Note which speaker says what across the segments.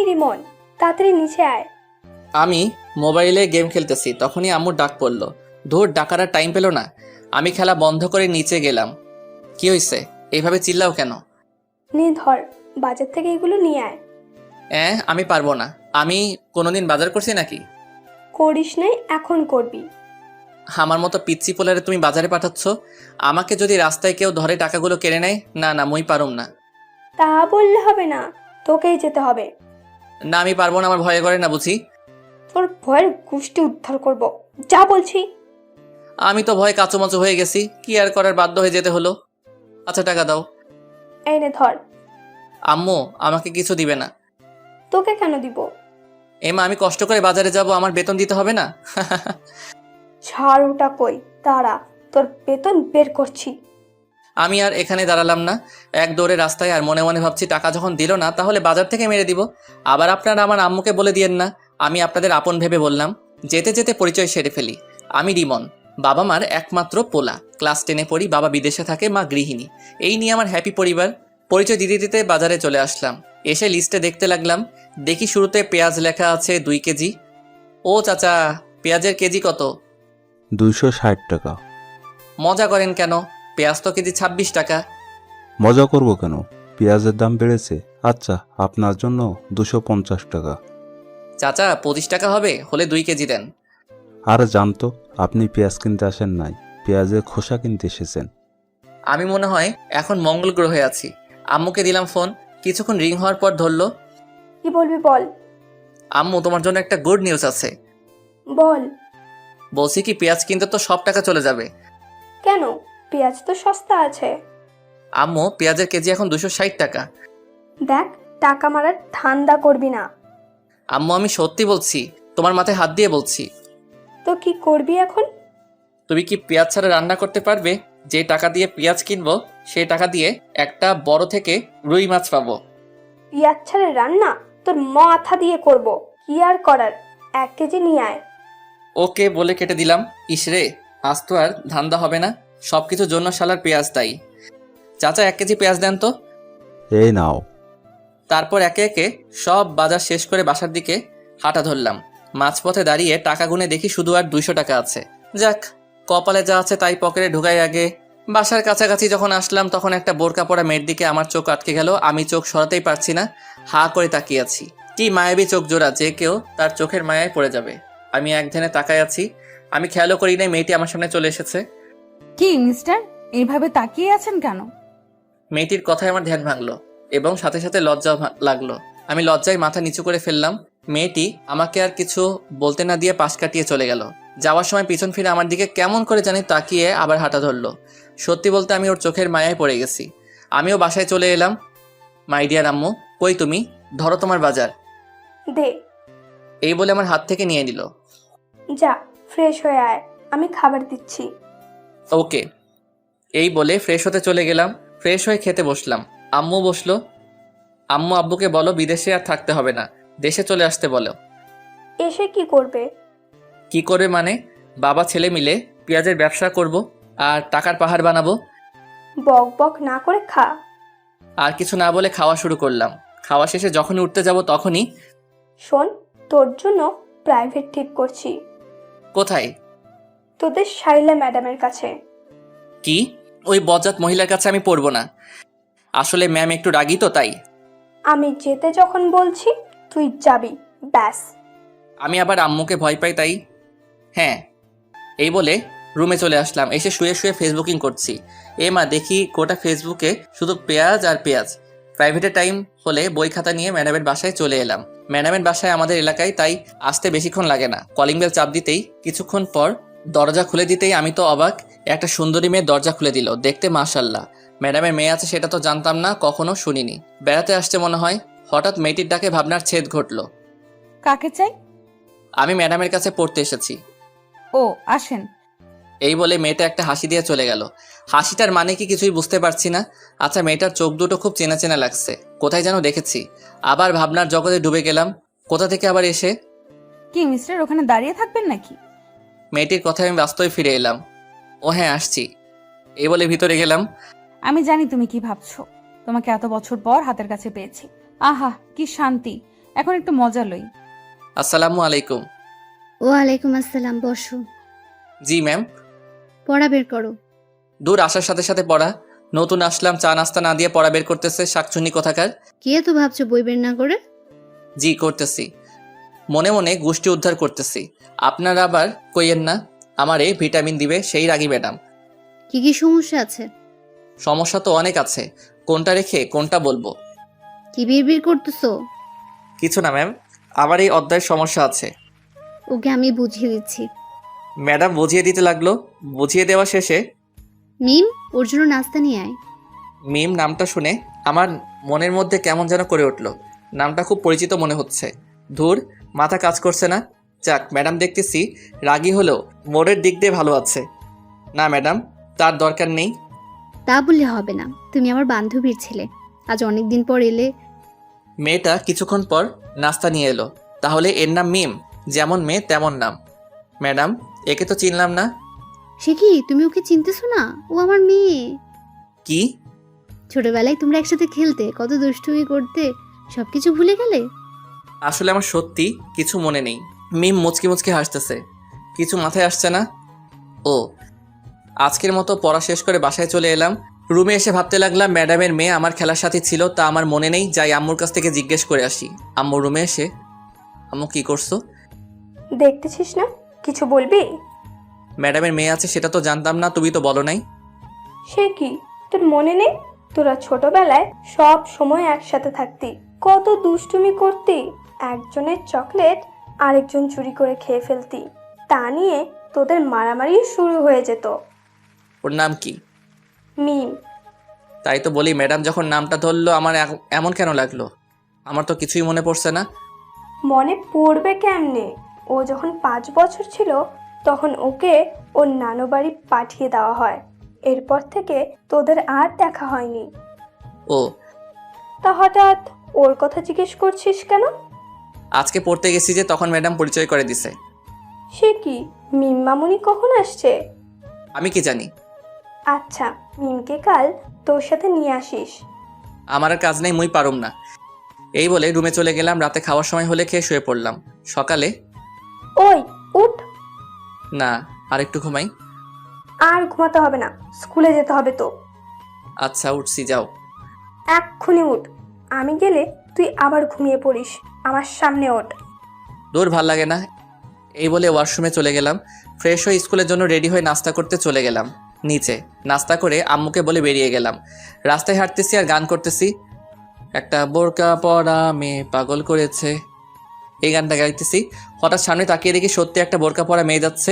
Speaker 1: রিমন, তাড়াতাড়ি নিচে আয়।
Speaker 2: আমি মোবাইলে গেম খেলতেছি, তখনই আম্মুর ডাক পড়লো। ধুর, ডাকার আর টাইম পেল না। আমি খেলা বন্ধ করে নিচে গেলাম। কি হয়েছে? এইভাবে চিল্লাও কেন?
Speaker 1: নে ধর, বাজার থেকে এগুলো নিয়ে আয়।
Speaker 2: আমি পারবো না। আমি কোনোদিন বাজার করছি নাকি?
Speaker 1: করিস নাই, এখন করবি।
Speaker 2: আমার মতো পিচ্চি পোলারে তুমি বাজারে পাঠাচ্ছ? আমাকে যদি রাস্তায় কেউ ধরে টাকাগুলো কেড়ে নেয়, না না, মুই পারুম না।
Speaker 1: তা বললে হবে না, তোকেই যেতে হবে।
Speaker 2: না, আমি পারবো না, আমার ভয় করে না বুঝি।
Speaker 1: তোর ভয়ের গোষ্ঠী উদ্ধার করব, যা বলছি।
Speaker 2: আমি তো ভয় কাঁচুমাচু হয়ে গেছি, কি আর করার, বাধ্য হয়ে যেতে হলো। আচ্ছা, টাকা দাও।
Speaker 1: এই নে ধর।
Speaker 2: আম্মু আমাকে কিছু দিবে না?
Speaker 1: তোকে কেন দিব?
Speaker 2: এমা, আমি কষ্ট করে বাজারে যাব, আমার বেতন দিতে হবে না?
Speaker 1: ছাড় ওটা, কই দাঁড়া, তোর বেতন বের করছি।
Speaker 2: আমি আর এখানে দাঁড়ালাম না, এক দৌড়ে রাস্তায়। আর মনে মনে ভাবছি, টাকা যখন দিল না, তাহলে বাজার থেকে মেরে দিব। আবার আপনারা আমার আম্মুকে বলে দিয়েন না আমি আপনাদের আপন ভেবে বললাম। যেতে যেতে পরিচয় সেরে ফেলি। আমি রিমন, বাবা মার একমাত্র পোলা। ক্লাস 10-এ পড়ি, বাবা বিদেশে থাকে, মা গৃহিণী। এই নিয়ে আমার হ্যাপি পরিবার। পরিচয় দিতে দিতে বাজারে চলে আসলাম। এসে লিস্টে দেখতে লাগলাম। দেখি শুরুতে পেঁয়াজ লেখা আছে 2 কেজি। ও চাচা, পেঁয়াজের কেজি কত?
Speaker 3: 260 টাকা।
Speaker 2: মজা করেন কেন? পেঁয়াজ তো কেজি 26 টাকা।
Speaker 3: মজা করব কেন? পেঁয়াজের দাম বেড়েছে। আচ্ছা, আপনার জন্য 250 টাকা।
Speaker 2: চাচা, 25 টাকা হবে, হলে 2 কেজি দেন।
Speaker 3: আর জানতো, আপনি পেঁয়াজ কিনতে আসেন নাই, পেঁয়াজের খোসা কিনতে এসেছেন।
Speaker 2: আমি মনে হয় এখন মঙ্গল গ্রহে আছি। আম্মুকে দিলাম ফোন, কিছুক্ষণ রিং হওয়ার পর ধরলো।
Speaker 1: কি বলবি বল।
Speaker 2: আম্মু, তোমার জন্য একটা গুড নিউজ আছে।
Speaker 1: বল।
Speaker 2: বলছি কি, পেঁয়াজ কিনতে তো সব টাকা চলে যাবে।
Speaker 1: কেন? পেঁয়াজ তো সস্তা আছে।
Speaker 2: আম্মু, পেঁয়াজের কেজি এখন 260 টাকা।
Speaker 1: দেখ, টাকা মারার ধান্দা করবি না।
Speaker 2: আম্মু, আমি সত্যি বলছি, তোমার মাথায় হাত দিয়ে বলছি।
Speaker 1: তো কি করবি এখন?
Speaker 2: তুমি কি পেঁয়াজ ছাড়া রান্না করতে পারবে? যে টাকা দিয়ে পেঁয়াজ কিনবো, সেই টাকা দিয়ে একটা বড় থেকে রুই মাছ পাবো।
Speaker 1: পেঁয়াজ ছাড়া রান্না তোর মাথা দিয়ে করব। কি আর করার, 1 কেজি নিয়ে আয়।
Speaker 2: ওকে বলে কেটে দিলাম। ইসরে, আজ তো আর ধান্দা হবে না, সবকিছুর জন্য শালার পেঁয়াজ দায়ী। চাচা, 1 কেজি পেঁয়াজ দেন তো।
Speaker 3: এই নাও।
Speaker 2: তারপর একে একে সব বাজার শেষ করে বাসার দিকে হাঁটা ধরলাম। মাঝপথে দাঁড়িয়ে টাকা গুনে দেখি শুধু আর 200 টাকা আছে। যাক, কপালে যা আছে তাই পকেটে ঢুকাই আগে। বাসার কাছাকাছি যখন আসলাম, তখন একটা বোরকা পরা মেয়ের দিকে আমার চোখ আটকে গেল। আমি চোখ সরাতেই পারছি না, হা করে তাকিয়ে আছি। কি মায়াবী চোখ জোড়া, যে কেউ তার চোখের মায়ায় পড়ে যাবে। আমি এক ধ্যানে তাকায় আছি। আমি খেয়ালও করি নাই মেয়েটি আমার সামনে চলে এসেছে।
Speaker 4: কি মিস্টার, এইভাবে তাকিয়ে আছেন কেন?
Speaker 2: মেয়েটির কথায় আমার ধ্যান ভাঙলো এবং সাথে সাথে লজ্জা লাগলো। আমি লজ্জায় মাথা নিচু করে ফেললাম। মেয়েটি আমাকে আর কিছু বলতে না দিয়ে পাশ কাটিয়ে চলে গেল। যাওয়ার সময় পিছন ফিরে আমার দিকে কেমন করে জানি তাকিয়ে আবার হাঁটা ধরলো। সত্যি বলতে আমি ওর চোখের মায়ায় পড়ে গেছি। আমিও বাসায় চলে এলাম। মাই ডিয়ার আম্মু, কই তুমি? ধরো তোমার বাজার।
Speaker 1: দে।
Speaker 2: এই বলে আমার হাত থেকে নিয়ে নিল।
Speaker 1: যা, ফ্রেশ হয়ে আয়, আমি খাবার দিচ্ছি।
Speaker 2: ওকে। এই বলে ফ্রেশ হতে চলে গেলাম। ফ্রেশ হয়ে খেতে বসলাম। আম্মু বসলো। আম্মু, আব্বুকে বলো বিদেশে আর থাকতে হবে না, দেশে চলে আসতে বলো।
Speaker 1: এসে কি করবে?
Speaker 2: কি করবে মানে? বাবা ছেলে মিলে পেঁয়াজের ব্যবসা করব আর টাকার পাহাড় বানাবো।
Speaker 1: বক বক না করে খা।
Speaker 2: আর কিছু না বলে খাওয়া শুরু করলাম। খাওয়া শেষে যখনই উঠতে যাব তখনই।
Speaker 1: শোন, তোর জন্য প্রাইভেট ঠিক করছি।
Speaker 2: কোথায়?
Speaker 1: তোদের শাইলা ম্যাডামের কাছে।
Speaker 2: কি? ওই বজ্জাত মহিলার কাছে আমি পড়বো না। আসলে ম্যাম একটু রাগী তো, তাই।
Speaker 1: আমি যেতে যখন বলছি তুই যাবি, ব্যাস।
Speaker 2: আমি আবার আম্মুকে ভয় পাই, তাই। হ্যাঁ। এই বলে রুমে চলে আসলাম। এসে শুয়ে শুয়ে ফেসবুকিং করছি। মা, দেখি গোটা ফেসবুকে শুধু পেঁয়াজ আর পেঁয়াজ। প্রাইভেটের টাইম হলে বই খাতা নিয়ে ম্যাডামের বাসায় চলে এলাম। ম্যাডামের বাসায় আমাদের এলাকায়, তাই আসতে বেশিক্ষণ লাগে না। কলিং বেল চাপ দিতেই, কিছুক্ষণ পর দরজা খুলে দিতেই আমি তো অবাক। একটা সুন্দরী মেয়ে দরজা খুলে দিল। দেখতে মাশাল্লাহ। ম্যাডামের মেয়ে আছে সেটা তো জানতাম না, কখনো শুনিনি। বেড়াতে আসছে মনে হয়। হঠাৎ মেয়েটির ডাকে ভাবনার ছেদ ঘটল।
Speaker 4: কাকে চাই?
Speaker 2: আমি ম্যাডামের কাছে পড়তে এসেছি।
Speaker 4: ও, আসেন।
Speaker 2: এই বলে মেয়েটা একটা হাসি দিয়ে চলে গেল। হাসিটার মানে কি কিছুই বুঝতে পারছি না। আচ্ছা, মেয়েটার চোখ দুটো খুব চেনা চেনা লাগছে, কোথায় যেন দেখেছি। আবার ভাবনার জগতে ডুবে গেলাম। কোথা থেকে আবার এসে।
Speaker 4: কি মিস্টার, ওখানে দাঁড়িয়ে থাকবেন নাকি?
Speaker 2: মেয়েটির কথায় আমি বাস্তবে ফিরে এলাম। ও হ্যাঁ, আসছি। এই বলে ভিতরে গেলাম।
Speaker 4: আমি জানি তুমি কি ভাবছো। তোমাকে এত বছর পর হাতের কাছে পেয়েছি। আহা, কি শান্তি। এখন একটু মজা লই।
Speaker 2: আসসালামু আলাইকুম।
Speaker 5: ওয়ালাইকুম আসসালাম, বসো।
Speaker 2: জি ম্যাম।
Speaker 5: পড়া বের করো।
Speaker 2: দূর আসার সাথে সাথে পড়া। নতুন আসলাম, চা নাস্তা না দিয়ে পড়া বের করতেছে শাকচুন্নি কোথাকার।
Speaker 5: কি এত ভাবছো বই বের না করে?
Speaker 2: জি করতেছি, মনে মনে গোষ্ঠী উদ্ধার করতেছি। আপনারা আবার কইয়েন না আমারে ভিটামিন দিবে সেই রাগী ম্যাডাম।
Speaker 5: কি কি সমস্যা আছে?
Speaker 2: সমস্যা তো অনেক আছে, কোনটা রেখে কোনটা বলবো?
Speaker 5: কি বিড়বিড় করতেছো?
Speaker 2: কিছু না ম্যাম, আমার এই অধ্যায়ের সমস্যা আছে।
Speaker 5: ওকে আমি বুঝিয়ে দিচ্ছি।
Speaker 2: ম্যাডাম বুঝিয়ে দিতে লাগলো। বুঝিয়ে দেওয়া শেষে
Speaker 5: মিম, ওর জন্য নাস্তা নিয়ে আয়।
Speaker 2: মিম নামটা শুনে আমার মনের মধ্যে কেমন যেন করে উঠলো। নামটা খুব পরিচিত মনে হচ্ছে। ধুর, মাথা কাজ করছে না। যাক, ম্যাডাম দেখতেছি রাগী হলেও মোড়ের দিক দিয়ে ভালো আছে। না ম্যাডাম, তার দরকার নেই।
Speaker 5: তা বললে হবে না, তুমি আমার বান্ধবীর ছেলে। আজ অনেক দিন পর এলে।
Speaker 2: মেয়েটা কিছুক্ষণ পর নাস্তা নিয়ে এলো। তাহলে এর নাম মিম, যেমন মেয়ে তেমন নাম। ম্যাডাম, একে তো চিনলাম না।
Speaker 5: সে কি, তুমি ওকে চিনতেছো না? ও আমার মেয়ে।
Speaker 2: কি?
Speaker 5: ছোটবেলায় তোমরা একসাথে খেলতে, কত দুষ্টুমি করতে, সবকিছু ভুলে গেলে?
Speaker 2: আসলে আমার সত্যি কিছু মনে নেই। মিম মুচকি মুচকি হাসতেছে। কিছু মাথায় আসছে না। ও, আজকের মতো পড়া শেষ করে বাসায় চলে এলাম। রুমে এসে ভাবতে লাগলাম ম্যাডামের মেয়ে আমার খেলার সাথী ছিল, তা আমার মনে নেই। যাই আম্মুর কাছ থেকে জিজ্ঞেস করে আসি। আম্মু রুমে এসে, আম্মু কি করছো?
Speaker 1: দেখতেছিস না, কিছু বলবি?
Speaker 2: ম্যাডামের মেয়ে আছে সেটা তো জানতাম না, তুমি তো বলো নাই।
Speaker 1: সে কি, তোর মনে নেই? তোরা ছোটবেলায় সব সময় একসাথে থাকতি, কত দুষ্টুমি করতি। একজনের চকলেট আরেকজন চুরি করে খেয়ে ফেলতি, তা নিয়ে তোদের মারামারি শুরু হয়ে যেত।
Speaker 2: ওর নাম কি?
Speaker 1: মিম।
Speaker 2: তাই তো বলি, ম্যাডাম যখন নামটা ধরলো আমার এমন কেন লাগলো? আমার তো কিছুই মনে পড়ছে না।
Speaker 1: মনে পড়বে কেমনে? ও যখন 5 বছর ছিল তখন ওকে ওর নানু বাড়ি পাঠিয়ে দেওয়া হয়। এরপর থেকে তোদের আর দেখা হয়নি।
Speaker 2: ও,
Speaker 1: তা হঠাৎ ওর কথা জিজ্ঞেস করছিস কেন?
Speaker 2: আজকে পড়তে গেছি যে তখন ম্যাডাম পরিচয় করে দিছে।
Speaker 1: সে কি, মিম মামুনি কখন আসছে?
Speaker 2: আমি কি জানি?
Speaker 1: আচ্ছা, মিমকে কাল তোর সাথে নিয়ে আসিস।
Speaker 2: আমার আর কাজ নেই, মুই পারুম না। এই বলে রুমে চলে গেলাম। রাতে খাওয়ার সময় হলে খেয়ে শুয়ে পড়লাম। সকালে
Speaker 1: ওই উঠ।
Speaker 2: না, আর একটু ঘুমাই।
Speaker 1: আর ঘুমাতে হবে না, স্কুলে যেতে হবে তো।
Speaker 2: আচ্ছা উঠছি, যাও।
Speaker 1: এক্ষুনি উঠ, আমি গেলে তুই আবার ঘুমিয়ে পড়িস। আমার সামনে ওঠ।
Speaker 2: দূর, ভাল লাগে না। এই বলে ওয়াশরুমে চলে গেলাম। ফ্রেশ হয়ে স্কুলের জন্য রেডি হয়ে নাস্তা করতে চলে গেলাম নিচে। নাস্তা করে আম্মুকে বলে বেরিয়ে গেলাম। রাস্তায় হাঁটতেছি আর গান করতেছি। একটা বোরকা পরা মেয়ে পাগল করেছে, এই গানটা গাইতেছি। হঠাৎ সামনে তাকিয়ে দেখি সত্যি একটা বোরকা পরা মেয়ে যাচ্ছে।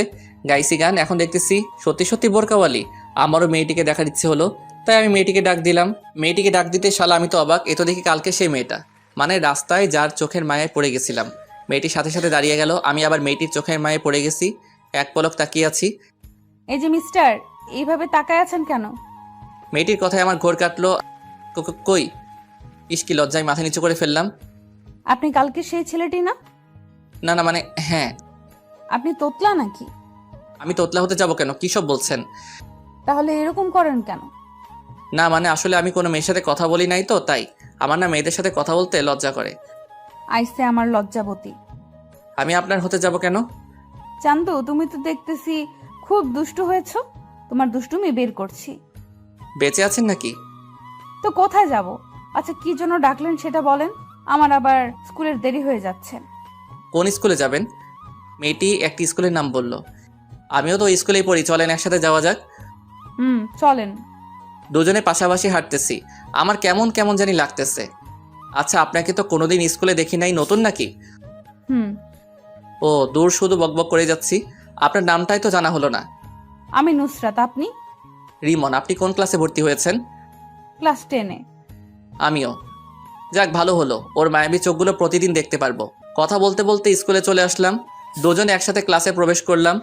Speaker 2: গাইছি গান, এখন দেখতেছি সত্যি সত্যি বোরকাওয়ালি। আমারও মেয়েটিকে দেখার ইচ্ছে হলো, তাই আমি মেয়েটিকে ডাক দিলাম। মেয়েটিকে ডাক দিতে শালা আমি তো অবাক, এ তো দেখি কালকে সেই মেয়েটা, মানে রাস্তায় যার চোখের মায়ায় পড়ে গেছিলাম। মেয়েটির সাথে সাথে দাঁড়িয়ে গেল। আমি আবার মেয়েটির চোখের মায়ায় পড়ে গেছি। এক পলক তাকিয়ে আছি।
Speaker 4: এই যে মিস্টার, এইভাবে তাকায় আছেন কেন?
Speaker 2: মেয়েটির কথায় আমার ঘোর কাটলো। কই? ইস্কি লজ্জায় মাথা নিচু করে ফেললাম।
Speaker 4: আপনি কালকে সেই ছেলেটি না?
Speaker 2: না না, মানে হ্যাঁ।
Speaker 4: আপনি তোতলা নাকি?
Speaker 2: আমি তোতলা হতে যাব কেন? কী সব বলছেন?
Speaker 4: তাহলে এরকম করেন কেন?
Speaker 2: না মানে আসলে আমি কোনো মেয়ের সাথে কথা বলি নাই তো, তাই আমার না মেয়েদের সাথে কথা বলতে লজ্জা করে।
Speaker 4: আইসে আমার লজ্জাবতী।
Speaker 2: আমি আপনার হতে যাব কেন?
Speaker 4: চান্দু, তুমি তো দেখতেছি খুব দুষ্টু হয়েছো। তোমার দুষ্টুমি বের করছি।
Speaker 2: বেঁচে আছেন নাকি?
Speaker 4: তো কোথায় যাব? আচ্ছা, কি জন্য ডাকলেন সেটা বলেন। আমার আবার স্কুলের দেরি হয়ে যাচ্ছে।
Speaker 2: কোন স্কুলে যাবেন? মেয়েটি একটি স্কুলের নাম বলল। আমিও তো ওই স্কুলেই পড়ি, চলেন একসাথে যাওয়া যাক।
Speaker 4: চলেন।
Speaker 2: দুজনে পাশাপাশি হাঁটতেছি। আমার কেমন কেমন জানি লাগতেছে। আচ্ছা, আপনাকে তো কোনোদিন স্কুলে দেখি নাই, নতুন নাকি? ও দূর, শুধু বকবক করে যাচ্ছি। আপনার নামটাই তো জানা হলো না।
Speaker 4: আমি নুসরাত, আপনি?
Speaker 2: রিমন। আপনি কোন ক্লাসে ভর্তি হয়েছেন?
Speaker 4: ক্লাস 10-এ।
Speaker 2: আমিও। যাক, ভালো হলো, ওর মায়াবী চোখগুলো প্রতিদিন দেখতে পারবো। কথা বলতে বলতে স্কুলে চলে আসলাম। দুজনে একসাথে ক্লাসে প্রবেশ করলাম।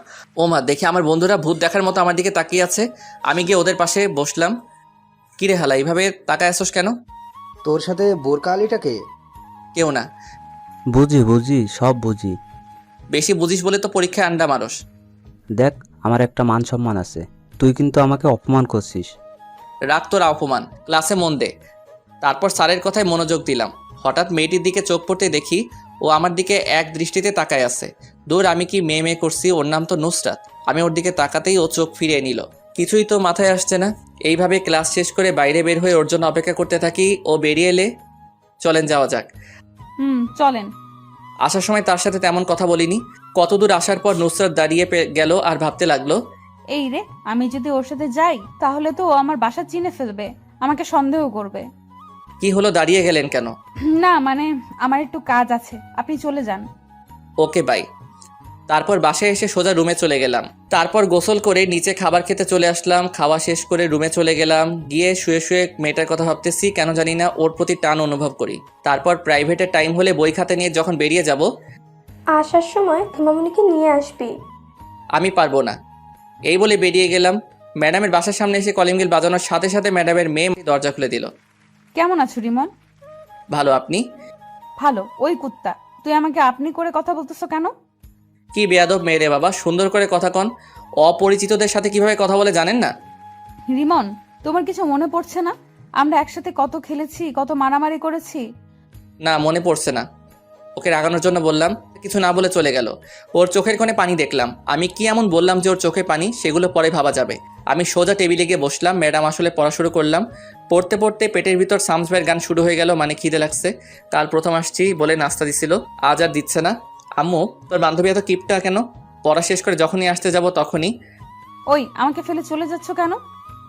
Speaker 2: ওমা, দেখে আমার বন্ধুরা ভূত দেখার মতো আমার দিকে তাকিয়ে আছে। আমি গিয়ে ওদের পাশে বসলাম। কিরে হালা, এইভাবে তাকায় আসোস কেন?
Speaker 6: তোর সাথে বোরকা আলীটাকে?
Speaker 2: কেউ না।
Speaker 7: বুঝি সব বুঝি।
Speaker 2: বেশি বুঝিস বলে তো পরীক্ষায় আন্ডা মারস।
Speaker 7: দেখ, আমার একটা মান সম্মান আছে, তুই কিন্তু আমাকে অপমান করছিস।
Speaker 2: রাগ তোর অপমান, ক্লাসে মন দে। তারপর স্যারের কথায় মনোযোগ দিলাম। হঠাৎ মেয়েটির দিকে চোখ পড়তে দেখি ও আমার দিকে এক দৃষ্টিতে তাকায় আছে। দূর, আমি কি মেয়ে করছি? ওর নাম তো নুসরাত। আমি ওর দিকে তাকাতেই ও চোখ ফিরিয়ে নিল। কিছুই তো মাথায় আসছে না। এইভাবে ক্লাস শেষ করে বাইরে বের হয়ে ওর জন্য অপেক্ষা করতে থাকি। ও বেরিয়ে এলে চলেন যাওয়া যাক।
Speaker 4: চলেন।
Speaker 2: আসার সময় তার সাথে তেমন কথা বলিনি। কতদূর আসার পর নুসরাত দাঁড়িয়ে গেল আর ভাবতে লাগলো,
Speaker 4: এই রে, আমি যদি ওর সাথে যাই তাহলে তো ও আমার বাসা চিনে ফেলবে, আমাকে সন্দেহ করবে।
Speaker 2: কি হলো, দাঁড়িয়ে গেলেন কেন?
Speaker 4: না মানে আমার একটু কাজ আছে, আপনি চলে যান।
Speaker 2: Okay bye. তারপর বাসায় এসে সোজা রুমে চলে গেলাম। তারপর গোসল করে নিচে খাবার খেতে চলে আসলাম। খাওয়া শেষ করে রুমে চলে গেলাম। গিয়ে শুয়ে শুয়ে মেয়েটার কথা ভাবতেছি, কেন জানি না ওর প্রতি টান অনুভব করি। তারপর প্রাইভেটের টাইম হলে বই খাতা নিয়ে যখন বেরিয়ে যাব,
Speaker 1: আসার সময় হিমামণিকে নিয়ে আসবি।
Speaker 2: আমি পারবো না এই বলে বেরিয়ে গেলাম। ম্যাডামের বাসার সামনে এসে কলিং বেল বাজানোর সাথে সাথে ম্যাডামের মেয়ে দরজা খুলে দিল।
Speaker 4: কেমন আছো রিমন?
Speaker 2: ভালো, আপনি?
Speaker 4: ভালো। ওই কুত্তা, তুই আমাকে আপনি করে কথা বলতেছো কেন?
Speaker 2: কি বেয়াদব মেয়ে রে বাবা, সুন্দর করে কথা কন। অপরিচিতদের সাথে কিভাবে কথা বলে জানেন না?
Speaker 4: রিমন, তোমার কিছু মনে পড়ছে না? আমরা একসাথে কত খেলেছি, কত মারামারি করেছি।
Speaker 2: না, মনে পড়ছে না। ওকে রাগানোর জন্য বললাম, কিছু না বলে চলে গেল। ওর চোখের কোণে পানি দেখলাম। আমি কি এমন বললাম যে ওর চোখে পানি? সেগুলো পরে ভাবা যাবে। আমি সোজা টেবিলে গিয়ে বসলাম। ম্যাডাম আসলে পড়া শুরু করলাম। পড়তে পড়তে পেটের ভিতর সামসবের গান শুরু হয়ে গেল। মানে খিদে লাগছে। কাল প্রথম আসছি বলে নাস্তা দিছিল, আজ আর দিচ্ছে না। আম্মু, তোর বান্ধবী এত কিপটা কেন? পড়া শেষ করে যখনই আসতে যাব তখনই।
Speaker 4: ওই, আমাকে ফেলে চলে যাচ্ছ কেন?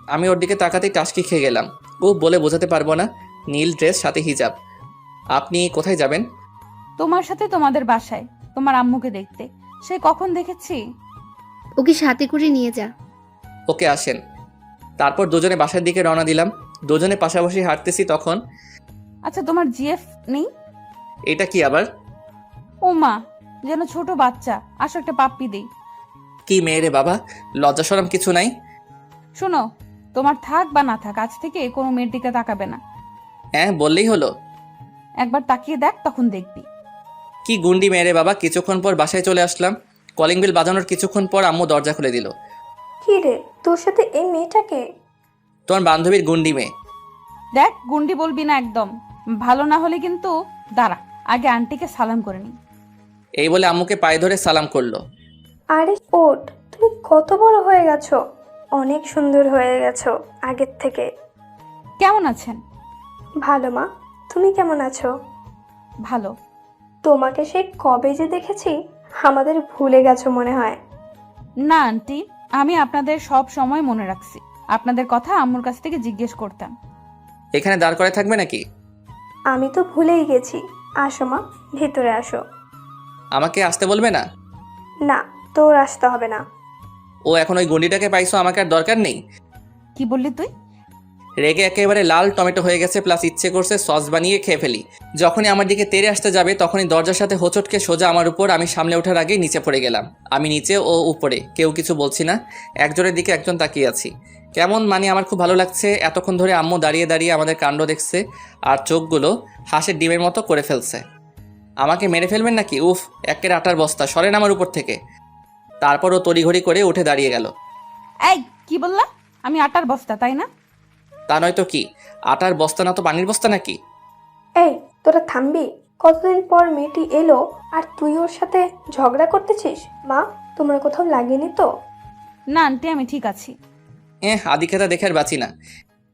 Speaker 2: আমি ওর দিকে তাকাতেই টাসকি খেয়ে গেলাম। ও বলে বোঝাতে পারবো না। নীল ড্রেস, সাথে হিজাব। আপনি কোথায় যাবেন?
Speaker 4: তোমার সাথে তোমাদের বাসায়, তোমার আম্মুকে দেখতে। সে কখন দেখেছি।
Speaker 5: ওকে সাথে করে নিয়ে যা।
Speaker 2: ওকে, আসেন। তারপর দুজনে বাসার দিকে রওনা দিলাম। দুজনে পাশাপাশি হাঁটতেছি তখন।
Speaker 4: আচ্ছা, তোমার জিএফ নেই?
Speaker 2: এটা কি আবার?
Speaker 4: ও মা, যেন ছোট বাচ্চা। আসো একটা পাপ্পি দেই।
Speaker 2: কি মেয়ে রে বাবা, লজ্জা শরম কিছু নাই?
Speaker 4: শোনো, তোমার থাক বা না থাক, আজ থেকে কোনো মেয়ের দিকে তাকাবে না।
Speaker 2: হ্যাঁ, বললেই হলো।
Speaker 4: একবার তাকিয়ে দেখ, তখন দেখবি।
Speaker 2: কি গুন্ডি মেয়ে রে বাবা। কিছুক্ষণ পর বাসায় চলে আসলাম। কলিং বেল বাজানোর কিছুক্ষণ পর আম্মু দরজা খুলে দিল।
Speaker 1: কি রে, তোর সাথে এই মেয়েটাকে?
Speaker 2: তোমার বান্ধবীর গুন্ডি মেয়ে।
Speaker 4: দেখ, গুন্ডি বলবি না একদম। ভালো না হলে কিন্তু দাঁড়া, আগে আন্টিকে সালাম করে নি।
Speaker 2: এই বলে আম্মুকে পায়ে ধরে সালাম করলো।
Speaker 1: আরে ওঠ, তুমি কত বড় হয়ে গেছো, অনেক সুন্দর হয়ে গেছো আগের থেকে।
Speaker 4: কেমন আছেন?
Speaker 1: ভালো মা, তুমি কেমন আছো?
Speaker 4: ভালো।
Speaker 1: তোমাকে সেই কবে যে দেখেছি, আমাদের ভুলে গেছো মনে হয়।
Speaker 4: না আন্টি, আমি আপনাদের সব সময় মনে রাখছি। আপনাদের কথা আম্মুর কাছ থেকে জিজ্ঞেস করতাম।
Speaker 2: এখানে দাঁড় করে থাকবে নাকি?
Speaker 1: আমি তো ভুলেই গেছি। আসো মা, ভেতরে আসো।
Speaker 2: আমাকে আসতে বলবে না?
Speaker 1: না, তোর আসতে হবে না।
Speaker 2: ও এখন ওই গুন্ডিটাকে পাইছো, আমাকে আর দরকার নেই।
Speaker 4: কি বললি তুই?
Speaker 2: রেগে একেবারে লাল টমেটো হয়ে গেছে, প্লাস ইচ্ছে করছে সস বানিয়ে খেয়ে ফেলি। যখনই আমার দিকে তেড়ে আসতে যাবে তখনই দরজার সাথে হোঁচটকে সোজা আমার উপর। আমি সামলে ওঠার আগেই নিচে পড়ে গেলাম। আমি নিচে, ও উপরে, কেউ কিছু বলছি না। একজনের দিকে একজন তাকিয়ে আছি। কেমন মানে আমার খুব ভালো লাগছে। এতক্ষণ ধরে আম্মু দাঁড়িয়ে দাঁড়িয়ে আমাদের কাণ্ড দেখছে আর চোখগুলো হাঁসের ডিমের মতো করে ফেলছে। আমাকে মেরে ফেলবেন নাকি? উফ, একের আটার বস্তা, সরেন আমার উপর থেকে। তারপর ও তড়িঘড়ি করে উঠে দাঁড়িয়ে গেল।
Speaker 4: এই, কি বললা? আমি আটার বস্তা, তাই না?
Speaker 2: তা নয়তো কি, আটার বস্তা না তো পানির বস্তা নাকি?
Speaker 1: এই, তোরা থামবি? কতদিন পর মেয়েটি এলো আর তুই ওর সাথে ঝগড়া করতেছিস? মা, তোমার কোথাও লাগেনি তো?
Speaker 4: না আন্টি, আমি ঠিক আছি।
Speaker 2: আদিক্ষেতা দেখে আর বাঁচি না।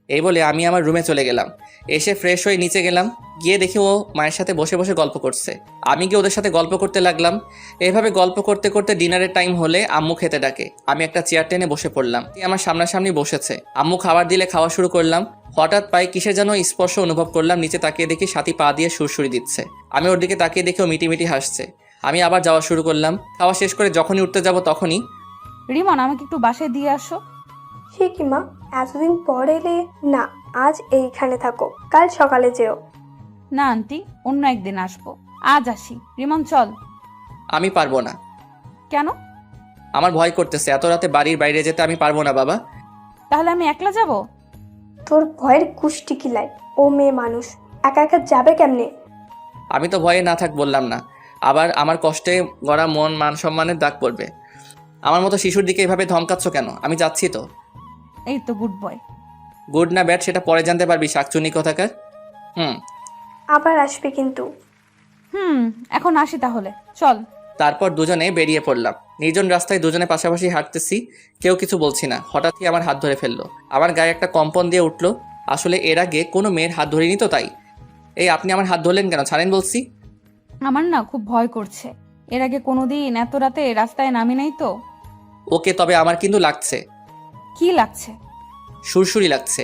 Speaker 2: এই বলে আমি আমার রুমে চলে গেলাম। এসে ফ্রেশ হয়ে নিচে গেলাম। গিয়ে দেখি ও মায়ের সাথে বসে বসে গল্প করছে। আমি গিয়ে ওদের সাথে গল্প করতে লাগলাম। এভাবে গল্প করতে করতে ডিনারের টাইম হলে আম্মু খেতে ডাকে। আমি একটা চেয়ার টেনে বসে পড়লাম। আমার সামনাসামনি বসেছে। আম্মু খাবার দিলে খাওয়া শুরু করলাম। হঠাৎ পায়ে কিসের যেন স্পর্শ অনুভব করলাম। নিচে তাকিয়ে দেখি সাথী পা দিয়ে সুরসুরি দিচ্ছে। আমি ওর দিকে তাকিয়ে দেখি ও মিটিমিটি হাসছে। আমি আবার যাওয়া শুরু করলাম। খাওয়া শেষ করে যখনই উঠতে যাব তখনই,
Speaker 4: রিমন, আমাকে একটু বাসায় দিয়ে আসো।
Speaker 1: সে কি মা, এতদিন পর এলে? না, আজ এইখানে থাকো, কাল সকালে যেও।
Speaker 4: না আন্টি, অন্য একদিন আসবো। আজ আসি। রিমন চল।
Speaker 2: আমি পারবো না।
Speaker 4: কেন?
Speaker 2: আমার ভয় করতেছে। এত রাতে বাড়ির বাইরে যেতে আমি পারবো না বাবা।
Speaker 4: তাহলে আমি একলা যাব?
Speaker 1: তোর ভয়ের কুষ্টি কিলাই। ও মেয়ে মানুষ, একা একা যাবে কেমনে?
Speaker 2: আমি তো ভয়ে না থাক বললাম না। আবার আমার কষ্টে গড়া মন মান সম্মানের দাগ পড়বে। আমার মতো শিশুর দিকে এভাবে ধমকাচ্ছ কেন? আমি যাচ্ছি তো।
Speaker 4: এই তো গুড বয়।
Speaker 2: গুড না ব্যাড সেটা পরে জানতে পারবি, শাকচুনি কোথাকার।
Speaker 1: আবার আসবে কিন্তু।
Speaker 4: এখন আসি তাহলে, চল।
Speaker 2: তারপর দুজনে বেরিয়ে পড়লাম। নির্জন রাস্তায় দুজনে পাশাপাশি হাঁটতেছি, কেউ কিছু বলছি না। হঠাৎই আমার হাত ধরে ফেললো। আমার গায়ে একটা কম্পন দিয়ে উঠলো। আসলে এর আগে কোনো মেয়ের হাত ধরিনি তো, তাই। এই আপনি আমার হাত ধরলেন কেন? ছাড়েন বলছি।
Speaker 4: আমার না খুব ভয় করছে। এর আগে কোনোদিন এত রাতে রাস্তায় নামি নাই তো।
Speaker 2: ওকে, তবে আমার কিন্তু লাগছে।
Speaker 4: কি লাগছে?
Speaker 2: সুরসুরি লাগছে।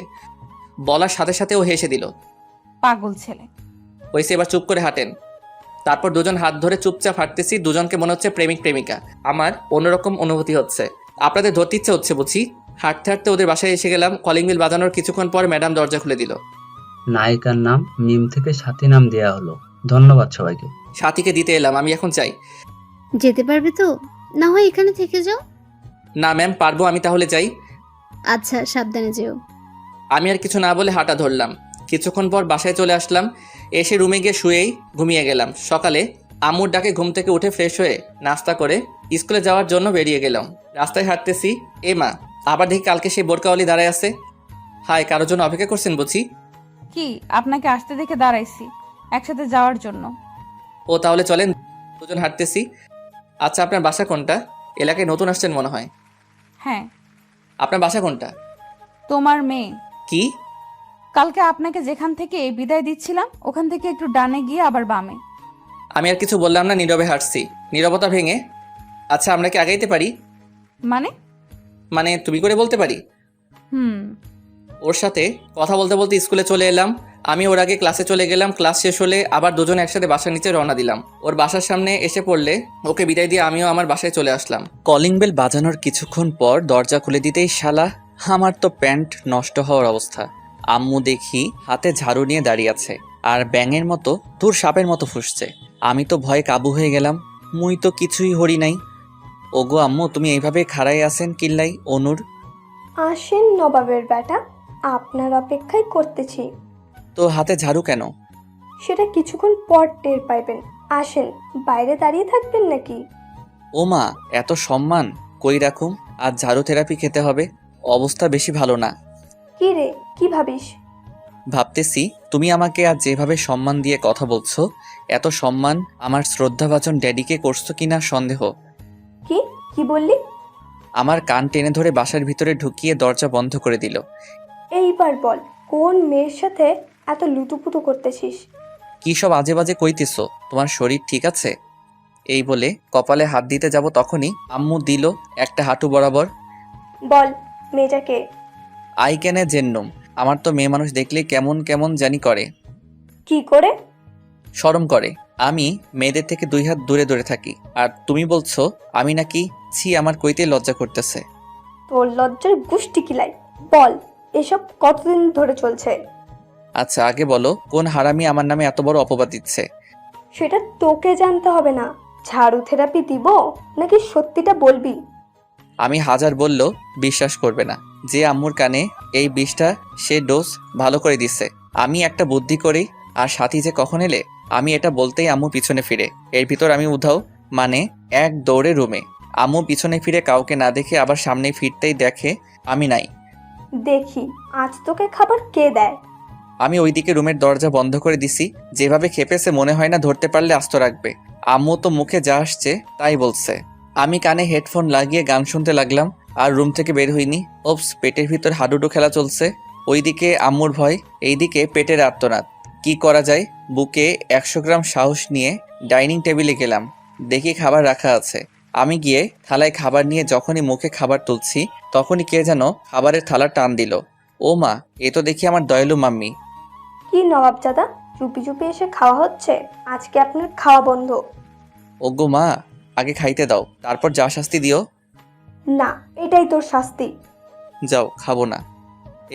Speaker 2: বলার সাথে সাথে ও হেসে দিল।
Speaker 4: পাগল ছেলে।
Speaker 2: ওইসে, এবার চুপ করে হাঁটেন। তারপর দুজন হাত ধরে চুপচাপ হাঁটতেছি। দুজনকে মনে হচ্ছে প্রেমিক প্রেমিকা। আমার অন্যরকম অনুভূতি হচ্ছে। আপনাদের ধরতে ইচ্ছে হচ্ছে বুঝি। হাঁটতে হাঁটতে ওদের বাসায় এসে গেলাম। কলিং বেল বাজানোর কিছুক্ষণ পর ম্যাডাম দরজা খুলে দিল।
Speaker 8: নায়িকার নাম মিম থেকে সাথী নাম দেয়া হলো। ধন্যবাদ সবাইকে।
Speaker 2: সাথীকে দিতে এলাম। আমি এখন চাই।
Speaker 5: যেতে পারবে তো? না হয় এখানে থেকে যাও।
Speaker 2: না ম্যাম, পারবো। আমি তাহলে যাই।
Speaker 5: আচ্ছা, সাবধানে যেও।
Speaker 2: আমি আর কিছু না বলে হাঁটা ধরলাম। কিছুক্ষণ পর বাসায় চলে আসলাম। এসে রুমে গিয়ে শুয়েই ঘুমিয়ে গেলাম। সকালে আম্মুর ডাকে ঘুম থেকে উঠে ফ্রেশ হয়ে নাস্তা করে স্কুলে যাওয়ার জন্য বেরিয়ে গেলাম। রাস্তায় হাঁটতেছি। এ মা, আবার দেখি কালকে সেই বোরকাওয়ালি দাঁড়ায় আছে। হাই, কারোর জন্য অপেক্ষা করছেন বুঝি?
Speaker 4: কি, আপনাকে আসতে দেখে দাঁড়াইছি একসাথে যাওয়ার জন্য।
Speaker 2: ও, তাহলে চলেন, দুজন হাঁটতেছি। আচ্ছা, আপনার বাসা কোনটা? এলাকায় নতুন আসছেন মনে হয়।
Speaker 4: হ্যাঁ।
Speaker 2: আপনার বাসা কোনটা?
Speaker 4: তোমার মেয়ে।
Speaker 2: কি?
Speaker 4: কালকে আপনাকে যেখান থেকে বিদায় দিচ্ছিলাম ওখান থেকে একটু ডানে গিয়ে আবার বামে।
Speaker 2: আমি আর কিছু বললাম না, নীরবে হাঁটছি। নীরবতা ভেঙে, আচ্ছা আমরা কি আগাইতে পারি?
Speaker 4: মানে?
Speaker 2: মানে তুমি করে বলতে পারি।
Speaker 4: হুম।
Speaker 2: ওর সাথে কথা বলতে বলতে স্কুলে চলে এলাম। আমি ওর আগে ক্লাসে চলে গেলাম। ক্লাস শেষ হলে আবার দুজন একসাথে বাসার নিচে রওনা দিলাম। ওর বাসার সামনে এসে পড়লে ওকে বিদায় দিয়ে আমিও আমার বাসায় চলে আসলাম। কলিং বেল বাজানোর কিছুক্ষণ পর দরজা খুলে দিতেই শালা, আমার তো প্যান্ট নষ্ট হওয়ার অবস্থা। আম্মু দেখি হাতে ঝাড়ু নিয়ে দাঁড়িয়ে আছে আর ব্যাঙের মতো তোর সাপের মতো ফুসছে। আমি তো ভয়ে কাবু হয়ে গেলাম। মুই তো কিছুই হরি নাই। ওগো আম্মু, তুমি এইভাবে খাড়াই আছেন কিল্লাই? অনুর।
Speaker 1: আসেন নবাবের বেটা, আপনার অপেক্ষায় করতেছি।
Speaker 2: তো হাতে ঝাড়ু কেন?
Speaker 1: সেটা কিছুক্ষণ পর টের পাইবেন। আসেন, বাইরে দাঁড়িয়ে থাকবেন নাকি?
Speaker 2: ও মা, এত সম্মান কই রাখুম? আজ ঝাড়ু থেরাপি খেতে হবে। অবস্থা বেশি ভালো না।
Speaker 1: কি রে, কি ভাবিস?
Speaker 2: ভাবতেছি তুমি আমাকে আজ যেভাবে সম্মান দিয়ে কথা বলছো, এত সম্মান আমার শ্রদ্ধাভাজন ড্যাডিকে করছো কিনা সন্দেহ।
Speaker 1: কি কি বললি?
Speaker 2: আমার কান টেনে ধরে বাসার ভিতরে ঢুকিয়ে দরজা বন্ধ করে দিল।
Speaker 1: এইবার বল, কোন মেয়ের সাথে এত লুতুপুতু করতেছিস?
Speaker 2: কি সব আজে বাজে কইতেছো? তোমার শরীর ঠিক আছে? এই বলে কপালে হাত দিতে যাব তখনই আম্মু দিল একটা হাঁটু বরাবর।
Speaker 1: বল, মেয়েটাকে?
Speaker 2: আই ক্যানে জেন্নুম। আমার তো মেয়ে মানুষ দেখলেই কেমন কেমন জানি করে।
Speaker 1: কি করে?
Speaker 2: শরম করে। আমি মেয়েদের থেকে 2 হাত দূরে দূরে থাকি। আর তুমি বলছো আমি নাকি? ছি, আমার কইতে লজ্জা করতেছে।
Speaker 1: তোর লজ্জার গুষ্টি কিলাই। বল, এসব কতদিন ধরে চলছে?
Speaker 2: আচ্ছা আগে বলো, কোন হারামি আমার নামে এত বড় অপবাদ দিচ্ছে?
Speaker 1: সেটা তোকে জানতে হবে না। ঝাড়ু থেরাপি দিব নাকি সত্যিটা বলবি?
Speaker 2: আমি হাজার বললেও বিশ্বাস করবে না। যে আম্মুর কানে এই বিষটা সে ডোজ ভালো করে দিচ্ছে। আমি একটা বুদ্ধি করি। আর সাথী যে কখন এলে, আমি এটা বলতেই আম্মু পিছনে ফিরে। এর ভিতর আমি উধাও, মানে এক দৌড়ে রুমে। আম্মু পিছনে ফিরে কাউকে না দেখে আবার সামনে ফিরতেই দেখে আমি নাই।
Speaker 1: দেখি আজ তোকে খাবার কে দেয়।
Speaker 2: আমি ওইদিকে রুমের দরজা বন্ধ করে দিছি। যেভাবে খেপেছে মনে হয় না ধরতে পারলে আস্ত রাখবে। আম্মু তো মুখে যা আসছে তাই বলছে। আমি কানে হেডফোন লাগিয়ে গান শুনতে লাগলাম আর রুম থেকে বের হইনি। ওপস, পেটের ভিতর হাডুডু খেলা চলছে। ওইদিকে আম্মুর ভয়, এইদিকে পেটের আর্তনাদ। কি করা যায়? বুকে 100 গ্রাম সাহস নিয়ে ডাইনিং টেবিলে গেলাম। দেখি খাবার রাখা আছে। আমি গিয়ে থালায় খাবার নিয়ে যখনই মুখে খাবার তুলছি তখনই কে যেন খাবারের থালা টান দিল। ও মা, এ তো দেখি আমার দয়ালু মাম্মি।
Speaker 1: কি নবাবজাদা, চুপি চুপি এসে খাওয়া হচ্ছে? আজকে আপনার খাওয়া বন্ধ।
Speaker 2: ওগো মা, আগে খাইতে দাও, তারপর যা শাস্তি দিও।
Speaker 1: না, এটাই তোর শাস্তি।
Speaker 2: যাও, খাবো না।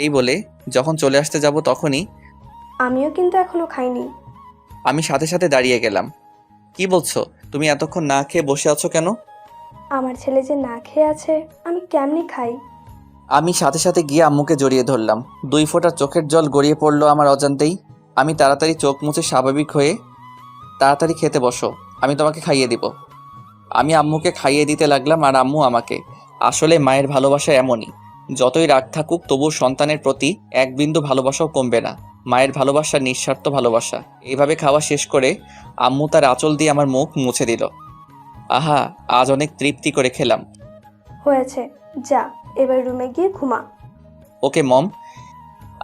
Speaker 2: এই বলে যখন চলে আসতে যাব তখনই
Speaker 1: আমিও কিন্তু এখনো খাইনি।
Speaker 2: আমি সাথে সাথে দাঁড়িয়ে গেলাম। কি বলছো? তুমি এতক্ষণ না খেয়ে বসে আছো কেন?
Speaker 1: আমার ছেলে যে না খেয়ে আছে, আমি কেমনি খাই?
Speaker 2: আমি সাথে সাথে গিয়ে আম্মুকে জড়িয়ে ধরলাম। 2 ফোঁটা চোখের জল গড়িয়ে পড়লো আমার অজান্তেই। আমি তাড়াতাড়ি চোখ মুছে স্বাভাবিক হয়ে, তাড়াতাড়ি খেতে বসো, আমি তোমাকে খাইয়ে দিব। আমি আম্মুকে খাইয়ে দিতে লাগলাম আর আম্মু আমাকে। আসলে মায়ের ভালোবাসা এমনই, যতই রাগ থাকুক তবু সন্তানের প্রতি এক বিন্দু ভালোবাসাও কমবে না। মায়ের ভালোবাসা, নিঃস্বার্থ ভালোবাসা। এইভাবে খাওয়া শেষ করে আম্মু তার আঁচল দিয়ে আমার মুখ মুছে দিল। আহা, আজ অনেক তৃপ্তি করে খেলাম।
Speaker 1: হয়েছে, যা এবার রুমে গিয়ে ঘুমা।
Speaker 2: ওকে মম।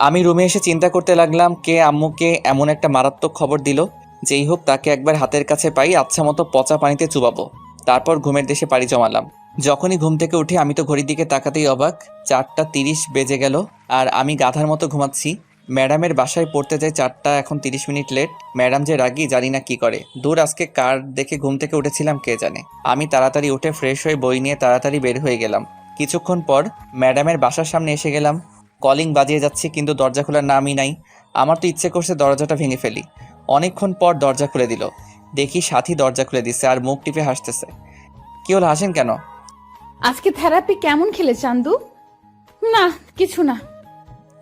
Speaker 2: আমি রুমে এসে চিন্তা করতে লাগলাম, কে আম্মুকে এমন একটা মারাত্মক খবর দিল। যেই হোক, তাকে একবার হাতের কাছে পাই, আচ্ছা মতো পচা পানিতে চুবাবো। তারপর ঘুমের দেশে পাড়ি জমালাম। যখনই ঘুম থেকে উঠি আমি তো ঘড়ির দিকে তাকাতেই অবাক। 4:30 বেজে গেল আর আমি গাধার মতো ঘুমাচ্ছি। ম্যাডামের বাসায় পড়তে যাই 4টা, এখন 30 মিনিট লেট। ম্যাডাম যে রাগি, জানি না কি করে। দূর, আজকে কার দেখে ঘুম থেকে উঠেছিলাম কে জানে। আমি তাড়াতাড়ি উঠে ফ্রেশ হয়ে বই নিয়ে তাড়াতাড়ি বের হয়ে গেলাম। কিছুক্ষণ পর ম্যাডামের বাসার সামনে এসে গেলাম। কলিং বাজিয়ে যাচ্ছি কিন্তু দরজা খোলার নামই নাই। আমার তো ইচ্ছে করছে দরজাটা ভেঙে ফেলি। অনেকক্ষণ পর দরজা খুলে দিল। দেখি সাথী দরজা খুলে দিচ্ছে আর মুখ টিপে হাসতেছে। কি হলো, হাসেন কেন?
Speaker 4: আজকে থেরাপি কেমন খেলে চান্দু? না, কিছু না।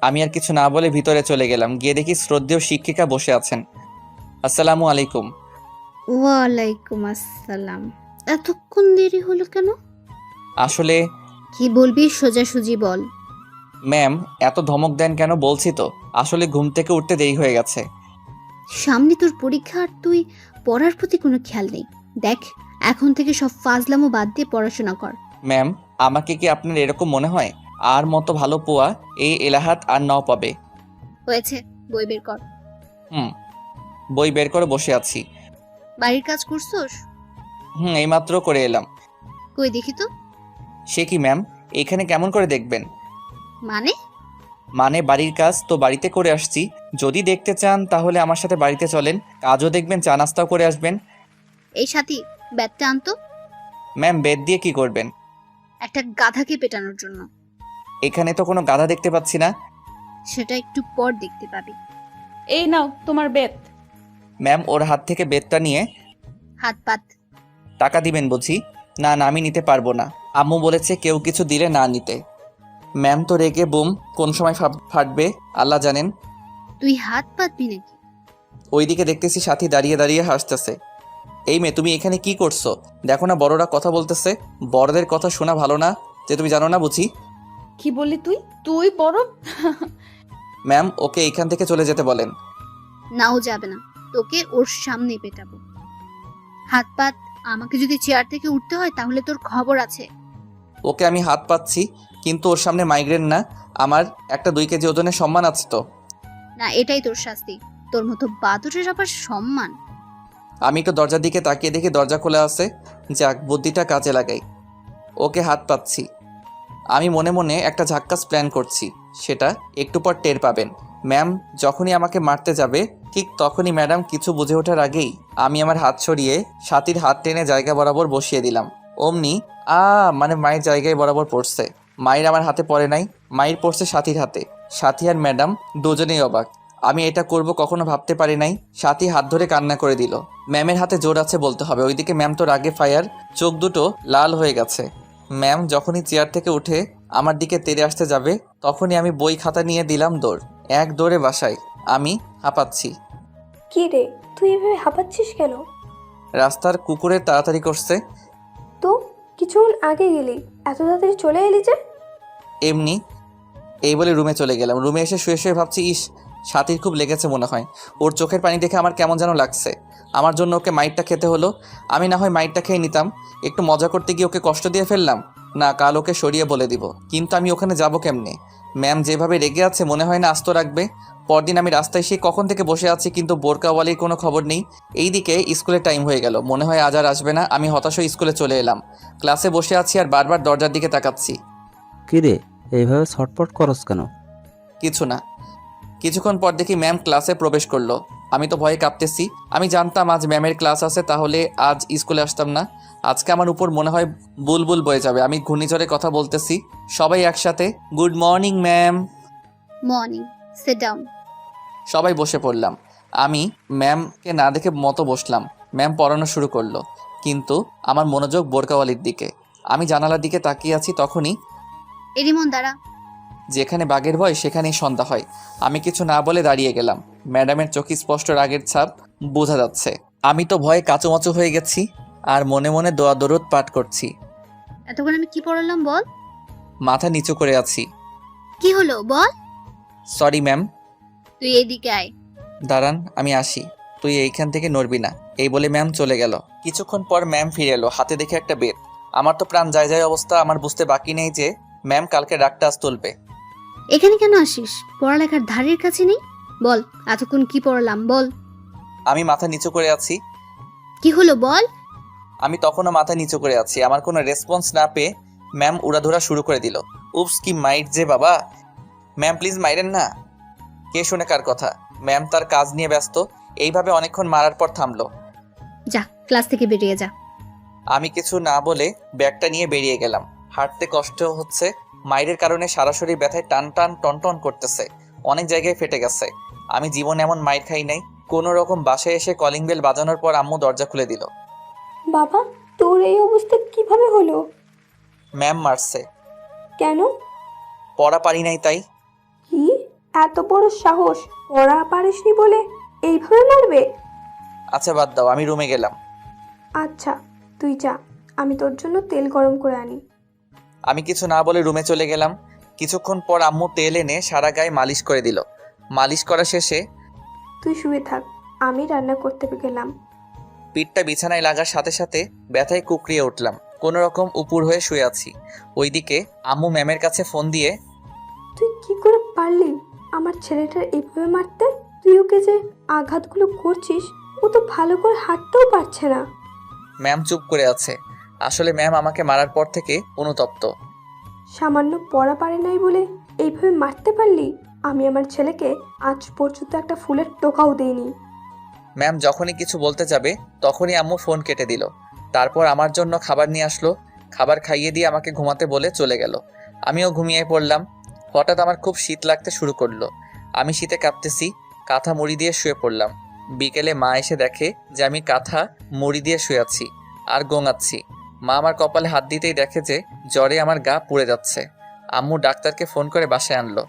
Speaker 2: আমি আর কিছু না বলে ভিতরে চলে গেলাম। গিয়ে দেখি শ্রদ্ধেয় শিক্ষিকা বসে আছেন। আসসালামু আলাইকুম।
Speaker 5: ওয়ালাইকুম আসসালাম। এতক্ষণ দেরি হলো কেন?
Speaker 2: আসলে
Speaker 5: কি বলবি সোজাসুজি বল।
Speaker 2: ম্যাম, এত ধমক দেন কেন? বলছি তো, আসলে ঘুম থেকে উঠতে দেরি হয়ে গেছে।
Speaker 5: সামনে তোর পরীক্ষা আর তুই পড়ার প্রতি কোনো খেয়াল নেই। দেখ, এখন থেকে সব ফাজলামো বাদ দিয়ে পড়াশোনা কর।
Speaker 2: ম্যাম, আমাকে কি আপনার এরকম মনে হয়? আর মতো ভালো পোয়া এই এলাহাত আর নাও পাবে।
Speaker 5: হয়েছে, বই বের কর।
Speaker 2: বই বের করে বসে আছি।
Speaker 5: বাড়ির কাজ করছোস?
Speaker 2: এইমাত্র করে এলাম।
Speaker 5: কই দেখি তো।
Speaker 2: সে কি ম্যাম, এখানে কেমন করে দেখবেন?
Speaker 5: মানে
Speaker 2: বাড়ির কাজ তো বাড়িতে করে আসছি। যদি দেখতে চান তাহলে আমার সাথে বাড়িতে চলেন, কাজও দেখবেন, চা নাস্তাও করে আসবেন।
Speaker 5: এই সাথী, ব্যাটটা আনতো।
Speaker 2: ম্যাম, বেদ দিয়ে কি করবেন?
Speaker 5: একটা গাধাকে পেটানোর জন্য।
Speaker 2: এখানে তো কোনো গাধা দেখতে পাচ্ছি না।
Speaker 5: সেটা একটু পর দেখতে পাবি।
Speaker 4: এই নাও তোমার বেত।
Speaker 2: ম্যাম, ওর হাত থেকে বেদটা নিয়ে।
Speaker 5: হাত পাত।
Speaker 2: টাকা দিবেন বুঝি? না না, আমি নিতে পারবো না। আম্মু বলেছে কেউ কিছু দিলে না নিতে। ম্যাম তো রেগে বুম, কোন সময় ফাটবে আল্লাহ জানেন।
Speaker 5: তুই হাত পাতবি নাকি?
Speaker 2: ওইদিকে দেখতেছি সাথী দাঁড়িয়ে দাঁড়িয়ে হাসতেছে। এই মেয়ে, তুমি এখানে কি করছো? দেখো না বড়রা কথা বলতেছে। বড়দের কথা শোনা ভালো না, যে তুমি জানো না বুঝি?
Speaker 4: কি বললি তুই? তুই বড়?
Speaker 2: ম্যাম, ওকে এখান থেকে চলে যেতে বলেন।
Speaker 5: নাও যাবে না, তোকে ওর সামনে পেটাবো। হাত পাত। আমাকে যদি চেয়ার থেকে উঠতে হয় তাহলে তোর খবর আছে।
Speaker 2: ওকে আমি হাত পাচ্ছি, কিন্তু ওর সামনে মাইগ্রেন না। আমার একটা 2 কেজি ওজনের সম্মান আছে তো।
Speaker 5: না, এটাই তোর শাস্তি। তোর মতো বাদুরের আবার সম্মান?
Speaker 2: আমি একটু দরজার দিকে তাকিয়ে দেখি দরজা খোলা আছে। যাক, বুদ্ধিটা কাজে লাগাই। ওকে হাত পাচ্ছি। আমি মনে মনে একটা ঝাক্কাস প্ল্যান করছি, সেটা একটু পর টের পাবেন। ম্যাম যখনই আমাকে মারতে যাবে ঠিক তখনই ম্যাডাম কিছু বুঝে ওঠার আগেই আমি আমার হাত সরিয়ে সাথীর হাত টেনে জায়গা বরাবর বসিয়ে দিলাম। অমনি মানে মায়ের জায়গায় বরাবর পড়ছে। মায়ের আমার হাতে পড়ে নাই, মায়ের পড়ছে সাথীর হাতে। সাথী আর ম্যাডাম দুজনেই অবাক। আমি এটা করব কখনো ভাবতে পারি নাই। সাথী হাত ধরে কান্না করে দিল। ম্যামের হাতে জোর আছে বলতে হবে। ওইদিকে ম্যাম তো রাগে ফায়ার, চোখ দুটো লাল হয়ে গেছে। ম্যাম যখনই চেয়ার থেকে উঠে আমার দিকে তেড়ে আসতে যাবে তখনই আমি বই খাতা নিয়ে দিলাম দৌড়। এক দৌড়ে বাসায়। আমি হাঁপাচ্ছি।
Speaker 1: কি রে, তুই এভাবে হাঁপাচ্ছিস কেন?
Speaker 2: রাস্তার কুকুরের তাড়াতাড়ি করছে।
Speaker 1: তো কিছুক্ষণ আগে গেলি, এত তাড়াতাড়ি চলে এলি যে?
Speaker 2: এমনি। এই বলে রুমে চলে গেলাম। রুমে এসে শুয়ে শুয়ে ভাবছি, ইস, সাথীর খুব লেগেছে মনে হয়। ওর চোখের পানি দেখে আমার কেমন যেন লাগছে। আমার জন্য ওকে মাইটটা খেতে হলো। আমি না হয় মাইটটা খেয়ে নিতাম। একটু মজা করতে গিয়ে ওকে কষ্ট দিয়ে ফেললাম। না, কাল ওকে সরিয়ে বলে দিব। কিন্তু আমি ওখানে যাব কেমনে? ম্যাম যেভাবে রেগে আছে মনে হয় না আস্ত রাখবে। পরদিন আমি রাস্তায় সেই কখন থেকে বসে আছি, কিন্তু বোরকাওয়ালির কোনো খবর নেই। এইদিকে স্কুলের টাইম হয়ে গেল, মনে হয় আজ আর আসবে না। আমি হতাশ হয়ে স্কুলে চলে এলাম। ক্লাসে বসে আছি আর বারবার দরজার দিকে তাকাচ্ছি।
Speaker 7: কিরে, এইভাবে ছটপট করস কেন?
Speaker 2: কিছু না। কিছুক্ষণ পর দেখি ম্যাম ক্লাসে প্রবেশ করলো। আমি তো ভয়ে কাঁপতেছি। আমি জানতাম আজ ম্যামের ক্লাস আছে, তাহলে আজ স্কুলে আসতাম না। আজকে আমার উপর মনে হয় বুলবুল বয়ে যাবে। আমি ঘূর্ণিঝড়ে কথা বলতেছি। সবাই একসাথে good morning ma'am.
Speaker 5: Morning. Sit down.
Speaker 2: সবাই বসে পড়লাম। আমি ম্যামকে না দেখে মতো বসলাম। ম্যাম পড়ানো শুরু করলো, কিন্তু আমার মনোযোগ বোরকাওয়ালির দিকে। আমি জানালার দিকে তাকিয়ে আছি, তখনই
Speaker 5: এরিমন দাঁড়া।
Speaker 2: যেখানে বাঘের ভয় সেখানেই সন্ধ্যা হয়। আমি কিছু না বলে দাঁড়িয়ে গেলাম। ম্যাডামের চোখে স্পষ্ট রাগের ছাপ বোঝা যাচ্ছে। আমি তো ভয়ে কাঁচুমাচু হয়ে গেছি আর মনে মনে দোয়া দরুদ পাঠ করছি।
Speaker 5: এতক্ষণ আমি কি পড়ালাম বল?
Speaker 2: মাথা নিচু করে আছি।
Speaker 5: কি হলো বল?
Speaker 2: Sorry ma'am.
Speaker 5: তুই এদিকে আয়।
Speaker 2: দাঁড়ান, আমি আসি। তুই এইখান থেকে নড়বি না। এই বলে ম্যাম চলে গেল। কিছুক্ষণ পর ম্যাম ফিরে এলো, হাতে দেখে একটা বেত। আমার তো প্রাণ যায় যায় অবস্থা। আমার বুঝতে বাকি নেই যে ম্যাম কালকে ডাকটা আজ তুলবে।
Speaker 5: এখানে কেন আসিস? পড়ালেখার ধারের কাছে নেই? বল, এতক্ষণ কি পড়ালাম বল।
Speaker 2: আমি মাথা নিচু করে আছি।
Speaker 5: কি হলো বল।
Speaker 2: আমি তখনও মাথা নিচু করে আছি। আমার কোনো রেসপন্স না পেয়ে ম্যাম উড়াধুরা শুরু করে দিল। উপস, কি মাইট যে বাবা! ম্যাম প্লিজ মাইরেন না। কে শুনে কার কথা? ম্যাম তার কাজ নিয়ে ব্যস্ত। এইভাবে অনেকক্ষণ মারার পর থামলো।
Speaker 5: যা, ক্লাস থেকে বেরিয়ে যা।
Speaker 2: আমি কিছু না বলে ব্যাগটা নিয়ে বেরিয়ে গেলাম। হাঁটতে কষ্ট হচ্ছে। মাইরের কারণে সারা শরীর ব্যথায় টান টান টনটন করতেছে। অনেক জায়গায় ফেটে গেছে। আমি জীবনে এমন মাইর খাই নাই। কোনো রকম বাসায় এসে কলিং বেল বাজানোর পর আম্মু দরজা খুলে দিল।
Speaker 1: বাবা, তোর এই অবস্থা কিভাবে হলো?
Speaker 2: ম্যাম মারছে।
Speaker 1: কেন?
Speaker 2: পড়া পারি নাই তাই।
Speaker 1: কি এত বড় সাহস! পড়া পারিসনি বলে এইভাবে মারবে?
Speaker 2: আচ্ছা বাদ দাও, আমি রুমে গেলাম।
Speaker 1: আচ্ছা, তুই যা, আমি তোর জন্য তেল গরম করে আনি।
Speaker 2: আমি কিছু না বলে রুমে চলে গেলাম। কিছুক্ষণ পর আম্মু তেল এনে সারা গায়ে মালিশ করে দিল। মালিশ করা শেষে
Speaker 1: তুই শুয়ে থাক, আমি রান্না করতে গেলাম।
Speaker 2: পিঠটা বিছানায় লাগার সাথে সাথে ব্যথায় কুকড়িয়ে উঠলাম। কোনো রকম উপুর হয়ে শুয়ে আছি। ওইদিকে আম্মু ম্যামের কাছে ফোন দিয়ে,
Speaker 1: তুই কি করে পারলি আমার ছেলেটার এইভাবে মারতে? তুই ওকে যে আঘাতগুলো করছিস, ও তো ভালো করে হাঁটতেও পারছে না।
Speaker 2: ম্যাম চুপ করে আছে। আসলে ম্যাম আমাকে মারার পর থেকে অনুতপ্ত।
Speaker 1: সামান্য পড়া পারে নাই বলে এইভাবে মারতে পারলি? আমি আমার ছেলেকে আজ পর্যন্ত একটা ফুলের টোকাও দেইনি।
Speaker 2: ম্যাম যখনই কিছু বলতে যাবে তখনই আম্মু ফোন কেটে দিল। তারপর আমার জন্য খাবার নিয়ে আসলো। খাবার খাইয়ে দিয়ে আমাকে ঘুমাতে বলে চলে গেল। আমিও ঘুমিয়ে পড়লাম। হঠাৎ আমার খুব শীত লাগতে শুরু করলো। আমি শীতে কাঁপতেছি। কাঁথা মুড়ি দিয়ে শুয়ে পড়লাম। বিকেলে মা এসে দেখে যে আমি কাঁথা মুড়ি দিয়ে শুয়ে আছি আর গোঙাচ্ছি। মা আমার কপালে হাত দিতেই দেখে যে জ্বরে আমার গা পুড়ে যাচ্ছে। আম্মু ডাক্তারকে ফোন করে বাসায় আনলো।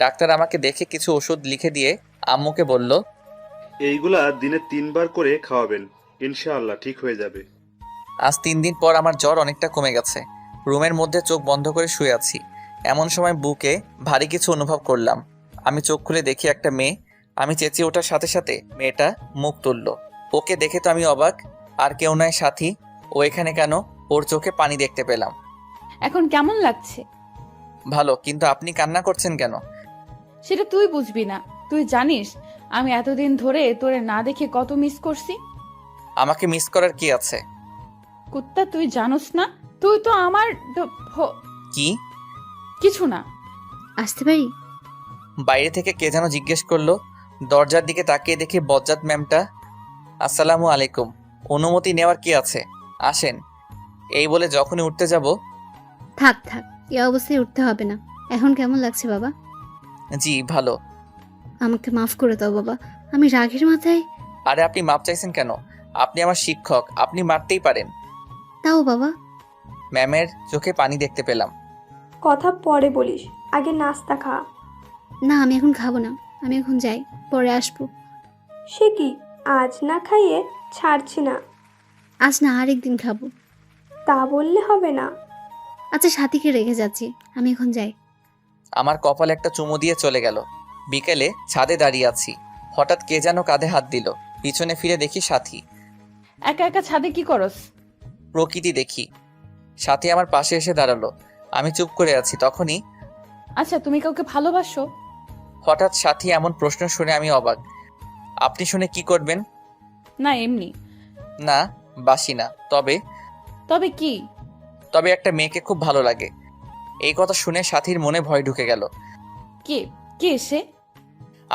Speaker 2: ডাক্তার আমাকে দেখে কিছু ওষুধ লিখে দিয়ে আম্মুকে বলল,
Speaker 9: এইগুলা দিনে 3 বার করে খাওয়াবেন, ইনশাআল্লাহ ঠিক হয়ে যাবে।
Speaker 2: আজ 3 দিন পর আমার জ্বর অনেকটা কমে গেছে। রুমের মধ্যে চোখ বন্ধ করে শুয়ে আছি। এমন সময় বুকে ভারী কিছু অনুভব করলাম। আমি চোখ খুলে দেখি একটা মেয়ে। আমি চেঁচিয়ে ওঠার সাথে সাথে মেয়েটা মুখ তুলল। ওকে দেখে তো আমি অবাক। আর কেউ নয়, সাথী। ও এখানে কেন? ওর চোখে পানি দেখতে পেলাম।
Speaker 4: এখন কেমন লাগছে?
Speaker 2: ভালো, কিন্তু আপনি কান্না করছেন কেন?
Speaker 4: সেটা তুই বুঝবি না। তুই জানিস আমি এতদিন ধরে তোরে না দেখে কত মিস করছি।
Speaker 2: আমাকে মিস করার কি আছে?
Speaker 4: কুত্তা, তুই জানোস না? তুই তো আমার
Speaker 2: কি?
Speaker 4: কিছু না।
Speaker 5: আসতে পারি?
Speaker 2: বাইরে থেকে কে যেন জিজ্ঞেস করলো। দরজার দিকে তাকিয়ে দেখি বজ্জাত ম্যামটা। আসসালামু আলাইকুম। অনুমতি নেওয়ার কি আছে? আসেন। এই বলে যখনই উঠতে যাব,
Speaker 5: থাক থাক, এই অবস্থায় উঠতে হবে না। এখন কেমন লাগছে বাবা?
Speaker 2: জি ভালো।
Speaker 5: আমাকে মাফ করে দাও বাবা, আমি রাগের মাথায়।
Speaker 2: আরে আপনি মাপ চাইছেন কেন? আপনি আমার শিক্ষক, আপনি মারতেই পারেন।
Speaker 5: তাও বাবা।
Speaker 2: ম্যামের চোখে পানি দেখতে পেলাম।
Speaker 1: কথা পরে বলিস, আগে নাস্তা খা।
Speaker 5: না, আমি এখন খাবো না, আমি এখন যাই, পরে আসবো।
Speaker 1: সে কি, আজ না খাইয়ে ছাড়ছি না?
Speaker 5: আজ না, আরেকদিন খাবো।
Speaker 1: তা বললে হবে না।
Speaker 5: আচ্ছা, সাথীকে রেখে যাচ্ছি, আমি এখন যাই।
Speaker 2: আমার কপালে একটা চুমু দিয়ে চলে গেল। বিকেলে ছাদে দাঁড়িয়ে আছি। হঠাৎ কে যেন কাঁধে হাত দিল। পিছনে ফিরে দেখি সাথী।
Speaker 4: একা একা ছাদে কি করস?
Speaker 2: প্রকৃতি দেখি। সাথী আমার পাশে এসে দাঁড়ালো। আমি চুপ করে আছি। তখনই
Speaker 4: আচ্ছা, তুমি কাউকে ভালোবাসো?
Speaker 2: হঠাৎ সাথী এমন প্রশ্ন শুনে আমি অবাক। আপনি শুনে কি করবেন?
Speaker 4: না, এমনি।
Speaker 2: না, বাসি না। তবে
Speaker 4: তবে কি?
Speaker 2: তবে একটা মেয়েকে খুব ভালো লাগে। এই কথা শুনে সাথীর মনে ভয় ঢুকে গেল।
Speaker 4: কে? কে সে?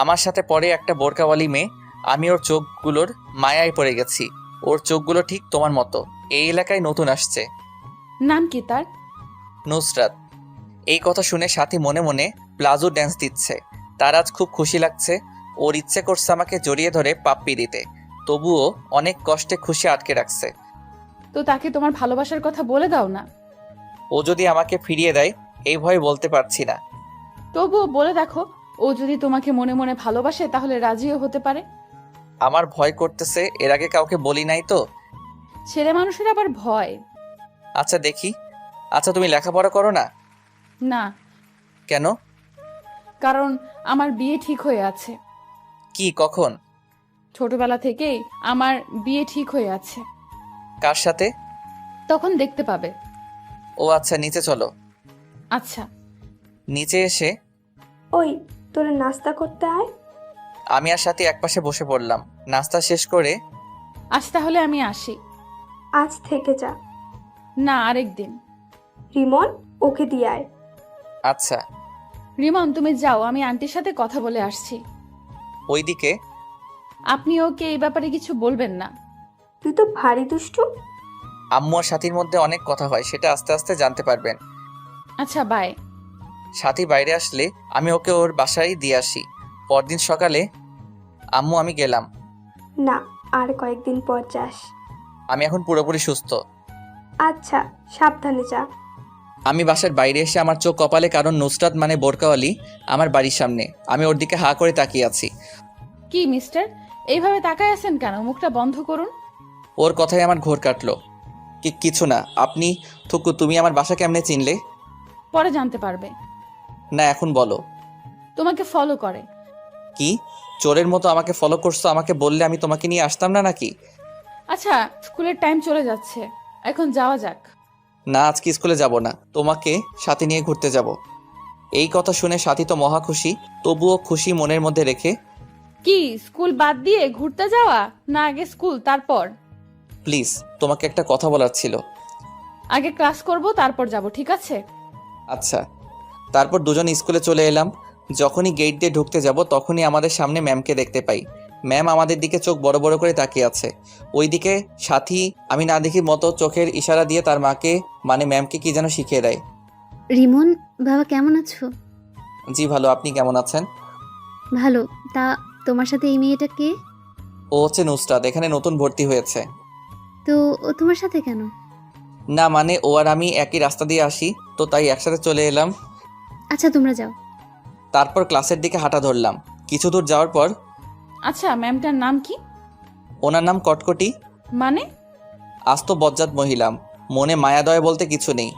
Speaker 2: আমার সাথে পরে একটা বোরকাওয়ালি মেয়ে। আমি ওর চোখগুলোর মায়ায় পড়ে গেছি। ওর চোখগুলো ঠিক তোমার মতো। এই এলাকায় নতুন আসছে।
Speaker 4: নাম কি তার?
Speaker 2: নুসরাত। এই কথা শুনে সাথী মনে মনে প্লাজো ড্যান্স দিচ্ছে। তার আজ খুব খুশি লাগছে। ওর ইচ্ছে করছে আমাকে জড়িয়ে ধরে পাপ্পি দিতে। তবুও অনেক কষ্টে খুশি আটকে রাখছে।
Speaker 4: তো তাকে তোমার ভালোবাসার কথা বলে দাও না।
Speaker 2: ও যদি আমাকে ফিরিয়ে দেয়, এই ভয়ে বলতে পারছি না।
Speaker 4: তবুও বলে দেখো, ও যদি তোমাকে মনে মনে ভালোবাসে তাহলে রাজিও হতে পারে।
Speaker 2: আমার ভয় করতেছে, এর আগে কাউকে বলি নাই তো।
Speaker 4: ছেলে মানুষের আবার ভয়।
Speaker 2: আচ্ছা দেখি। আচ্ছা তুমি লেখাপড়া করো না?
Speaker 4: না,
Speaker 2: কেন?
Speaker 4: কারণ আমার বিয়ে ঠিক হয়ে আছে।
Speaker 2: কি কখন?
Speaker 4: ছোটবেলা থেকেই আমার বিয়ে ঠিক হয়ে আছে।
Speaker 2: কার সাথে?
Speaker 4: তখন দেখতে পাবে।
Speaker 2: ও আচ্ছা, নিচে চলো।
Speaker 4: আচ্ছা।
Speaker 2: নিচে এসে
Speaker 1: ওই, তোরা নাস্তা করতে আয়।
Speaker 2: আমি আর সাথী একপাশে বসে পড়লাম। নাস্তা শেষ করে
Speaker 4: আজ তাহলে আমি আসি।
Speaker 1: আজ থেকে যা।
Speaker 4: না, আরেকদিন।
Speaker 1: রিমন, ওকে দিয়ে আয়।
Speaker 2: আচ্ছা।
Speaker 4: রিমন, তুমি যাও, আমি আন্টির সাথে কথা বলে আসছি।
Speaker 2: ওইদিকে
Speaker 4: আপনি ওকে এই ব্যাপারে কিছু বলবেন না।
Speaker 1: তুই তো ভারী দুষ্টু।
Speaker 2: আম্মু আর সাথীর মধ্যে অনেক কথা হয়, সেটা আস্তে আস্তে জানতে পারবেন।
Speaker 4: আচ্ছা, বাই।
Speaker 2: সাথী বাইরে আসলে আমি ওকে ওর বাসায় দিয়ে আসি। পরদিন সকালে আম্মু আমি গেলাম।
Speaker 1: না, আর কয়েকদিন পর যাস।
Speaker 2: আমি এখন পুরোপুরি সুস্থ।
Speaker 1: আচ্ছা, সাবধানে যা।
Speaker 2: আমি বাসার বাইরে এসে আমার চোখ কপালে, কারণ নুসরাত মানে বোরকাওয়ালি আমার বাড়ির সামনে। আমি ওর দিকে হা করে তাকিয়ে আছি।
Speaker 4: কি মিস্টার, এইভাবে তাকায় আছেন কেন? মুখটা বন্ধ করুন।
Speaker 2: ওর কথায় আমার ঘোর কাটলো। কিছু না। আপনি থুকু, তুমি আমার বাসা কেমনে চিনলে?
Speaker 4: পরে জানতে পারবে।
Speaker 2: না, এখন বলো।
Speaker 4: তোমাকে ফলো করে।
Speaker 2: কি চোরের মতো আমাকে ফলো করছো? আমাকে বললে আমি তোমাকে নিয়ে আসতাম না নাকি?
Speaker 4: আচ্ছা, স্কুলের টাইম চলে যাচ্ছে, এখন যাওয়া যাক।
Speaker 2: না, আজকে স্কুলে যাব না, তোমাকে সাথে নিয়ে ঘুরতে যাব। এই কথা শুনে সাথী তো মহা খুশি, তবুও খুশি মনের মধ্যে রেখে,
Speaker 4: কি স্কুল বাদ দিয়ে ঘুরতে যাওয়া? না, আগে স্কুল তারপর।
Speaker 2: প্লিজ তোমাকে একটা কথা বলার ছিল।
Speaker 4: আগে ক্লাস করব, তারপর যাব, ঠিক আছে?
Speaker 2: আচ্ছা। তারপর দুজন স্কুলে চলে এলাম। যখনই গেট দিয়ে ঢুকতে যাব তখনই আমাদের সামনে ম্যামকে দেখতে পাই। ম্যাম আমাদের দিকে চোখ বড় বড় করে তাকিয়ে আছে। ওইদিকে সাথী আমি না দেখি মতো চোখের ইশারা দিয়ে তার মাকে মানে ম্যামকে কি যেন শিখিয়ে দেয়।
Speaker 5: রিমন, বাবা কেমন আছো?
Speaker 2: জি ভালো, আপনি কেমন আছেন?
Speaker 5: ভালো। তা তোমার সাথে এই মেয়েটা কে?
Speaker 2: ও হচ্ছে নুসরাত, এখানে নতুন ভর্তি হয়েছে।
Speaker 5: তো ও তোমার সাথে কেন?
Speaker 2: না মানে ও আর আমি একই রাস্তা দিয়ে আসি, তো তাই একসাথে চলে এলাম।
Speaker 5: আচ্ছা, তোমরা যাও।
Speaker 2: তারপর ক্লাসের দিকে হাঁটা ধরলাম। কিছু দূর যাওয়ার পর
Speaker 4: আচ্ছা, ম্যামটার নাম কি?
Speaker 2: ওনার নাম কটকটি।
Speaker 4: মানে?
Speaker 2: আস্ত বজ্জাত মহিলা, মনে মায়াদয় বলতে কিছু নেই।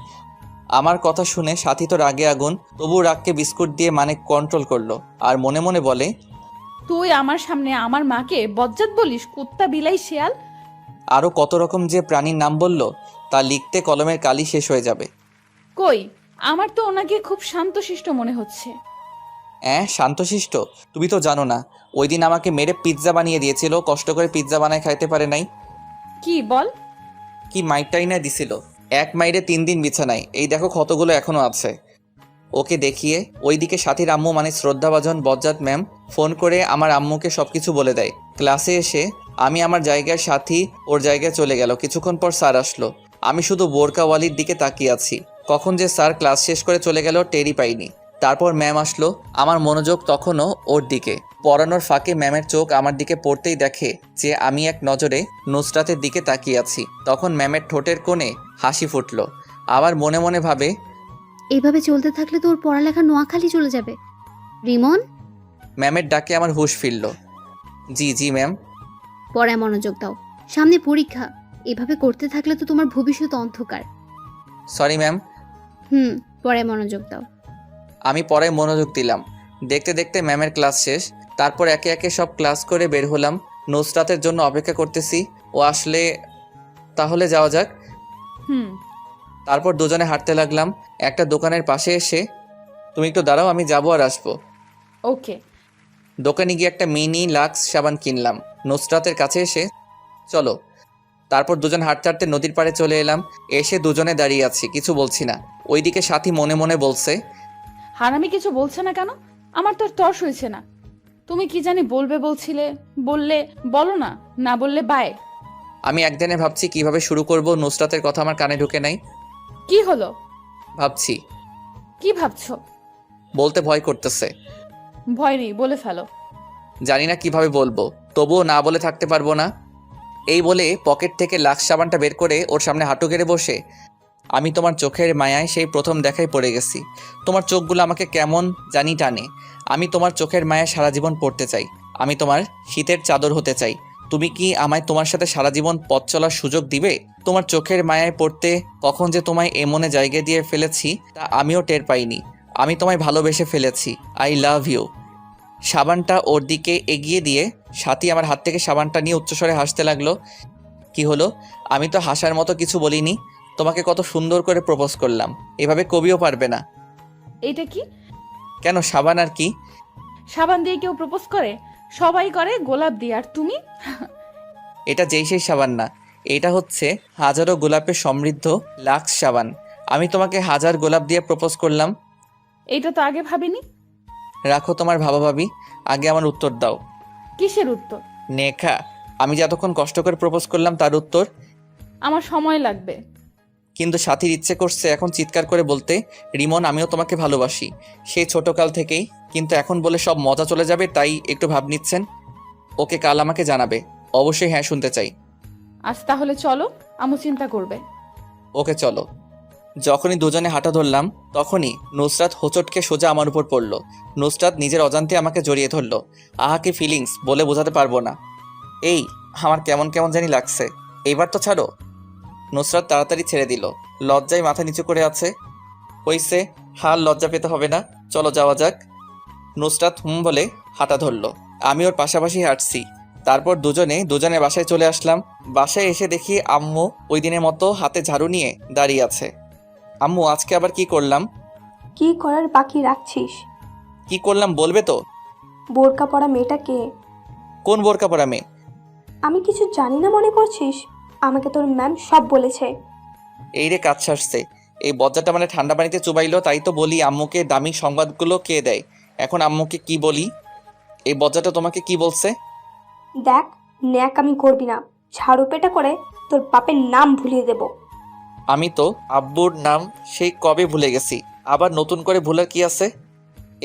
Speaker 2: আমার কথা শুনে সাথী তো রাগে আগুন, তবু রাগকে বিস্কুট দিয়ে মানে কন্ট্রোল করলো আর মনে মনে বলে,
Speaker 4: তুই আমার সামনে আমার মাকে বজ্জাত বলিস? কুত্তা, বিলাই, শিয়াল।
Speaker 2: আরও কত রকম যে প্রাণীর নাম বলল তা লিখতে কলমের কালি শেষ হয়ে যাবে।
Speaker 4: কই, আমার তো ওনাকে খুব শান্তশিষ্ট মনে হচ্ছে।
Speaker 2: শান্তশিষ্ট? তুমি তো জানো না, ওই দিন আমাকে মেরে পিৎজা বানিয়ে দিয়েছিল, কষ্ট করে পিৎজা বানায় খাইতে পারে নাই।
Speaker 4: কি বল?
Speaker 2: কি মাইরটাই না দিছিল, এক মাইরে 3 দিন বিছানায়, এই দেখো ক্ষতগুলো এখনো আছে। ওকে দেখিয়ে ওইদিকে সাথীর আম্মু মানে শ্রদ্ধাভাজন বজ্জাত ম্যাম ফোন করে আমার আম্মুকে সবকিছু বলে দেয়। ক্লাসে এসে আমি আমার জায়গায়, সাথী ওর জায়গায় চলে গেল। কিছুক্ষণ পর স্যার আসলো। আমি শুধু বোরকাওয়ালির দিকে তাকিয়ে আছি। কখন যে স্যার ক্লাস শেষ করে চলে গেল টেরই পাইনি। তারপর ম্যাম আসলো, আমার মনোযোগ তখনও ওর দিকে। পড়ানোর ফাঁকে ম্যামের চোখ আমার দিকে পড়তেই দেখে যে আমি এক নজরে নুসরাতের দিকে তাকিয়ে আছি। তখন ম্যামের ঠোঁটের কোণে হাসি ফুটলো। আবার মনে মনে ভাবে,
Speaker 5: এইভাবে চলতে থাকলে তো ওর পড়ালেখা নোয়াখালী চলে যাবে। রিমন,
Speaker 2: ম্যামের ডাকে আমার হুঁশ ফিরল। জি জি ম্যাম।
Speaker 5: পড়ায় মনোযোগ দাও, সামনে পরীক্ষা। এভাবে করতে থাকলে তো তোমার ভবিষ্যৎ অন্ধকার।
Speaker 2: Sorry ma'am.
Speaker 5: পড়ায় মনোযোগ দাও।
Speaker 2: আমি পড়ায় মনোযোগ দিলাম। দেখতে দেখতে ম্যামের ক্লাস শেষ। তারপর একে একে সব ক্লাস করে বের হলাম। নুসরাতের জন্য অপেক্ষা করতেছি, ও আসলে তাহলে যাওয়া যাক। তারপর দুজনে হাঁটতে লাগলাম। একটা দোকানের পাশে এসে, তুমি একটু দাঁড়াও, আমি যাবো আর আসবো।
Speaker 4: ওকে।
Speaker 2: দোকানে গিয়ে একটা মিনি লাক্স সাবান কিনলাম। নুসরাতের কাছে এসে, চলো। তারপর দুজন হাঁটতে হাঁটতে নদীর পাড়ে চলে এলাম। এসে দুজনে দাঁড়িয়ে আছি, কিছু বলছি না। ওইদিকে সাথী মনে মনে বলছে,
Speaker 4: হারামি কিছু বলছে না কেন? আমার তো তর্স হয়েছে না। তুমি কি জানি বলবে বলছিলে, বললে বলো না, না বললে বাই।
Speaker 2: আমি একদিনে ভাবছি কিভাবে শুরু করব। নুসরাতের কথা আমার কানে ঢুকে নাই।
Speaker 4: কি হলো?
Speaker 2: ভাবছি।
Speaker 4: কি ভাবছো?
Speaker 2: বলতে ভয় করতেছে।
Speaker 4: ভয় নেই, বলে ফেলো।
Speaker 2: জানি না কিভাবে বলবো, তবুও না বলে থাকতে পারবো না। এই বলে পকেট থেকে লাক্স সাবানটা বের করে ওর সামনে হাঁটু গেড়ে বসে, আমি তোমার চোখের মায়ায় সেই প্রথম দেখায় পড়ে গেছি। তোমার চোখগুলো আমাকে কেমন জানি টানে। আমি তোমার চোখের মায়ায় সারা জীবন পড়তে চাই। আমি তোমার শীতের চাদর হতে চাই। তুমি কি আমায় তোমার সাথে সারা জীবন পথ চলার সুযোগ দিবে? তোমার চোখের মায়ায় পড়তে কখন যে তোমায় এমনে জায়গা দিয়ে ফেলেছি তা আমিও টের পাইনি। আমি তোমায় ভালোবেসে ফেলেছি। I love you. সাবানটা ওর দিকে এগিয়ে দিয়ে সাথী আমার হাত থেকে সাবানটা নিয়ে উচ্চস্বরে হাসতে লাগলো। কি হলো? আমি তো হাসার মতো কিছু বলিনি। তোমাকে কত সুন্দর করে প্রপোজ করলাম, এভাবে কবিও পারবে না।
Speaker 4: এইটা কি?
Speaker 2: কেন, সাবান আর কি?
Speaker 4: সাবান দিয়ে কেউ প্রপোজ করে? সবাই করে গোলাপ দিয়ে, আর তুমি?
Speaker 2: এটা যেই সেই সাবান না, এটা হচ্ছে হাজারো গোলাপের সমৃদ্ধ লাক্স সাবান। আমি তোমাকে হাজার গোলাপ দিয়ে প্রপোজ করলাম।
Speaker 4: এইটা তো আগে ভাবিনি।
Speaker 2: রাখো তোমার ভাবাভাবি, আগে আমার উত্তর দাও।
Speaker 4: কিসের উত্তর?
Speaker 2: নেখা, আমি যে এতক্ষণ কষ্ট করে প্রপোজ করলাম তার উত্তর।
Speaker 4: আমার সময় লাগবে।
Speaker 2: কিন্তু সাথীর ইচ্ছে করছে এখন চিৎকার করে বলতে, রিমন আমিও তোমাকে ভালোবাসি, সেই ছোটকাল থেকেই। কিন্তু এখন বলে সব মজা চলে যাবে, তাই একটু ভাব নিচ্ছেন। ওকে কাল আমাকে জানাবে। অবশ্যই হ্যাঁ শুনতে চাই।
Speaker 4: আজ তাহলে চলো, আমু চিন্তা করবে।
Speaker 2: ওকে চলো। যখনই দুজনে হাঁটা ধরলাম তখনই নুসরাত হোঁচটকে সোজা আমার উপর পড়ল। নুসরাত নিজের অজান্তে আমাকে জড়িয়ে ধরল। আহা কি ফিলিংস, বলে বোঝাতে পারবো না। এই, আমার কেমন কেমন জানি লাগছে, এইবার তো ছাড়ো। নুসরাত তাড়াতাড়ি ছেড়ে দিল। লজ্জায় মাথা নিচু করে আছে। হইছে, হার লজ্জা পেতে হবে না, চলো যাওয়া যাক। নুসরাত বলে হাঁটা ধরলো। আমি ওর পাশাপাশি হাঁটছি। তারপর দুজনে বাসায় চলে আসলাম। বাসায় এসে দেখি আম্মু ওই দিনের মতো হাতে ঝাড়ু নিয়ে দাঁড়িয়ে আছে। আম্মু, আজকে আবার কি করলাম?
Speaker 1: কি করার বাকি রাখছিস?
Speaker 2: কি করলাম বলবে তো?
Speaker 1: বোরকা পরা মেয়েটা কে?
Speaker 2: কোন বোরকা পরা মেয়ে?
Speaker 1: আমি কিছু জানি না মনে করছিস? আমাকে তোর ম্যাম সব বলেছে।
Speaker 2: এই রে কাজ সারছে। এই বজ্জাটা মানে ঠান্ডা পানিতে চুবাইলো, তাই তো বলি আম্মুকে দামি সংবাদগুলো কে দেয়। এখন আম্মুকে কি বলি? এই বজ্জাটা তোমাকে কি বলছে?
Speaker 1: দেখ, ন্যাক আমি করবি না, ঝাড়ু পেটা করে তোর বাপের নাম ভুলিয়ে দেব।
Speaker 2: আমি তো আব্বুর নাম সেই কবে ভুলে গেছি, আবার নতুন করে ভুলার কি আছে?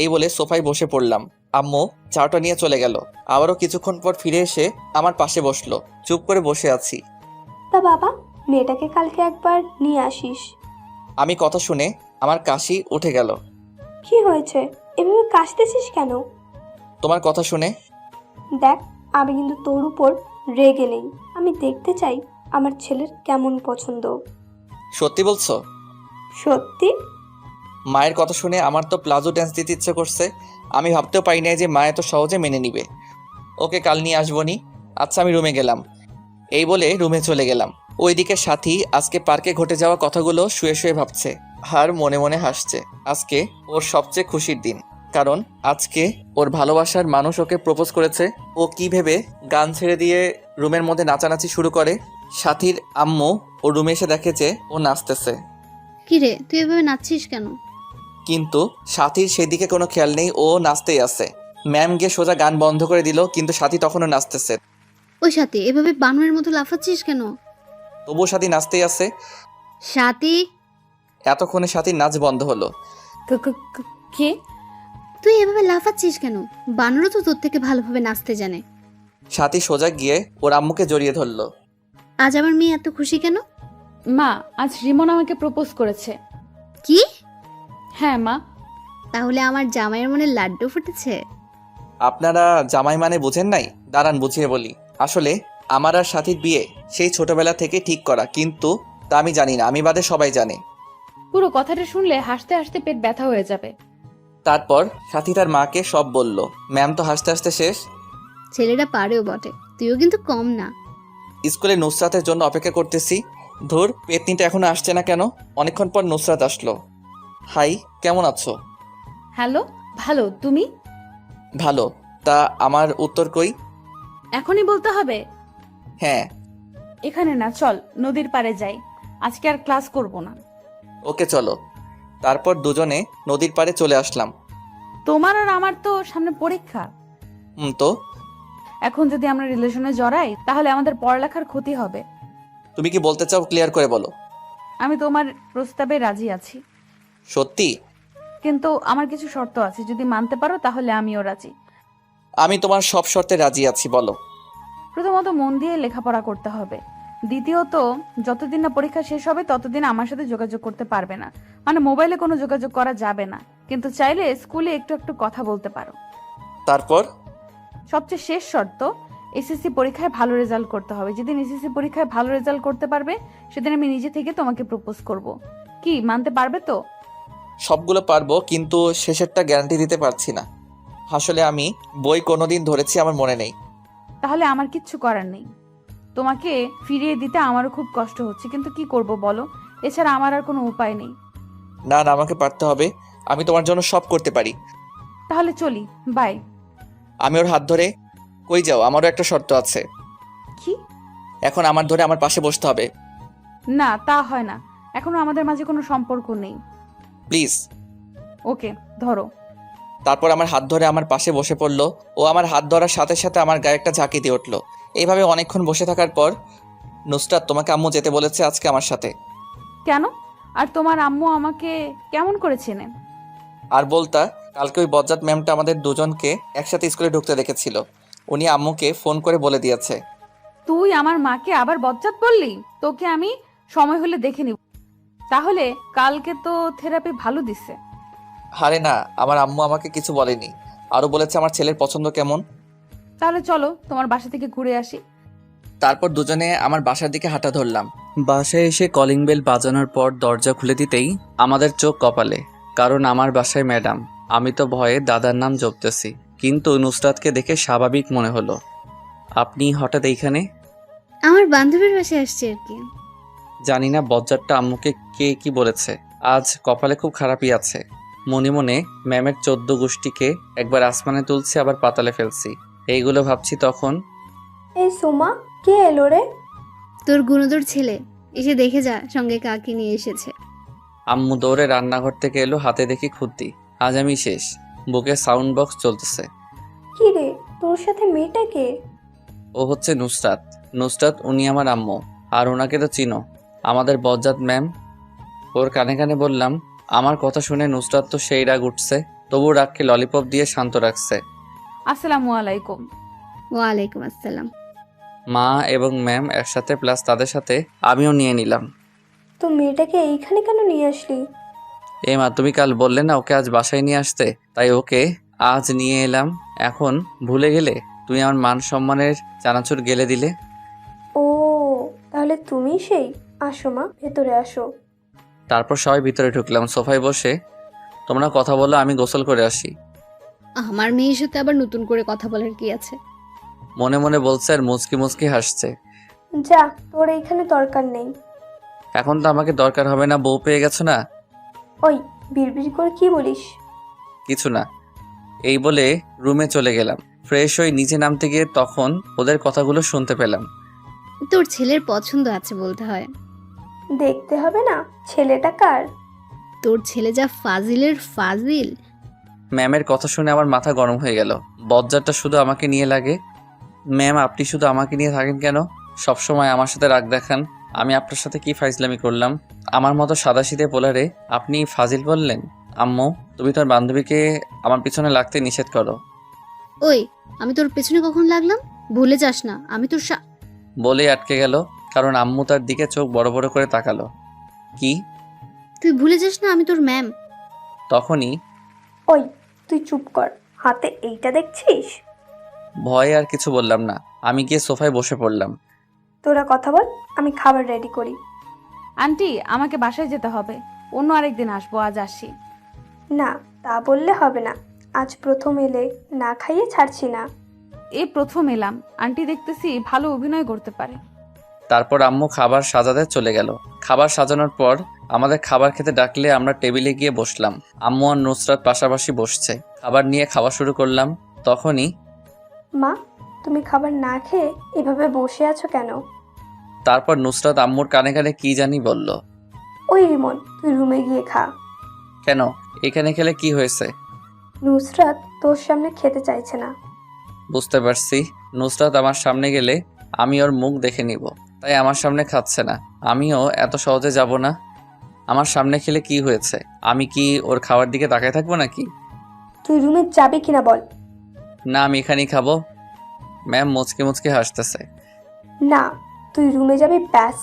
Speaker 2: এই বলে সোফায় বসে পড়লাম। আম্মু চাটা নিয়ে চলে গেল। আবারও কিছুক্ষণ পর ফিরে এসে আমার পাশে বসলো। চুপ করে বসে আছি।
Speaker 1: তা বাবা, মেয়েটাকে কালকে একবার নিয়ে আসিস।
Speaker 2: আমি কথা শুনে আমার কাশি উঠে গেল।
Speaker 1: কি হয়েছে, এভাবে কাশতেছিস কেন?
Speaker 2: তোমার কথা শুনে।
Speaker 1: দেখ, আমি কিন্তু তোর উপর রেগে নেই। আমি দেখতে চাই আমার ছেলের কেমন পছন্দ।
Speaker 2: সত্যি বলছো?
Speaker 1: সত্যি।
Speaker 2: মায়ের কথা শুনে আমার তো প্লাজো ড্যান্স দিতে ইচ্ছে করছে। আমি ভাবতেও পারি নাই যে মা এত সহজে মেনে নিবে। ওকে কাল নিয়ে আসবো নি। আচ্ছা, আমি রুমে গেলাম। এই বলে রুমে চলে গেলাম। ওইদিকে সাথী আজকে পার্কে ঘটে যাওয়া কথাগুলো শুয়ে শুয়ে ভাবছে আর মনে মনে হাসছে। আজকে ওর সবচেয়ে খুশির দিন, কারণ আজকে ওর ভালোবাসার মানুষ ওকে প্রপোজ করেছে। ও কি ভেবে গান ছেড়ে দিয়ে রুমের মধ্যে নাচানাচি শুরু করে। সাথীর আম্মু ও রুমে এসে দেখে যে ও নাচতেছে।
Speaker 5: কি রে, তুই এভাবে নাচছিস কেন?
Speaker 2: কিন্তু সাথীর সেদিকে কোনো খেয়াল নেই, ও নাচতেই আছে। ম্যাম গিয়ে সোজা গান বন্ধ করে দিল, কিন্তু সাথী তখনও নাচতেছে।
Speaker 5: ওই সাথী, এভাবে বানরের মতো লাফাচ্ছিস কেন?
Speaker 2: তবুও সাথী নাচতেই আছে।
Speaker 5: সাথী,
Speaker 2: এতক্ষণে সাথীর নাচ বন্ধ হলো।
Speaker 4: কে?
Speaker 5: তুই এভাবে লাফাচ্ছিস কেন? বানরও তো তোর থেকে ভালোভাবে নাচতে জানে।
Speaker 2: সাথী সোজা গিয়ে ওর আম্মুকে জড়িয়ে ধরলো।
Speaker 5: আজ আমার মেয়ে এত খুশি কেন?
Speaker 4: মা, আজ রিমন আমাকে প্রপোজ করেছে।
Speaker 5: কি?
Speaker 4: হ্যাঁ মা।
Speaker 5: তাহলে আমার জামাইয়ের মনে লাড্ডু ফুটেছে?
Speaker 2: আপনারা জামাই মানে বুঝেন নাই? দাঁড়ান বুঝিয়ে বলি। আসলে আমার আর সাথীর বিয়ে সেই ছোটবেলা থেকে ঠিক করা, কিন্তু তা আমি জানি না, আমি বাদে সবাই জানে।
Speaker 4: পুরো কথাটা শুনলে হাসতে হাসতে পেট ব্যথা হয়ে যাবে।
Speaker 2: তারপর সাথী তার মাকে সব বলল। ম্যাম তো হাসতে হাসতে শেষ।
Speaker 5: ছেলেটা পারেও বটে, তুইও কিন্তু কম না।
Speaker 2: স্কুলে নুসরাতের জন্য অপেক্ষা করতেছি। ধুর, পেতনিটা এখনো আসছে না কেন? অনেকক্ষণ পর নুসরাত আসলো। হাই, কেমন আছো?
Speaker 4: হ্যালো, ভালো, তুমি?
Speaker 2: ভালো। তা আমার উত্তর কই?
Speaker 4: এখনই বলতে হবে?
Speaker 2: হ্যাঁ।
Speaker 4: এখানে না, চল নদীর পাড়ে যাই। আজকে আর ক্লাস করব না।
Speaker 2: ওকে চলো। তারপর দুজনে নদীর পাড়ে চলে আসলাম।
Speaker 4: তোমার আর আমার তো সামনে পরীক্ষা।
Speaker 2: তো
Speaker 4: এখন যদি আমরা রিলেশনে জড়াই তাহলে আমাদের পড়ালেখার ক্ষতি হবে।
Speaker 2: তুমি কি বলতে চাও, ক্লিয়ার করে বলো।
Speaker 4: আমি তোমার প্রস্তাবে রাজি আছি,
Speaker 2: সত্যি?
Speaker 4: কিন্তু আমার কিছু শর্ত আছে, যদি মানতে পারো তাহলে আমিও রাজি।
Speaker 2: আমি তোমার সব শর্তে রাজি আছি, বলো।
Speaker 4: প্রথমত মন দিয়ে লেখাপড়া করতে হবে। দ্বিতীয়ত, যতদিন না পরীক্ষা শেষ হবে ততদিন আমার সাথে যোগাযোগ করতে পারবে না, মানে মোবাইলে কোনো যোগাযোগ করা যাবে না, কিন্তু চাইলে স্কুলে একটু একটু কথা বলতে পারো।
Speaker 2: তারপর?
Speaker 4: সবচেয়ে শেষ শর্ত, এসএসসি পরীক্ষায় ভালো রেজাল্ট করতে হবে। যেদিন এসএসসি পরীক্ষায় ভালো রেজাল্ট করতে পারবে সেদিন আমি নিজে থেকে তোমাকে প্রপোজ করব। কি মানতে পারবে তো?
Speaker 2: সবগুলো পারবো, কিন্তু শেষেরটা গ্যারান্টি দিতে পারছি না। আসলে আমি বই কোনোদিন ধরেছি আমার মনে নেই।
Speaker 4: তাহলে আমার কিচ্ছু করার নেই। তোমাকে ফিরিয়ে দিতে আমারও খুব কষ্ট হচ্ছে, কিন্তু কি করব বলো? এছাড়া আমার আর কোনো উপায় নেই।
Speaker 2: না না, আমাকে পারতে হবে। আমি তোমার জন্য সব করতে পারি।
Speaker 4: তাহলে চলি, বাই।
Speaker 2: আমি ওর হাত ধরে, কই যাও? আমারও একটা শর্ত আছে।
Speaker 4: কি?
Speaker 2: এখন আমার ধরে আমার পাশে বসতে হবে।
Speaker 4: না, তা হয় না। এখনো আমাদের মাঝে কোনো সম্পর্ক নেই।
Speaker 2: প্লিজ।
Speaker 4: ওকে, ধরো।
Speaker 2: তারপর আমার হাত ধরে আমার পাশে বসে পড়লো। ও আমার হাত ধরার সাথে সাথে আমার গায়ে একটা ঝাঁকি দিয়ে উঠলো। এইভাবে অনেকক্ষণ বসে থাকার পর, নুসরাত, তোমাকে আম্মু যেতে বলেছে আজকে আমার সাথে।
Speaker 4: কেন? আর তোমার আম্মু আমাকে কেমন করে চেনে?
Speaker 2: আর বলতা, কালকে ওই বজ্জাত ম্যামটা আমাদের দুজনকে একসাথে স্কুলে ঢুকতে দেখেছিল। উনি আম্মুকে ফোন করে বলে দিয়েছে।
Speaker 4: তুই আমার মাকে আবার বজ্জাত বললি? তোকে আমি সময় হলে দেখে নিব। তাহলে কালকে তো থেরাপি ভালো দিছে।
Speaker 2: আরে না, আমার আম্মু আমাকে কিছু বলেনি। আরও বলেছে আমার ছেলের পছন্দ কেমন।
Speaker 4: তাহলে চলো তোমার বাসা থেকে ঘুরে আসি।
Speaker 2: তারপর দুজনে আমার বাসার দিকে হাঁটা ধরলাম। বাসায় এসে কলিং বেল বাজানোর পর দরজা খুলে দিতেই আমাদের চোখ কপালে, কারণ আমার বাসায় ম্যাডাম। আমি তো ভয়ে দাদার নাম জপতেছি, কিন্তু নুসরাতকে দেখে স্বাভাবিক মনে হলো। আপনি হঠাৎ এইখানে?
Speaker 5: আমার বান্ধবীর বাসায় আসছে আর কি।
Speaker 2: জানি না বজ্জাতটা আম্মুকে কে কি বলেছে। আজ কপালে খুব খারাপই আছে। মনে মনে ম্যামের 14 গোষ্ঠীকে একবার আসমানে তুলছি, আবার পাতালে ফেলছি। এইগুলো ভাবছি তখন।
Speaker 1: এই সোমা, কে এলো রে?
Speaker 5: তোর গুণদর ছেলে, এসে দেখে যা সঙ্গে কাকে নিয়ে এসেছে।
Speaker 2: আম্মু দৌড়ে রান্নাঘর থেকে এলো, হাতে দেখি খুদ্দি। আজ আমি শেষ। বুকে সাউন্ড বক্স চলতেছে।
Speaker 1: কি রে, তোর সাথে মেয়েটা কে?
Speaker 2: ও হচ্ছে নুসরাত। নুসরাত, উনি আমার আম্মু। আর ওনাকে তো চিনো, আমাদের বজ্জাত ম্যাম। ওর কানে কানে বললাম। আমার কথা শুনে নুসরাত তো সেই রাগ উঠছে, তবু রাগকে ললিপপ দিয়ে শান্ত রাখছে।
Speaker 4: আসসালামু আলাইকুম।
Speaker 5: ওয়ালাইকুম আসসালাম।
Speaker 2: মা এবং ম্যাম একসাথে, প্লাস তাদের সাথে আমিও নিয়ে নিলাম।
Speaker 1: তো মেয়েটাকে এইখানে কেন নিয়ে আসলি?
Speaker 2: এ মা, তুমি কাল বললে না ওকে আজ বাসায় নিয়ে আসতে, তাই ওকে আজ নিয়ে এলাম। এখন ভুলে গেলে? তুমি আমার মান সম্মানের চানাচুর গেলে দিলে।
Speaker 1: ও, তাহলে তুমি সেই। আসো মা, ভেতরে আসো।
Speaker 2: তারপর সবাই ভিতরে ঢুকলাম। সোফায় বসে তোমরা কথা বলো, আমি গোসল করে আসি।
Speaker 5: আমার মেয়ের সাথে আবার নতুন করে কথা বলার কি আছে?
Speaker 2: মনে মনে বলছে আর মুচকি মুচকি হাসছে।
Speaker 1: যা, তোর এইখানে দরকার নেই।
Speaker 2: এখন তো আমাকে দরকার হবে না, বউ পেয়ে গেছো না।
Speaker 1: ওই, বিড়বিড় করে কি বলিস?
Speaker 2: কিছু না, এই বলে রুমে চলে গেলাম। ফ্রেশ হয়ে নিচে নামতে গিয়ে তখন ওদের কথাগুলো শুনতে পেলাম।
Speaker 5: তোর ছেলের পছন্দ আছে বলতে হয়।
Speaker 1: দেখতে হবে না ছেলেটা কার?
Speaker 5: তোর ছেলে যা ফাজিলের ফাজিল।
Speaker 2: ম্যামের কথা শুনে আমার মাথা গরম হয়ে গেল। বজ্জারটা শুধু আমাকে নিয়ে লাগে। ম্যাম, আপনি শুধু আমাকে নিয়ে থাকেন কেন? সবসময় আমার সাথে রাগ দেখান। আমি আপনার সাথে কি ফাইজলামি করলাম? আমার মতো সাদাসিধে পোলারে আপনি ফাজিল বললেন? আম্মু, তুমি তোর বান্ধবীকে আমার পিছনে লাগতে নিষেধ করো।
Speaker 5: ওই, আমি তোর পেছনে কখন লাগলাম? ভুলে যাস না আমি তোর
Speaker 2: বলেই আটকে গেল, কারণ আম্মু তার দিকে চোখ বড় বড় করে তাকালো। কি?
Speaker 5: তুই ভুলে যাস না আমি তোর ম্যাম।
Speaker 2: তখনই
Speaker 1: ওই, তুই চুপ কর। হাতে এইটা দেখছিস?
Speaker 2: ভয়ে আর কিছু বললাম না। আমি গিয়ে সোফায় বসে পড়লাম।
Speaker 1: তোরা কথা বল, আমি খাবার রেডি করি।
Speaker 4: আন্টি, আমাকে বাসায় যেতে হবে। অন্য আরেকদিন আসবো, আজ আসি।
Speaker 1: না, তা বললে হবে না। আজ প্রথম এলে, না খাইয়ে ছাড়ছি না।
Speaker 4: এই প্রথম এলাম, আন্টি দেখতেছি ভালো অভিনয় করতে পারে।
Speaker 2: তারপর আম্মু খাবার সাজাতে চলে গেল। খাবার সাজানোর পর আমাদের খাবার খেতে ডাকলে আমরা টেবিলে গিয়ে বসলাম। আম্মু আর নুসরাত পাশাপাশি বসছে। খাবার নিয়ে খাওয়া শুরু করলাম। তখনই
Speaker 1: মা, তুমি খাবার না খেয়ে এভাবে বসে আছো কেন?
Speaker 2: তারপর নুসরাত আম্মুর কানে কানে কি জানি বলল।
Speaker 1: ওই রিমন, তুই রুমে গিয়ে খা।
Speaker 2: কেন? এখানে খেলে কি হয়েছে?
Speaker 1: নুসরাত তোর সামনে খেতে চাইছে না।
Speaker 2: বুঝতে পারছি। নুসরাত আমার সামনে গেলে আমি ওর মুখ দেখে নিব, তাই আমার সামনে খাচ্ছে না। আমিও এত সহজে যাব না। আমার সামনে খেলে কি হয়েছে? আমি কি ওর খাওয়ার দিকে তাকায় থাকবো নাকি?
Speaker 1: তুই রুমে যাবি কিনা বল।
Speaker 2: না, আমি এখানেই খাবো। ম্যাম মুচকে মুচকে হাসতেছে।
Speaker 1: না, তুই রুমে যাবি ব্যাস।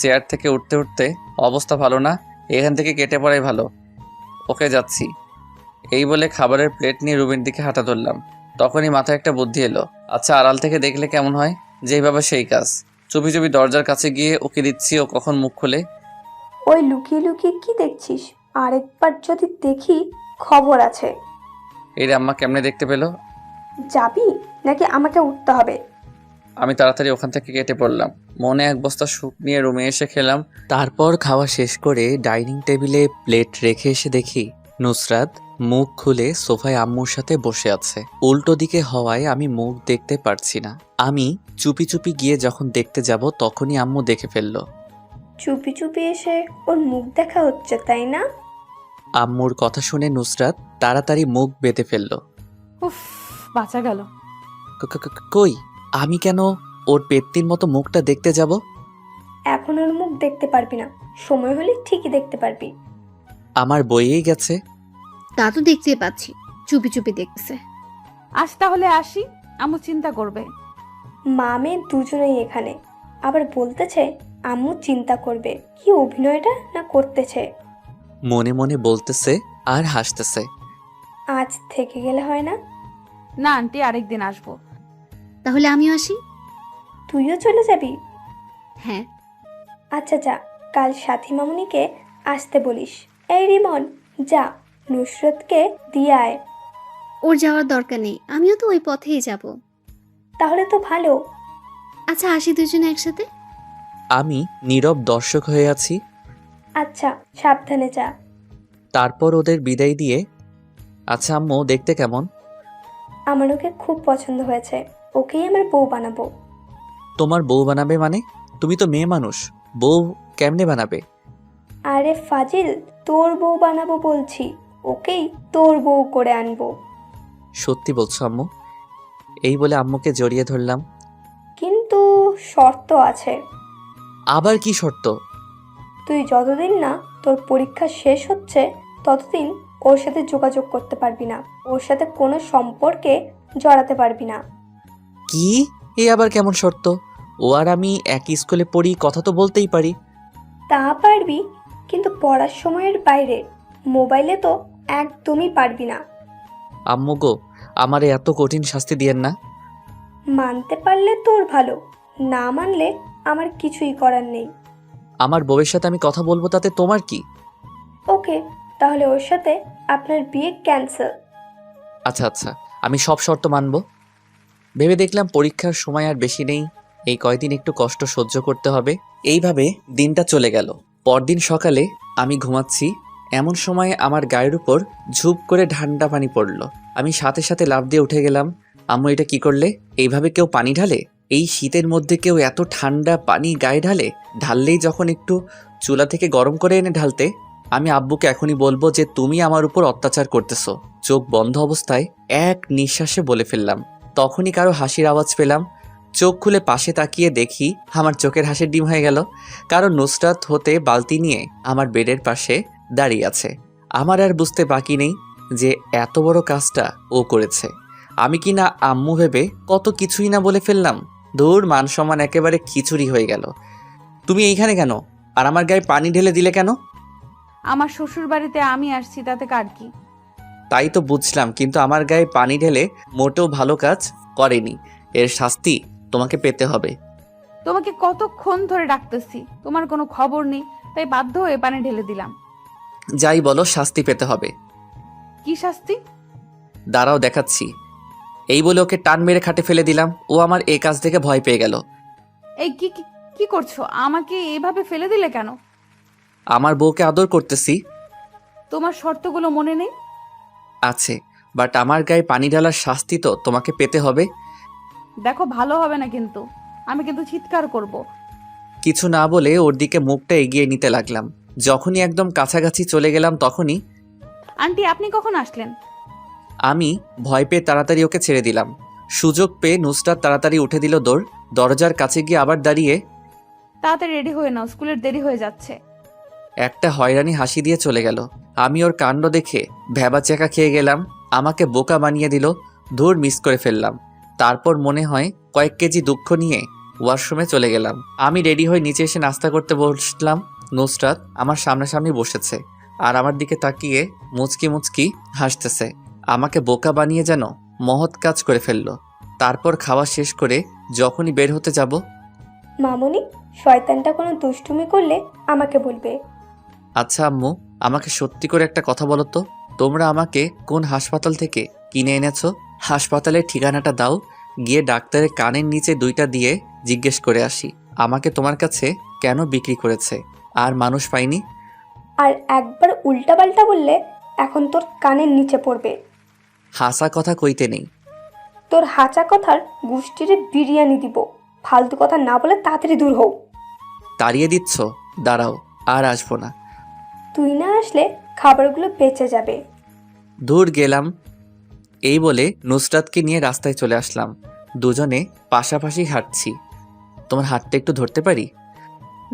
Speaker 2: চেয়ার থেকে উঠতে উঠতে অবস্থা ভালো না, এখান থেকে কেটে পড়াই ভালো। ওকে, যাচ্ছি। এই বলে খাবারের প্লেট নিয়ে রুমের দিকে হাঁটা ধরলাম। তখনই মাথায় একটা বুদ্ধি এলো। আচ্ছা, আড়াল থেকে দেখলে কেমন হয়? যেইভাবে সেই কাজ। চুপি চুপি দরজার কাছে গিয়ে ওকে দিচ্ছি, ও কখন মুখ খোলে।
Speaker 1: ওই লুকিয়ে লুকিয়ে কি দেখছিস? আরেকবার যদি দেখি, খবর আছে।
Speaker 2: এই রে, আম্মা কেমনে দেখতে পেলো?
Speaker 1: যাবি নাকি আমাকে উঠতে হবে?
Speaker 2: আমি তাড়াতাড়ি ওখান থেকে কেটে পড়লাম। মনে এক বস্তা স্যুপ নিয়ে রুমে এসে খেলাম। তারপর খাওয়া শেষ করে ডাইনিং টেবিলে প্লেট রেখে এসে দেখি নুসরাত মুখ খুলে সোফায় আম্মুর সাথে বসে আছে। উল্টো দিকে হওয়ায় আমি মুখ দেখতে পারছি না। আমি চুপি চুপি গিয়ে যখন দেখতে যাব তখনই আম্মু দেখে ফেললো।
Speaker 1: চুপি চুপি এসে ওর মুখ দেখা হচ্ছে, তাই না?
Speaker 2: আম্মুর কথা শুনে নুসরাত তাড়াতাড়ি মুখ বেঁধে ফেললো।
Speaker 4: উফ, বাঁচা গেল।
Speaker 2: কই, আমি কেন ওর পেত্তির মতো মুখটা দেখতে যাব?
Speaker 1: এখন ওর মুখ দেখতে পারবি না, সময় হলে ঠিকই দেখতে পারবি।
Speaker 2: আমার বইয়েই গেছে।
Speaker 5: তা তো দেখতেই পাচ্ছি, চুপি চুপি দেখতেছে।
Speaker 4: আজ তাহলে আসি, আম্মু চিন্তা করবে।
Speaker 1: মা মেয়ে দুজনেই এখানে, আবার বলতেছে আম্মু চিন্তা করবে। কি অভিনয়টা না করতেছে।
Speaker 2: মনে মনে বলতেছে আর হাসতেছে।
Speaker 1: আজ থেকে গেলে হয় না?
Speaker 4: না আন্টি, আরেকদিন আসবো।
Speaker 5: তাহলে আমিও আসি।
Speaker 1: তুইও চলে যাবি?
Speaker 5: হ্যাঁ।
Speaker 1: আচ্ছা যা, কাল সাথী মামুনিকে আসতে বলিস। এই রিমন, যা নুসরতকে দিয়ে আয়।
Speaker 5: ওর যাওয়ার দরকার নেই, আমিও তো ওই পথেই যাব।
Speaker 1: তাহলে তো ভালো।
Speaker 5: আচ্ছা, আসি দুজনে একসাথে।
Speaker 2: আমি নীরব দর্শক হয়ে আছি।
Speaker 1: আচ্ছা, সাবধানে যা।
Speaker 2: তারপর ওদের বিদায় দিয়ে, আচ্ছা আম্মু দেখতে কেমন?
Speaker 1: আমার ওকে খুব পছন্দ হয়েছে, ওকেই আমার বউ বানাবো।
Speaker 2: তোমার বউ বানাবে মানে? তুমি তো মেয়ে মানুষ, বউ কেমনে বানাবে?
Speaker 1: আরে ফাজিল, তোর বউ বানাবো বলছি, ওকেই তোর বউ করে আনবো।
Speaker 2: সত্যি বলছো আম্মু? এই বলে আম্মুকে জড়িয়ে ধরলাম।
Speaker 1: কিন্তু শর্ত আছে।
Speaker 2: আবার কি শর্ত?
Speaker 1: তুই যতদিন না তোর পরীক্ষা শেষ হচ্ছে ততদিন ওর সাথে যোগাযোগ করতে পারবি না, ওর সাথে কোনো সম্পর্কে জড়াতে পারবি না।
Speaker 2: কি? এ আবার কেমন শর্ত? ও আর আমি একই স্কুলে পড়ি, কথা তো বলতেই পারি।
Speaker 1: তা পারবি, কিন্তু পড়ার সময়ের বাইরে। মোবাইলে তো একদমই পারবি না।
Speaker 2: আম্মু গো, আমারে এত কঠিন শাস্তি দিয়েন না।
Speaker 1: মানতে পারলে তোর ভালো, না মানলে আমার কিছুই করার নেই।
Speaker 2: আমার বউয়ের সাথে আমি কথা বলবো, তাতে তোমার কি?
Speaker 1: ওকে, তাহলে ওর সাথে আপনার বিয়ে ক্যান্সেল।
Speaker 2: আচ্ছা আচ্ছা, আমি সব শর্ত মানব। ভেবে দেখলাম পরীক্ষার সময় আর বেশি নেই, এই কয়দিন একটু কষ্ট সহ্য করতে হবে। এইভাবে দিনটা চলে গেল। পরদিন সকালে আমি ঘুমাচ্ছি, এমন সময় আমার গায়ের উপর ঝুপ করে ঠান্ডা পানি পড়ল। আমি সাথে সাথে লাফ দিয়ে উঠে গেলাম। আম্মু এটা কি করলে? এইভাবে কেউ পানি ঢালে? এই শীতের মধ্যে কেউ এত ঠান্ডা পানি গায়ে ঢালে? ঢাললেই যখন একটু চুলা থেকে গরম করে এনে ঢালতে। আমি আব্বুকে এখনই বলবো যে তুমি আমার উপর অত্যাচার করতেছো। চোখ বন্ধ অবস্থায় এক নিঃশ্বাসে বলে ফেললাম। তখনই কারো হাসির আওয়াজ পেলাম। চোখ খুলে পাশে তাকিয়ে দেখি আমার চোখের হাসির ডিম হয়ে গেল, কারণ নুসরাত হতে বালতি নিয়ে আমার বেডের পাশে দাঁড়িয়ে আছে। আমার আর বুঝতে বাকি নেই যে এত বড় কাজটা ও করেছে। আমি কি না আম্মু ভেবে কত কিছুই না বলে ফেললাম। ধুর, মান সম্মান একেবারে খিচুড়ি হয়ে গেল। তুমি এইখানে কেন? আর আমার গায়ে পানি ঢেলে দিলে কেন?
Speaker 4: আমার শ্বশুর বাড়িতে আমি আসছি, তাতে কার কি?
Speaker 2: তাই তো বুঝলাম, কিন্তু আমার গায়ে পানি ঢেলে মোটেও ভালো কাজ করেনি। এর শাস্তি তোমাকে পেতে হবে।
Speaker 4: তোমাকে কতক্ষণ ধরে ডাকতেছি, তোমার কোনো খবর নেই, তাই বাধ্য হয়ে পানি ঢেলে দিলাম।
Speaker 2: যাই বলো, শাস্তি পেতে হবে।
Speaker 4: কি শাস্তি?
Speaker 2: দাঁড়াও দেখাচ্ছি। এই বলে ওকে টান মেরে খাটে ফেলে দিলাম। ও আমার এই কাজ থেকে ভয় পেয়ে গেল।
Speaker 4: এই কি কি কি করছো? আমাকে এভাবে ফেলে দিলে কেন?
Speaker 2: আমার বউকে আদর করতেছি।
Speaker 4: তোমার শর্তগুলো মনে নেই?
Speaker 2: আছে, বাট আমার গায়ে পানি ঢালার শাস্তি তো তোমাকে পেতে হবে।
Speaker 4: দেখো, ভালো হবে না কিন্তু, আমি কিন্তু চিৎকার করব।
Speaker 2: কিছু না বলে ওর দিকে মুখটা এগিয়ে নিতে লাগলাম। যখনই একদম কাছাকাছি চলে গেলাম তখনই
Speaker 4: আন্টি, আপনি কখন আসলেন?
Speaker 2: আমি ভয় পেয়ে তাড়াতাড়ি ওকে ছেড়ে দিলাম। সুযোগ পেয়ে নুসরাত তাড়াতাড়ি উঠে দিল দৌড়। দরজার কাছে গিয়ে আবার দাঁড়িয়ে
Speaker 4: তাড়াতাড়ি রেডি হয়ে নাও, স্কুলের দেরি হয়ে যাচ্ছে।
Speaker 2: একটা হয়রানি হাসি দিয়ে চলে গেল। আমি ওর কাণ্ড দেখে ভ্যাবাচ্যাকা খেয়ে গেলাম। আমাকে বোকা বানিয়ে দিল। ধুর, মিস করে ফেললাম। তারপর মনে হয় কয়েক কেজি দুঃখ নিয়ে ওয়াশরুমে চলে গেলাম। আমি রেডি হয়ে নিচে এসে নাস্তা করতে বসলাম। নুসরাত আমার সামনাসামনি বসেছে আর আমার দিকে তাকিয়ে মুচকি মুচকি হাসতেছে। আমাকে বোকা বানিয়ে যেন মহৎ কাজ করে ফেললো। তারপর খাওয়া শেষ করে যখনই বের হতে যাব,
Speaker 1: মামুনি, শয়তানটা কোনো দুষ্টুমি করলে আমাকে বলবে।
Speaker 2: আচ্ছা আম্মু, আমাকে সত্যি করে একটা কথা বলো তো, তোমরা আমাকে কোন হাসপাতাল থেকে কিনে এনেছো? হাসপাতালের ঠিকানাটা দাও, গিয়ে ডাক্তারের কানের নিচে 2টা দিয়ে জিজ্ঞেস করে আসি আমাকে তোমার কাছে কেন বিক্রি করেছে, আর মানুষ পাইনি।
Speaker 1: আর একবার উল্টাপাল্টা বললে এখন তোর কানের নিচে পড়বে।
Speaker 2: হাসা কথা কইতে নেই।
Speaker 1: তোর হাঁচা কথার গুষ্টিরে বিরিয়ানি দিব। ফালতু কথা না বলে তাড়াতাড়ি দূর হও।
Speaker 2: তাড়িয়ে দিচ্ছ? দাঁড়াও, আর আসবো না।
Speaker 1: তুই না আসলে খাবারগুলো বেঁচে যাবে।
Speaker 2: দূর গেলাম। এই বলে নুসরাতকে নিয়ে রাস্তায় চলে আসলাম। দুজনে পাশাপাশি হাঁটছি। তোমার হাতটা একটু ধরতে পারি?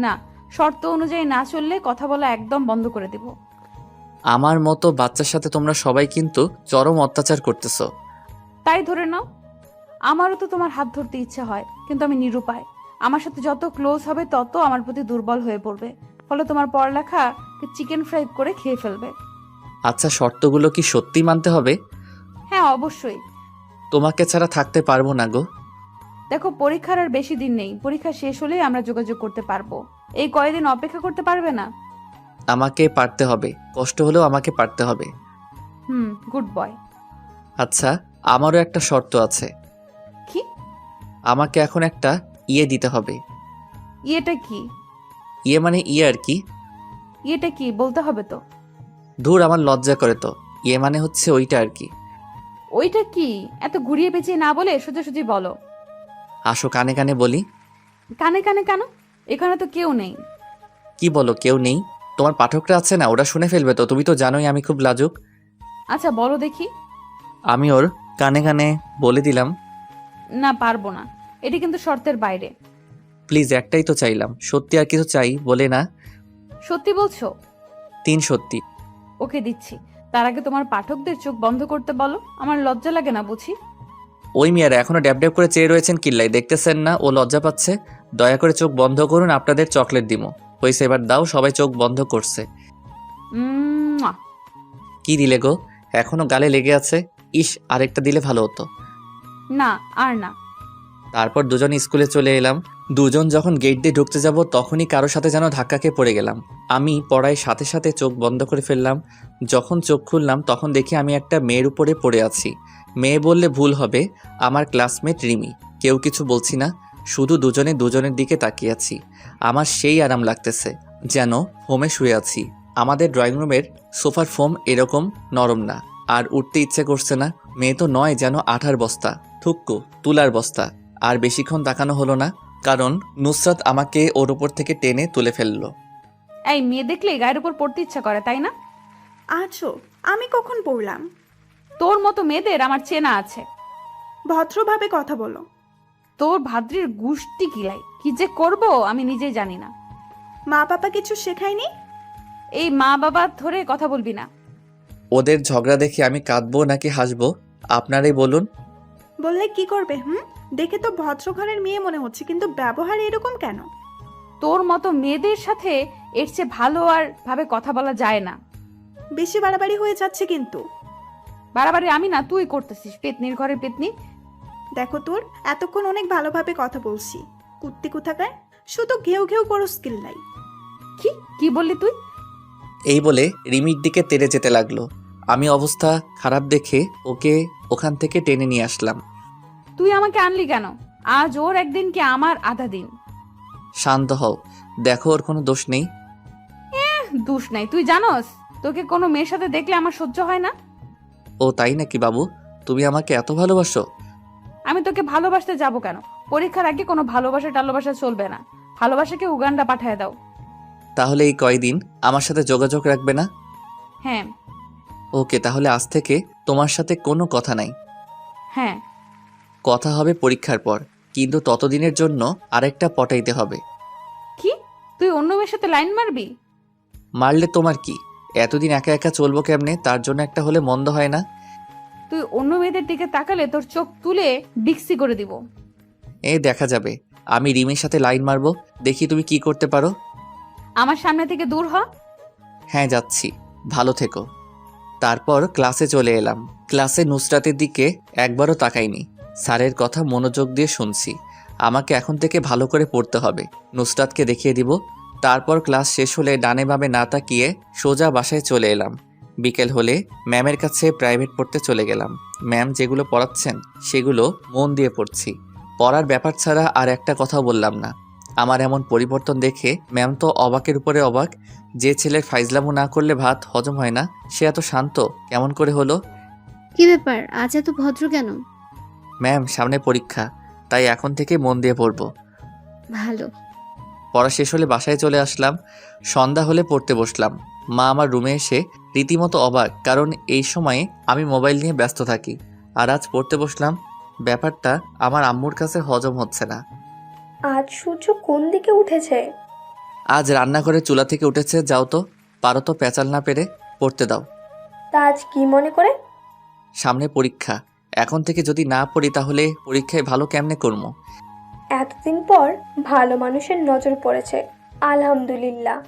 Speaker 4: না, শর্ত অনুযায়ী না চললে কথা বলা একদম বন্ধ করে দিব।
Speaker 2: আমার মতো বাচ্চার সাথে তোমরা সবাই কিন্তু চরম অত্যাচার করতেছো।
Speaker 4: তাই ধরে নাও, আমারও তো তোমার হাত ধরতে ইচ্ছে হয়, কিন্তু আমি নিরুপায়। আমার সাথে যত ক্লোজ হবে তত আমার প্রতি দুর্বল হয়ে পড়বে, ফলে তোমার পড়ালেখা চিকেন ফ্রাই করে খেয়ে ফেলবে।
Speaker 2: আচ্ছা, শর্তগুলো কি সত্যি মানতে হবে?
Speaker 4: হ্যাঁ, অবশ্যই।
Speaker 2: তোমাকে ছাড়া থাকতে পারবো না গো।
Speaker 4: দেখো, পরীক্ষার আর বেশি দিন নেই। পরীক্ষা শেষ হলেই আমরা যোগাযোগ করতে পারবো। এই কয়েকদিন অপেক্ষা করতে পারবে না?
Speaker 2: আমাকে পারতে হবে, কষ্ট হলেও আমাকে পারতে হবে।
Speaker 4: Good boy.
Speaker 2: আচ্ছা, আমারও একটা শর্ত আছে।
Speaker 4: কি?
Speaker 2: আমাকে এখন একটা দিতে হবে।
Speaker 4: এটা কি?
Speaker 2: মানে আর কি?
Speaker 4: এটা কি বলতে হবে তো?
Speaker 2: ধুর, আমার লজ্জা করে তো। মানে হচ্ছে ওইটা আর কি।
Speaker 4: ওইটা কি? এত ঘুরিয়ে পেঁচিয়ে না বলে সোজাসুজি বলো।
Speaker 2: আসো, কানে কানে বলি।
Speaker 4: কানে কানে কেন? এখানে তো কেউ নেই।
Speaker 2: কি বলো, কেউ নেই? তোমার পাঠকরা আছে না, ওরা শুনে ফেলবে তো। তুমি তো জানোই আমি খুব লাজুক।
Speaker 4: আচ্ছা, বলো দেখি।
Speaker 2: আমি ওর কানে কানে বলে দিলাম।
Speaker 4: না, পারবো না। এটি কিন্তু শর্তের বাইরে।
Speaker 2: প্লিজ, একটাই তো চাইলাম, সত্যি আর কিছু চাই বলে না।
Speaker 4: সত্যি বলছো?
Speaker 2: 3 সত্যি।
Speaker 4: ওকে, দিচ্ছি। তার আগে তোমার পাঠকদের চোখ বন্ধ করতে বলো। আমার লজ্জা লাগে না বুঝি?
Speaker 2: ওই মেয়েরা এখনো ড্যাব ড্যাব করে চেয়ে রয়েছেন কিল্লাই, দেখতেছেন না ও লজ্জা পাচ্ছে? দয়া করে চোখ বন্ধ করুন, আপনাদের চকলেট দিমো। হয়েছে, এবার দাও। সবাই চোখ বন্ধ করছে।
Speaker 4: মুয়া।
Speaker 2: কি দিলে গো? এখনো গালে লেগে আছে। ইস, আরেকটা দিলে ভালো হতো।
Speaker 4: না, আর না।
Speaker 2: তারপর দুজন স্কুলে চলে এলাম। দুজন যখন গেট দিয়ে ঢুকতে যাব তখনই কারোর সাথে যেন ধাক্কা খেয়ে পড়ে গেলাম। আমি পড়ায় সাথে সাথে চোখ বন্ধ করে ফেললাম। যখন চোখ খুললাম তখন দেখি আমি একটা মেয়ের উপরে পড়ে আছি। মেয়ে বললে ভুল হবে, আমার ক্লাসমেট রিমি। কেউ কিছু বলছি না, শুধু দুজনে দুজনের দিকে তাকিয়ে আছি। আমার সেই আরাম লাগতেছে, যেন হোমে শুয়ে আছি। আমাদের ড্রয়িং রুমের সোফার ফোম এরকম নরম না, আর উঠতে ইচ্ছে করছে না। মেয়ে তো নয়, যেন আঠার বস্তা, থুক্কু তুলার বস্তা। আর বেশিক্ষণ তাকানো হলো না, কারণ নুসরাত আমাকে ওর উপর থেকে টেনে তুলে ফেললো।
Speaker 4: এই মেয়ে দেখলে গায়ের উপর পড়তে ইচ্ছা করে, তাই না?
Speaker 10: আছো? আমি কখন পড়লাম?
Speaker 4: তোর মতো মেয়েদের আমার চেনা আছে।
Speaker 10: ভদ্রভাবে কথা বলো।
Speaker 4: তোর ভাদ্রির গুষ্টি কিলাই কি যে করব আমি নিজেই জানি না।
Speaker 10: মা বাবা কিছু শেখায়নি?
Speaker 4: এই মা বাবা ধরে কথা বলবি না।
Speaker 2: ওদের ঝগড়া দেখে আমি কাঁদবো নাকি হাসবো, আপনারাই বলুন।
Speaker 10: বললে কি করবে? দেখে তো ভদ্র ঘরের মেয়ে মনে হচ্ছে, কিন্তু ব্যবহার এরকম কেন?
Speaker 4: তোর মতো মেয়েদের সাথে এর চেয়ে ভালো আর ভাবে কথা বলা যায় না।
Speaker 10: বেশি বাড়াবাড়ি হয়ে যাচ্ছে কিন্তু।
Speaker 4: বাড়াবাড়ি আমি না, তুই করতেছিস, পেতনির ঘরের পেতনি।
Speaker 10: দেখো তোর, এতক্ষণ অনেক ভালোভাবে কথা বলছি। কুত্তি কোথাকার, শুধু ঘেউ ঘেউ করো, স্কিল নাই।
Speaker 4: কি কি বললি তুই?
Speaker 2: এই বলে রিমির দিকে তেড়ে যেতে লাগলো। আমি অবস্থা খারাপ দেখে ওকে ওখান থেকে টেনে নিয়ে আসলাম।
Speaker 4: তুই আমাকে আনলি কেন? আজ ওর একদিন কি আমার আধা দিন।
Speaker 2: শান্ত হও, দেখো ওর কোনো দোষ নেই।
Speaker 4: দোষ নাই, তুই জানোস তোকে কোনো মেয়ের সাথে দেখলে আমার সহ্য হয় না।
Speaker 2: ও তাই নাকি বাবু? তুমি আমাকে এত ভালোবাসো?
Speaker 4: আমি তোকে ভালোবাসতে যাব কেন? পরীক্ষার আগে কোনো ভালোবাসা টালোবাসা চলবে না। ভালোবাসাকে উগান্ডা পাঠায় দাও।
Speaker 2: তাহলে এই কয়দিন আমার সাথে যোগাযোগ রাখবে না?
Speaker 4: হ্যাঁ।
Speaker 2: ওকে, তাহলে আজ থেকে তোমার সাথে কোনো কথা নাই।
Speaker 4: হ্যাঁ।
Speaker 2: কথা হবে পরীক্ষার পর, কিন্তু ততদিনের জন্য আরেকটা পটাইতে হবে।
Speaker 4: কি? তুই অন্য মেয়ের সাথে লাইন মারবি?
Speaker 2: মারলে তোমার কি? এতদিন একা একা চলবো কেমনে? তার জন্য একটা হলে মন্দ হয় না।
Speaker 4: তুই অন্য মেয়েদের দিকে তাকালে তোর চোখ তুলে ডিক্সি করে দিব।
Speaker 2: এই দেখা যাবে। আমি রিমির সাথে লাইন মারবো, দেখি তুমি কি করতে পারো।
Speaker 4: আমার সামনে থেকে দূর হ।
Speaker 2: হ্যাঁ, যাচ্ছি, ভালো থেকো। তারপর ক্লাসে চলে এলাম। ক্লাসে নুসরাতের দিকে একবারও তাকাইনি। স্যারের কথা মনোযোগ দিয়ে শুনছি। আমাকে এখন থেকে ভালো করে পড়তে হবে, নুসরাতকে দেখিয়ে দিব। তারপর ক্লাস শেষ হলে ডানে বামে না তাকিয়ে সোজা বাসায় চলে এলাম। বিকেল হলে ম্যামের কাছে প্রাইভেট পড়তে চলে গেলাম। ম্যাম যেগুলো পড়াচ্ছেন সেগুলো মন দিয়ে পড়ছি। পড়ার ব্যাপার ছাড়া আর একটা কথাও বললাম না। আমার এমন পরিবর্তন দেখে ম্যাম তো অবাকের উপরে অবাক। যে ছেলের ফাইজলামো না করলে ভাত হজম হয় না, সে এত শান্ত কেমন করে হলো?
Speaker 5: কি ব্যাপার, আজ এত ভদ্র কেন?
Speaker 2: ম্যাম সামনে পরীক্ষা, তাই এখন থেকে মন দিয়ে পড়বো।
Speaker 5: ভালো।
Speaker 2: পড়া শেষ হলে বাসায় চলে আসলাম। সন্ধ্যা হলে পড়তে বসলাম। মা আমার রুমে এসে রীতিমতো অবাক, কারণ এই সময়ে আমি মোবাইল নিয়ে ব্যস্ত থাকি। আর আজ পড়তে বসলাম। ব্যাপারটা আমার আম্মুর কাছে হজম হচ্ছে না।
Speaker 1: আজ সূর্য কোন দিকে উঠেছে?
Speaker 2: আজ রান্নাঘরে চুলা থেকে উঠেছে। যাও তো, পারো তো পেঁচাল না পেরে, পড়তে দাও।
Speaker 1: তা আজ কি মনে করে?
Speaker 2: সামনে পরীক্ষা, এখন থেকে যদি না পড়ি তাহলে পরীক্ষায় ভালো কেমনে করবো?
Speaker 1: এতদিন পর ভালো মানুষের নজর পড়েছে, আলহামদুলিল্লাহ।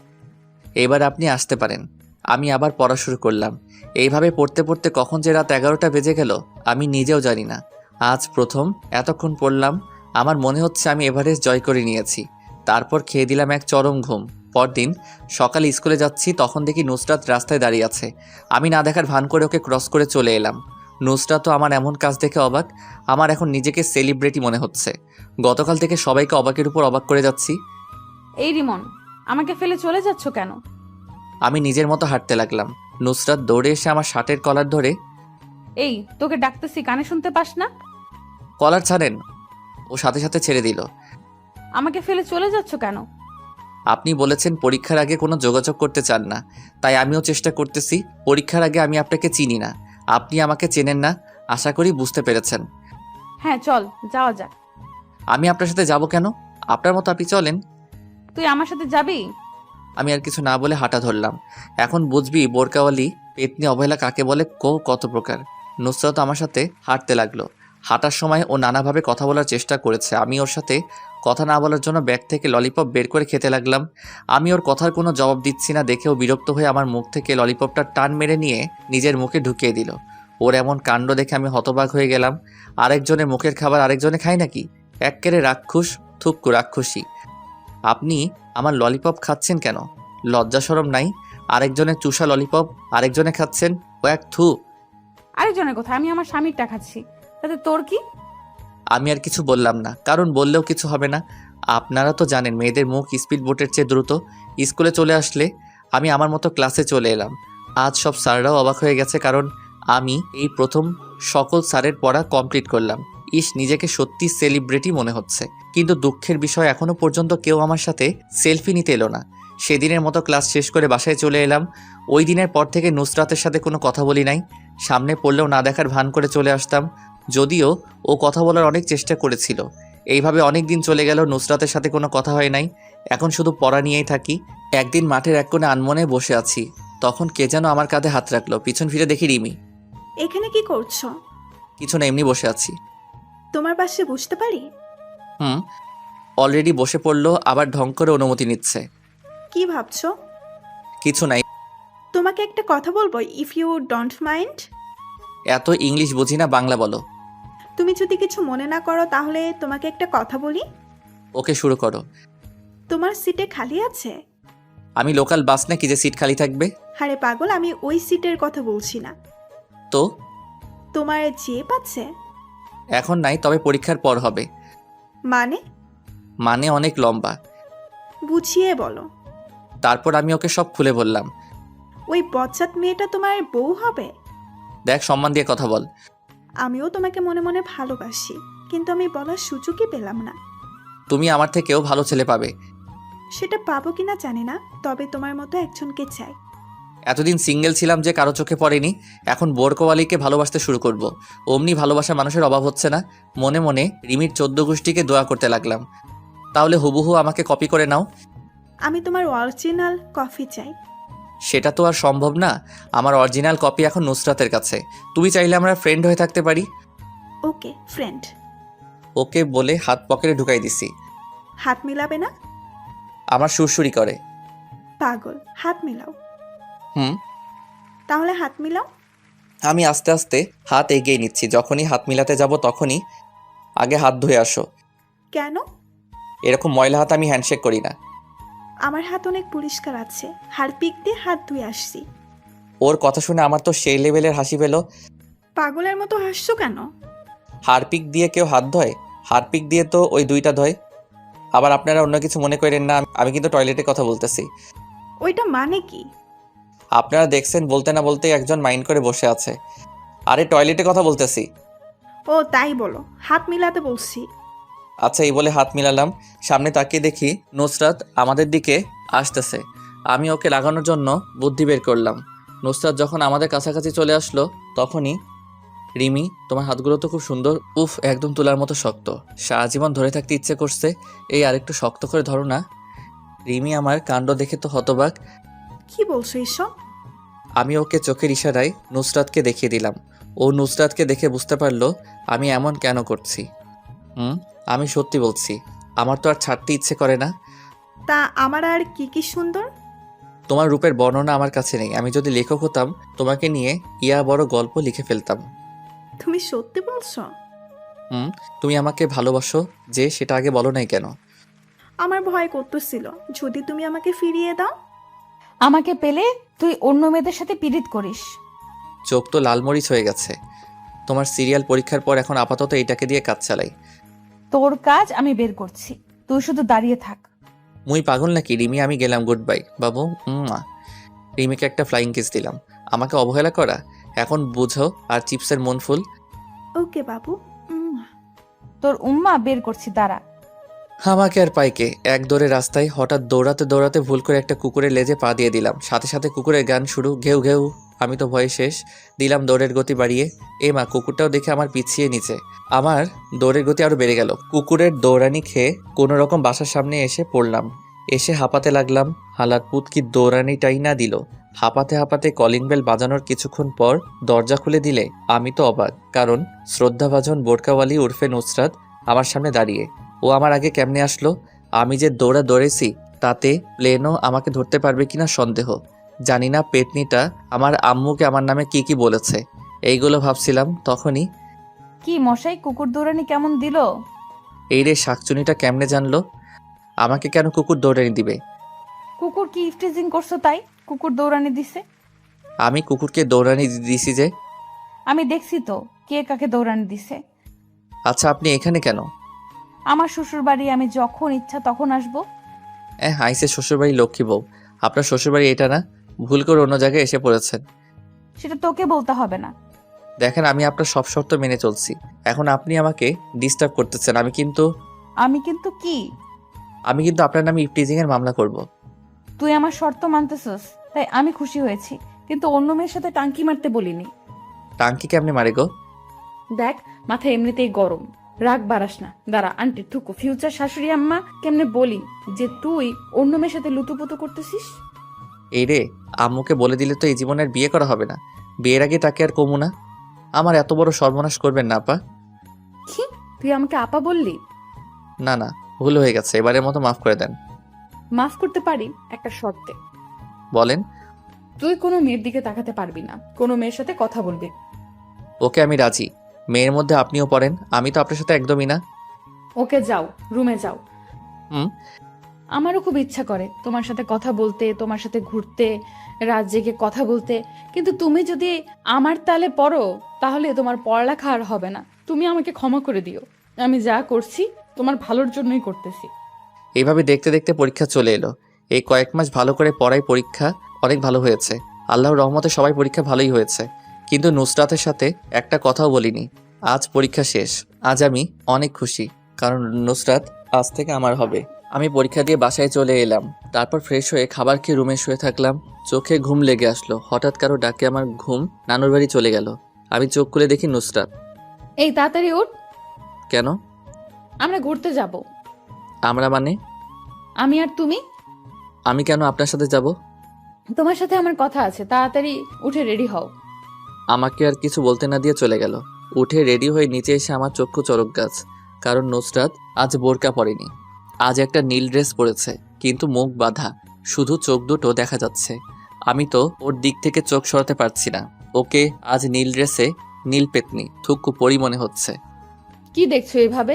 Speaker 2: এবার আপনি আসতে পারেন। আমি আবার পড়া শুরু করলাম। এইভাবে পড়তে পড়তে কখন যে রাত 11টা বেজে গেল আমি নিজেও জানি না। আজ প্রথম এতক্ষণ পড়লাম। আমার মনে হচ্ছে আমি এভারেস্ট জয় করে নিয়েছি। তারপর খেয়ে দিলাম এক চরম ঘুম। পরদিন সকালে স্কুলে যাচ্ছি, তখন দেখি নুসরাত রাস্তায় দাঁড়িয়ে আছে। আমি না দেখার ভান করে ওকে ক্রস করে চলে এলাম। নুসরাত তো আমার এমন কাজ দেখে অবাক। আমার এখন নিজেকে সেলিব্রিটি মনে হচ্ছে। গতকাল থেকে সবাইকে অবাকের উপর অবাক করে যাচ্ছি।
Speaker 4: এই রিমন, আমাকে ফেলে চলে যাচ্ছ কেন?
Speaker 2: আমি নিজের মতো হাঁটতে লাগলাম। নুসরাত দৌড়ে এসে আমার শার্টের কলার ধরে,
Speaker 4: এই তোকে ডাকতেছি, কানে শুনতে পাস না?
Speaker 2: কলার ছাড়েন। ও সাথে সাথে ছেড়ে দিল।
Speaker 4: আমাকে ফেলে চলে যাচ্ছ কেন?
Speaker 2: আপনি বলেছেন পরীক্ষার আগে কোনো যোগাযোগ করতে চান না, তাই আমিও চেষ্টা করতেছি। পরীক্ষার আগে আমি আপনাকে চিনি না, আপনি আমাকে চেনেন না, আশা করি বুঝতে পেরেছেন।
Speaker 4: হ্যাঁ চল, যাওয়া যাক।
Speaker 2: আমি আপনার সাথে যাব কেন? আপনার মতো আপনি চলেন।
Speaker 4: তুই আমার সাথে যাবি?
Speaker 2: আমি আর কিছু না বলে হাঁটা ধরলাম। এখন বুঝবি বোরকাওয়ালি পেতনি অবহেলা কাকে বলে, কত প্রকার। নুসরাত আমার সাথে হাঁটতে লাগলো। হাঁটার সময় ও নানাভাবে কথা বলার চেষ্টা করেছে। আমি ওর সাথে কথা না বলার জন্য ব্যাগ থেকে ললিপপ বের করে খেতে লাগলাম। আমি ওর কথার কোনো জবাব দিচ্ছি না দেখেও বিরক্ত হয়ে আমার মুখ থেকে ললিপপটা টান মেরে নিয়ে নিজের মুখে ঢুকিয়ে দিল। ওর এমন কাণ্ড দেখে আমি হতবাক হয়ে গেলাম। আরেকজনের মুখের খাবার আরেকজনে খায় নাকি? এক্কেরে রাক্ষুস, থুক্কু রাক্ষসী। আপনি আমার ললিপপ খাচ্ছেন কেন? লজ্জা শরম নাই? আরেকজনের চুষা ললিপপ আরেকজনে খাচ্ছেন, ও এক থু।
Speaker 4: আরেকজনের কথা, আমি আমার স্বামীরটা খাচ্ছি, তাতে তোর কি?
Speaker 2: আমি আর কিছু বললাম না, কারণ বললেও কিছু হবে না। আপনারা তো জানেন মেয়েদের মুখ স্পিড বোটের চেয়ে দ্রুত। স্কুলে চলে আসলে আমি আমার মতো ক্লাসে চলে এলাম। আজ সব স্যাররাও অবাক হয়ে গেছে, কারণ আমি এই প্রথম সকল স্যারের পড়া কমপ্লিট করলাম। নিজেকে সত্যি সেলিব্রিটি মনে হচ্ছে। কিন্তু দুঃখের বিষয়, এখনো পর্যন্ত কেউ আমার সাথে সেলফি নিতে এলো না। সেদিনের মতো ক্লাস শেষ করে বাসায় চলে এলাম। ওই দিনের পর থেকে নুসরাতের সাথে কোনো কথা বলি নাই। সামনে পড়লেও না দেখার ভান করে চলে আসতাম, যদিও ও কথা বলার অনেক চেষ্টা করেছিল। এইভাবে অনেক দিন চলে গেল, নুসরাতের সাথে কোনো কথা হয় নাই। এখন শুধু পড়া নিয়েই থাকি। একদিন মাঠের এক কোণে আনমনে বসে আছি, তখন কে যেন আমার কাঁধে হাত রাখলো। পিছন ফিরে দেখি রিমি।
Speaker 10: এখানে কি করছো?
Speaker 2: কিছু না, এমনি বসে আছি।
Speaker 10: তোমার পাশে বুঝতে পারি?
Speaker 2: অলরেডি বসে পড়লো, আবার ঢং করে অনুমতি নিচ্ছে।
Speaker 10: কি ভাবছো?
Speaker 2: কিছু নাই।
Speaker 10: তোমাকে একটা কথা বলবো, ইফ ইউ ডোন্ট মাইন্ড।
Speaker 2: এত ইংলিশ বুঝি না, বাংলা বলো।
Speaker 10: তুমি যদি কিছু মনে না করো তাহলে তোমাকে একটা কথা বলি।
Speaker 2: ওকে, শুরু করো।
Speaker 10: তোমার সিটে খালি আছে?
Speaker 2: আমি লোকাল বাস না কি যে সিট খালি থাকবে?
Speaker 10: আরে পাগল, আমি ওই সিটের কথা বলছি না।
Speaker 2: তো
Speaker 10: তোমার জেব আছে?
Speaker 2: এখন নাই, তবে পরীক্ষার পর হবে।
Speaker 10: মানে
Speaker 2: অনেক লম্বা।
Speaker 10: বুঝিয়ে বলো।
Speaker 2: তারপর আমি ওকে সব খুলে বললাম।
Speaker 10: ওই বচ্চাত মেয়েটা তোমার বউ হবে?
Speaker 2: দেখ, সম্মান দিয়ে কথা বল।
Speaker 10: আমিও তোমাকে মনে মনে ভালোবাসি, কিন্তু আমি বলার সুযোগই পেলাম না।
Speaker 2: তুমি আমার থেকেও ভালো ছেলে পাবে।
Speaker 10: সেটা পাবো কিনা জানি না, তবে তোমার মতো একজনকে চাই।
Speaker 2: এতদিন সিঙ্গেল ছিলাম যে কারো চোখে পড়েনি, এখন বোরকওয়ালিকে ভালোবাসতে শুরু করব। অমনি ভালোবাসা মানুষের অভাব হচ্ছে না। মনে মনে রিমির 14 গোষ্ঠীকে দোয়া করতে লাগলাম, তাহলে হুবহু আমাকে কপি করে নাও।
Speaker 10: আমি তোমার অরিজিনাল কফি চাই।
Speaker 2: সেটা তো আর সম্ভব না। আমার অরিজিনাল কপি এখন নুসরাতের কাছে। তুমি চাইলে আমরা ফ্রেন্ড হয়ে থাকতে পারি।
Speaker 10: ওকে, ফ্রেন্ড।
Speaker 2: ওকে বলে হাত পকেটে ঢুকাই দিছি।
Speaker 10: হাত মিলাবে না?
Speaker 2: আমার সুরসুরি করে।
Speaker 10: পাগল, হাত মিলাও।
Speaker 2: হুম।
Speaker 10: তাহলে হাত মিলাও।
Speaker 2: আমি আস্তে আস্তে হাত এগিয়ে নিচ্ছি। যখনই হাত মিলাতে যাব তখনই আগে হাত ধুয়ে আসো।
Speaker 10: কেন?
Speaker 2: এরকম ময়লা হাত আমি হ্যান্ডশেক করি না।
Speaker 10: আমার হাত অনেক পরিষ্কার আছে, হারপিক দিয়ে হাত ধুয়ে আসছি।
Speaker 2: ওর কথা শুনে আমার তো সেই লেভেলের হাসি পেল।
Speaker 10: পাগলের মতো হাসছো কেন?
Speaker 2: হারপিক দিয়ে কেউ হাত ধয়? হারপিক দিয়ে তো ওই দুইটা ধয়। আবার আপনারা অন্য কিছু মনে করেন না, আমি কিন্তু টয়লেটের কথা বলতেছি।
Speaker 10: ওইটা মানে কি?
Speaker 2: আপনারা দেখছেন বলতে না বলতেই একজন মাইন্ড করে বসে আছে। আরে টয়লেটের কথা বলতেছি।
Speaker 10: ও তাই বলো, হাত মিলাতে বলছি।
Speaker 2: আচ্ছা, এই বলে হাত মিলালাম। সামনে তাকিয়ে দেখি নুসরাত আমাদের দিকে আসতেছে। আমি ওকে লাগানোর জন্য বুদ্ধি বের করলাম। নুসরাত যখন আমাদের কাছাকাছি চলে আসলো তখনই, রিমি তোমার হাতগুলো তো খুব সুন্দর, উফ একদম তুলার মতো শক্ত, সারা জীবন ধরে থাকতে ইচ্ছে করছে, এই আরেকটু শক্ত করে ধরো না। রিমি আমার কাণ্ড দেখে তো হতবাক।
Speaker 10: কি বলছো এসব?
Speaker 2: আমি ওকে চোখের ইশারায় নুসরাতকে দেখিয়ে দিলাম। ও নুসরাতকে দেখে বুঝতে পারলো আমি এমন কেন করছি। আমি সত্যি বলছি, আমার তো আর ছাড়তে ইচ্ছে করে না।
Speaker 10: তা আমার আর কি কি সুন্দর?
Speaker 2: তোমার রূপের বর্ণনা আমার কাছে নেই। আমি যদি লেখক হতাম তোমাকে নিয়ে ইয়া বড় গল্প লিখে ফেলতাম।
Speaker 10: তুমি সত্যি বলছো?
Speaker 2: তুমি আমাকে ভালোবাসো যে, সেটা আগে বলো নাই কেন?
Speaker 10: আমার ভয় করতেছিল যদি তুমি আমাকে ফিরিয়ে দাও।
Speaker 4: আমাকে পেলে তুই অন্য মেয়েদের সাথে পীড়িত করিস।
Speaker 2: চোখ তো লালমরিচ হয়ে গেছে। তোমার সিরিয়াল পরীক্ষার পর এখন আপাতত এইটাকে দিয়ে কাজ চালাই।
Speaker 4: তোর কাজ আমি বের করছি, তুই শুধু দাঁড়িয়ে থাক।
Speaker 2: মুই পাগল নাকি রিমি? আমি গেলাম, গুড বাই বাবু। রিমিকে একটা ফ্লাইং কিস দিলাম। আমাকে অবহেলা করা এখন বুঝো, আর চিপসের মন ফুল।
Speaker 10: ওকে বাবু।
Speaker 4: তোর উম্মা বের করছি, দাঁড়া।
Speaker 2: আমাকে আর পাইকে এক দৌড়ে রাস্তায় হঠাৎ দৌড়াতে দৌড়াতে ভুল করে একটা কুকুরের লেজে পা দিয়ে দিলাম। সাথে সাথে কুকুরের গান শুরু, ঘেউ ঘেউ। আমি তো ভয়ে শেষ। দিলাম দৌড়ের গতি বাড়িয়ে। এ মা, কুকুরটাও দেখে আমার পিছিয়ে নিচে। আমার দৌড়ের গতি আরো বেড়ে গেল। কুকুরের দৌড়ানি খেয়ে কোনো রকম বাসার সামনে এসে পড়লাম। এসে হাঁপাতে লাগলাম। হালার পুত কি দৌড়ানিটাই না দিল। হাঁপাতে হাঁপাতে কলিং বেল বাজানোর কিছুক্ষণ পর দরজা খুলে দিলে আমি তো অবাক, কারণ শ্রদ্ধাভাজন বোরকাওয়ালি উর্ফে নুসরাত আমার সামনে দাঁড়িয়ে। ও আমার আগে কেমনে আসলো? আমি যে দৌড়েছি তাতে প্লেনও আমাকে ধরতে পারবে কিনা সন্দেহ। জানি না পেতনিটা আমার আম্মুকে আমার নামে কি কি বলেছে। এইগুলো ভাবছিলাম তখনই,
Speaker 4: কি মশাই, কুকুর দৌড়ানি কেমন দিল?
Speaker 2: এই রে শাকচুনিটা কেমনে জানলো? আমাকে কেন কুকুর দৌড়ানি দিবে?
Speaker 4: কুকুর কি ইফটিজিং করছো তাই কুকুর দৌড়ানি দিছে?
Speaker 2: আমি কুকুরকে দৌড়ানি দিছি যে?
Speaker 4: আমি দেখছি তো কে কাকে দৌড়ানি দিছে।
Speaker 2: আচ্ছা, আপনি এখানে কেন?
Speaker 4: আমার শ্বশুর বাড়ি, আমি যখন ইচ্ছা তখন আসবো।
Speaker 2: আইসে শ্বশুরবাড়ি লক্ষ্মী বউ। আপনার শ্বশুরবাড়ি এটা না, ভুল করে অন্য জায়গায় এসে পড়েছেন।
Speaker 4: সেটা তোকে বলতে হবে না।
Speaker 2: দেখেন, আমি আপনার সব শর্ত মেনে চলছি, এখন আপনি আমাকে ডিস্টার্ব করতেছেন। আমি কিন্তু
Speaker 4: কি?
Speaker 2: আমি কিন্তু আপনার নামে ইফটিজিং এর মামলা করব।
Speaker 4: তুই আমার শর্ত মানতেছস তাই আমি খুশি হয়েছি, কিন্তু অন্য মেয়ের সাথে টাঙ্কি মারতে বলিনি।
Speaker 2: টাঙ্কি কেমনে মারে গো?
Speaker 4: দেখ, মাথা এমনিতেই গরম, রাগ বাড়াস না। দাঁড়া, আন্টি থুকু ফিউচার শাশুড়ি আম্মা কেমনে বলি যে তুই অন্য মেয়ের সাথে লুতুপুতু করতেছিস।
Speaker 2: এই রে, আম্মুকে বলে দিলে তো এই জীবনের বিয়ে করা হবে না। বিয়ের আগে তাকে আর কমু না। আমার এত বড় সর্বনাশ করবেন না আপা।
Speaker 4: কি, তুই আমাকে আপা বললি?
Speaker 2: না না, ভুল হয়ে গেছে, এবারের মতো মাফ করে দেন।
Speaker 4: মাফ করতে পারি একটা শর্তে।
Speaker 2: বলেন।
Speaker 4: তুই কোনো মেয়ের দিকে তাকাতে পারবি না, কোনো মেয়ের সাথে কথা বলবি।
Speaker 2: ওকে, আমি রাজি। মেয়ের মধ্যে আপনিও পড়েন, আমি তো আপনার সাথে একদমই না।
Speaker 4: ওকে, যাও, রুমে যাও।
Speaker 2: হুম।
Speaker 4: আমারও খুব ইচ্ছা করে তোমার সাথে কথা বলতে, তোমার সাথে ঘুরতে, রাত জেগে কথা বলতে, কিন্তু তুমি যদি আমার তালে পড়ো তাহলে তোমার পড়ালেখা আর হবে না। তুমি আমাকে ক্ষমা করে দিও, আমি যা করছি তোমার ভালোর জন্যই করতেছি।
Speaker 2: এইভাবে দেখতে দেখতে পরীক্ষা চলে এলো। এই কয়েক মাস ভালো করে পড়াই পরীক্ষা অনেক ভালো হয়েছে। আল্লাহর রহমতে সবাই পরীক্ষা ভালোই হয়েছে, কিন্তু নুসরাতের সাথে একটা কথাও বলিনি। আজ পরীক্ষা শেষ। আজ আমি অনেক খুশি, কারণ নুসরাত আজ থেকে আমার হবে। আমি পরীক্ষা দিয়ে বাসায় চলে এলাম। তারপর ফ্রেশ হয়ে খাবার খেয়ে রুমে শুয়ে থাকলাম। চোখে ঘুম লেগে আসলো। হঠাৎ কারো ডাকে আমার ঘুম নানুর বাড়ি চলে গেল। আমি চোখ খুলে দেখি নুসরাত।
Speaker 4: এই তাড়াতাড়ি উঠ,
Speaker 2: কেন?
Speaker 4: আমরা ঘুরতে যাব।
Speaker 2: আমরা মানে?
Speaker 4: আমি আর তুমি।
Speaker 2: আমি কেন আপনার সাথে যাব?
Speaker 4: তোমার সাথে আমার কথা আছে, তাড়াতাড়ি উঠে রেডি হও।
Speaker 2: আমাকে আর কিছু বলতে না দিয়ে চলে গেল। উঠে রেডি হয়ে নিচে এসে আমার চক্ষু চড়ক গাছ, কারণ নুসরাত আজ বোরকা পরেনি। আজ একটা নীল ড্রেস পরেছে, কিন্তু মুখ বাঁধা, শুধু চোখ দুটো দেখা যাচ্ছে। আমি তো ওর দিক থেকে চোখ সরাতে পারছি না। ওকে আজ নীল ড্রেসে নীল পেতনি থুকু পরি মনে হচ্ছে।
Speaker 4: কি দেখছো এভাবে?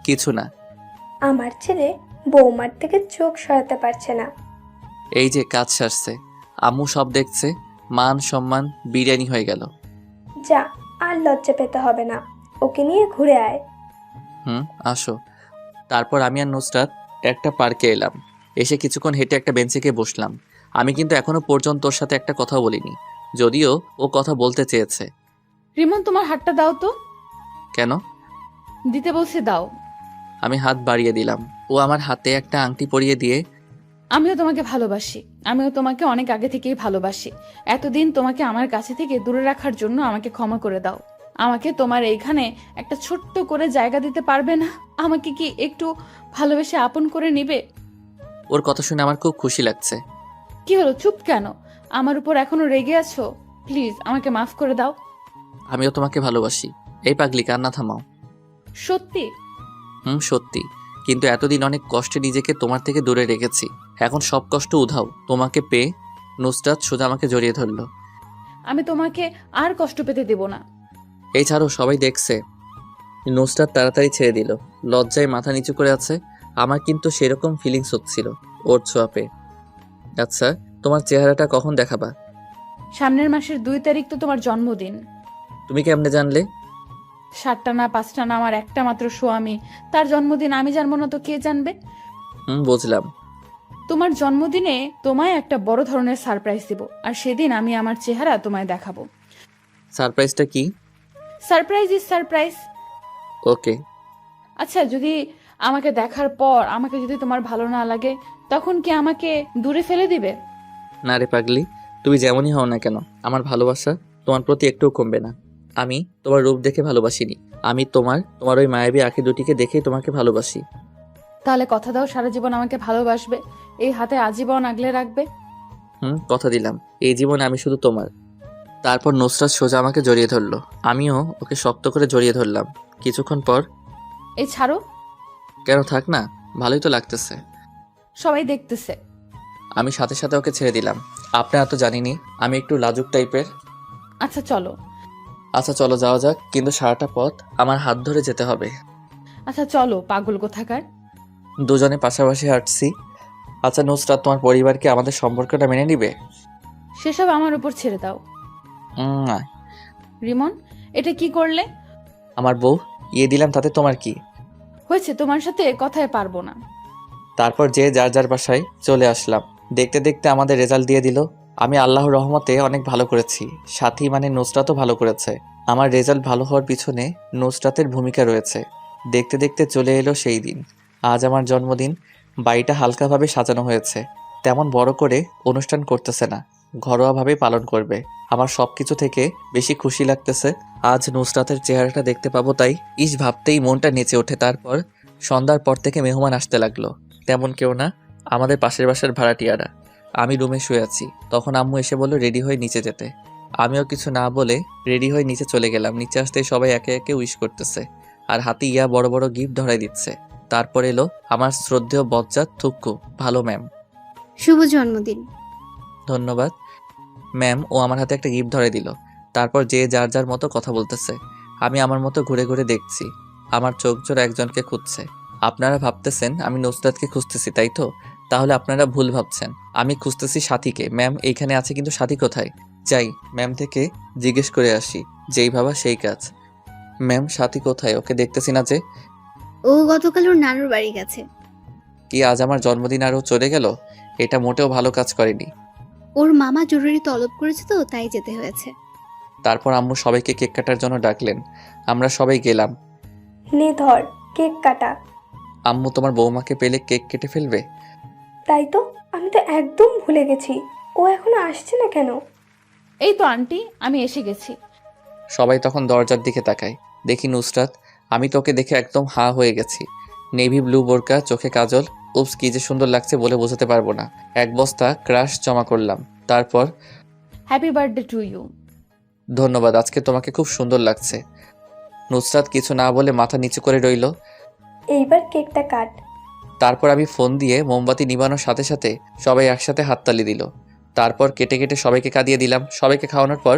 Speaker 2: কিছু না।
Speaker 1: আমার ছেলে বৌমার থেকে চোখ সরাতে পারছে না।
Speaker 2: এই যে কাজ সারছে, আম্মু সব দেখছে। মান সম্মান বিরিয়ানি হয়ে গেল।
Speaker 1: যা, আর লজ্জা পেতে হবে না, ওকে নিয়ে ঘুরে আয়।
Speaker 2: আসো। তারপর আমি আর নুসরাত একটা পার্কে এলাম। এসে কিছুক্ষণ হেঁটে একটা বেঞ্চে গিয়ে বসলাম। আমি কিন্তু এখনো পর্যন্ত ওর সাথে একটা কথাও বলিনি, যদিও ও কথা বলতে চেয়েছে।
Speaker 4: রিমন, তোমার হাতটা দাও তো।
Speaker 2: কেন?
Speaker 4: দিতে বলছি, দাও।
Speaker 2: আমি হাত বাড়িয়ে দিলাম। ও আমার হাতে একটা আংটি পরিয়ে দিয়ে,
Speaker 4: আমিও তোমাকে ভালোবাসি, আমিও তোমাকে অনেক আগে থেকেই ভালোবাসি। এতদিন তোমাকে আমার কাছে থেকে দূরে রাখার জন্য আমাকে ক্ষমা করে দাও। আমাকে তোমার এইখানে একটা ছোট্ট করে জায়গা দিতে পারবে না? আমাকে কি একটু ভালোবেসে আপন করে নিবে?
Speaker 2: ওর কথা শুনে আমার খুব খুশি লাগছে।
Speaker 4: কি হলো, চুপ কেন? আমার উপর এখনো রেগে আছো? প্লিজ আমাকে মাফ করে দাও।
Speaker 2: আমিও তোমাকে ভালোবাসি। এই পাগলি, কান্না থামাও।
Speaker 4: সত্যি?
Speaker 2: সত্যি। কিন্তু এতদিন অনেক কষ্টে নিজেকে তোমার থেকে দূরে রেখেছি, এখন সব কষ্ট উধাও তোমাকে পেয়ে। নুসরাত সোজা আমাকে জড়িয়ে ধরলো।
Speaker 4: আমি তোমাকে আর কষ্ট পেতে দেব না।
Speaker 2: এই ছাড়ো, সবাই দেখছে। নুসরাত তাড়াতাড়ি ছেড়ে দিল। লজ্জায় মাথা নিচু করে আছে। আমার কিন্তু সেরকম ফিলিংস হচ্ছিল ওর ছোঁয়া পেয়ে। আচ্ছা, তোমার চেহারাটা কখন দেখাবা?
Speaker 4: সামনের মাসের 2 তারিখ তো তোমার জন্মদিন।
Speaker 2: তুমি কেমনে জানলে?
Speaker 4: 7টা না 5টা না, আমার একটা মাত্র স্বামী, তার জন্মদিন আমি জানবো না তো কে জানবে?
Speaker 2: বুঝলাম।
Speaker 4: তোমার জন্মদিনে তোমায় একটা বড় ধরনের সারপ্রাইজ দেব, আর সেদিন আমি আমার চেহারা তোমায় দেখাবো।
Speaker 2: সারপ্রাইজটা কি?
Speaker 4: Surprise is surprise.
Speaker 2: ওকে।
Speaker 4: আচ্ছা, যদি আমাকে দেখার পর আমাকে যদি তোমার ভালো না লাগে, তখন কি আমাকে দূরে ফেলে দিবে?
Speaker 2: না রে পাগলি, তুমি যেমনই হও না কেন, আমার ভালোবাসা তোমার প্রতি একটুও কমবে না। আমি তোমার রূপ দেখে ভালোবাসিনি, আমি তোমার ওই মায়াবী আঁখি দুটিকে দেখেই তোমাকে ভালোবাসি।
Speaker 4: তাহলে কথা দাও সারা জীবন আমাকে ভালোবাসবে, এই হাতে আজীবন আগলে রাখবে।
Speaker 2: কথা দিলাম, এই জীবনে আমি শুধু তোমার। তারপর নুসরাত সোজা আমাকে জড়িয়ে ধরলো। আমিও ওকে শক্ত করে জড়িয়ে ধরলাম। কিছুক্ষণ পর,
Speaker 4: এই ছাড়ো।
Speaker 2: কেন, থাক না, ভালোই তো লাগতেছে।
Speaker 4: সবাই দেখতেছে।
Speaker 2: আমি সাথে সাথে ওকে ছেড়ে দিলাম। আপনারা তো জানিনি আমি একটু লাজুক টাইপের।
Speaker 4: আচ্ছা চলো।
Speaker 2: আচ্ছা চলো, যাওয়া যাক, কিন্তু সারাটা পথ আমার হাত ধরে যেতে হবে।
Speaker 4: আচ্ছা চলো, পাগল কোথাকার।
Speaker 2: দুজনে পাশাপাশি হাঁটছি। আচ্ছা নুসরাত, তোমার পরিবার কি আমাদের সম্পর্কটা মেনে নিবে?
Speaker 4: সেসব আমার উপর ছেড়ে দাও।
Speaker 2: না।
Speaker 4: রিমন, এটা কি করলে?
Speaker 2: আমার বউ ইয়ে দিলাম, তাতে তোমার কি?
Speaker 4: হয়েছে, তোমার সাথে কথায় পারবো না।
Speaker 2: তারপর যে যার যার বাসায় চলে আসলাম। দেখতে দেখতে আমাদের রেজাল্ট দিয়ে দিল। আমি আল্লাহর রহমতে অনেক ভালো করেছি, সাথী মানে নুসরাতও ভালো করেছে। আমার রেজাল্ট ভালো হওয়ার পিছনে নুসরাতের ভূমিকা রয়েছে। দেখতে দেখতে চলে এলো সেই দিন। আজ আমার জন্মদিন। বাড়িটা হালকাভাবে সাজানো হয়েছে, তেমন বড় করে অনুষ্ঠান করতেছে না, ঘরোয়াভাবে পালন করবে। আমার সব কিছু থেকে বেশি খুশি লাগতেছে আজ নুসরাতের চেহারাটা দেখতে পাবো, তাই ভাবতেই মনটা নেচে ওঠে। তারপর সন্ধ্যার পর থেকে মেহমান আসতে লাগলো। তেমন কেউ না, আমাদের পাশের বাসার ভাড়াটিয়ারা। আমি রুমে শুয়ে আছি, তখন আম্মু এসে বলল রেডি হয়ে নিচে যেতে। আমিও কিছু না বলে রেডি হয়ে নিচে চলে গেলাম। নিচে আসতেই সবাই একে একে উইশ করতেছে, আর হাতে ইয়া বড় বড় গিফট ধরাই দিচ্ছে। তারপর এলো আমার শ্রদ্ধেয় বজ্জাত থুক্কু। ভালো ম্যাম।
Speaker 5: শুভ জন্মদিন।
Speaker 2: ধন্যবাদ ম্যাম। ও আমার হাতে একটা গিফট ধরে দিল। তারপর যে যার যার মতো কথা বলতেছে। আমি আমার মতো ঘুরে ঘুরে দেখছি। আমার চোখ জোর একজনকে খুঁজছে। আপনারা ভাবতেছেন আমি নুসরাতকে খুঁজতেছি, তাই তো? তাহলে আপনারা ভুল ভাবছেন, আমি খুঁজতেছি সাথীকে। ম্যাম এইখানে আছে, কিন্তু সাথী কোথায়? যাই ম্যাম থেকে জিজ্ঞেস করে আসি। যেই ভাবা সেই কাজ। ম্যাম সাথী কোথায়? ওকে দেখতেছি না যে।
Speaker 5: ও গতকাল ওর নানুর বাড়ি গেছে।
Speaker 2: কি আজ আমার জন্মদিন আর ও চলে গেল? এটা মোটেও ভালো কাজ করেনি।
Speaker 5: ওর মামা জরুরি তলব করেছে তো, তাই যেতে হয়েছে।
Speaker 2: তারপর আম্মু সবাইকে কেক কাটার জন্য ডাকলেন। আমরা সবাই গেলাম।
Speaker 1: নে ধর, কেক কাটা।
Speaker 2: আম্মু তোমার বৌমাকে পেলে কেক কেটে ফেলবে।
Speaker 1: তাই তো, আমি তো একদম ভুলে গেছি। ও এখনো আসছে না কেন?
Speaker 4: এই তো আন্টি, আমি এসে গেছি।
Speaker 2: সবাই তখন দরজার দিকে তাকায়। দেখি নুসরাত। আমি তোকে দেখে একদম হা হয়ে গেছি। নেভি ব্লু বোরকা, চোখে কাজল, উপস কি যে সুন্দর লাগছে বলে বোঝাতে পারবো না। এক বস্তা ক্রাশ জমা করলাম। তারপর
Speaker 4: হ্যাপি বার্থডে টু ইউ।
Speaker 2: ধন্যবাদ, আজকে তোমাকে খুব সুন্দর লাগছে। নুসরাত কিছু না বলে মাথা নিচু করে রইল।
Speaker 1: এইবার কেকটা কাট।
Speaker 2: তারপর আমি ফোন দিয়ে মোমবাতি নিবানোর সাথে সাথে সবাই একসাথে হাততালি দিল। তারপর কেটে কেটে সবাইকে কাঁদিয়ে দিলাম। সবাইকে খাওয়ানোর পর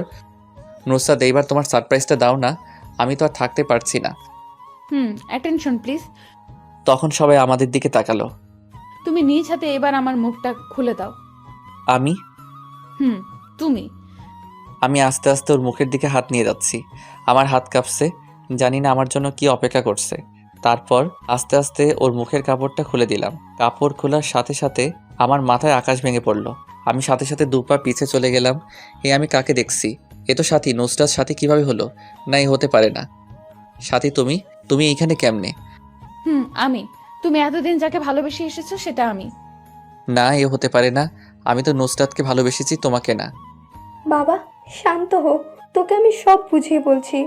Speaker 2: নুসরাত, এইবার তোমার সারপ্রাইজটা দাও না, আমি তো আর থাকতে পারছি না।
Speaker 4: Attention please.
Speaker 2: তখন সবাই আমাদের দিকে তাকালো।
Speaker 4: তুমি নিজ হাতে এবার আমার মুখটা খুলে দাও।
Speaker 2: আমি?
Speaker 4: তুমি
Speaker 2: আমি আস্তে আস্তে ওর মুখের দিকে হাত নিয়ে যাচ্ছি। আমার হাত কাঁপছে, জানি না আমার জন্য কি অপেক্ষা করছে। তারপর আস্তে আস্তে ওর মুখের কাপড়টা খুলে দিলাম। কাপড় খোলার সাথে সাথে আমার মাথায় আকাশ ভেঙে পড়লো। আমি সাথে সাথে দুপা পিছে চলে গেলাম। আমি কাকে দেখছি? এ তো সাথী। নুসরাত সাথী কিভাবে হলো? না, এ হতে পারে না। সাথী, তুমি তুমি এইখানে কেমনে?
Speaker 4: আমি। তুমি এতদিন যাকে ভালোবেসে এসেছো সেটা আমি।
Speaker 2: না, এ হতে পারে না। আমি তো নুসরাতকে ভালোবেসেছি, তোমাকে না।
Speaker 1: বাবা শান্ত হো, তোকে আমি সব বুঝিয়ে বলছি।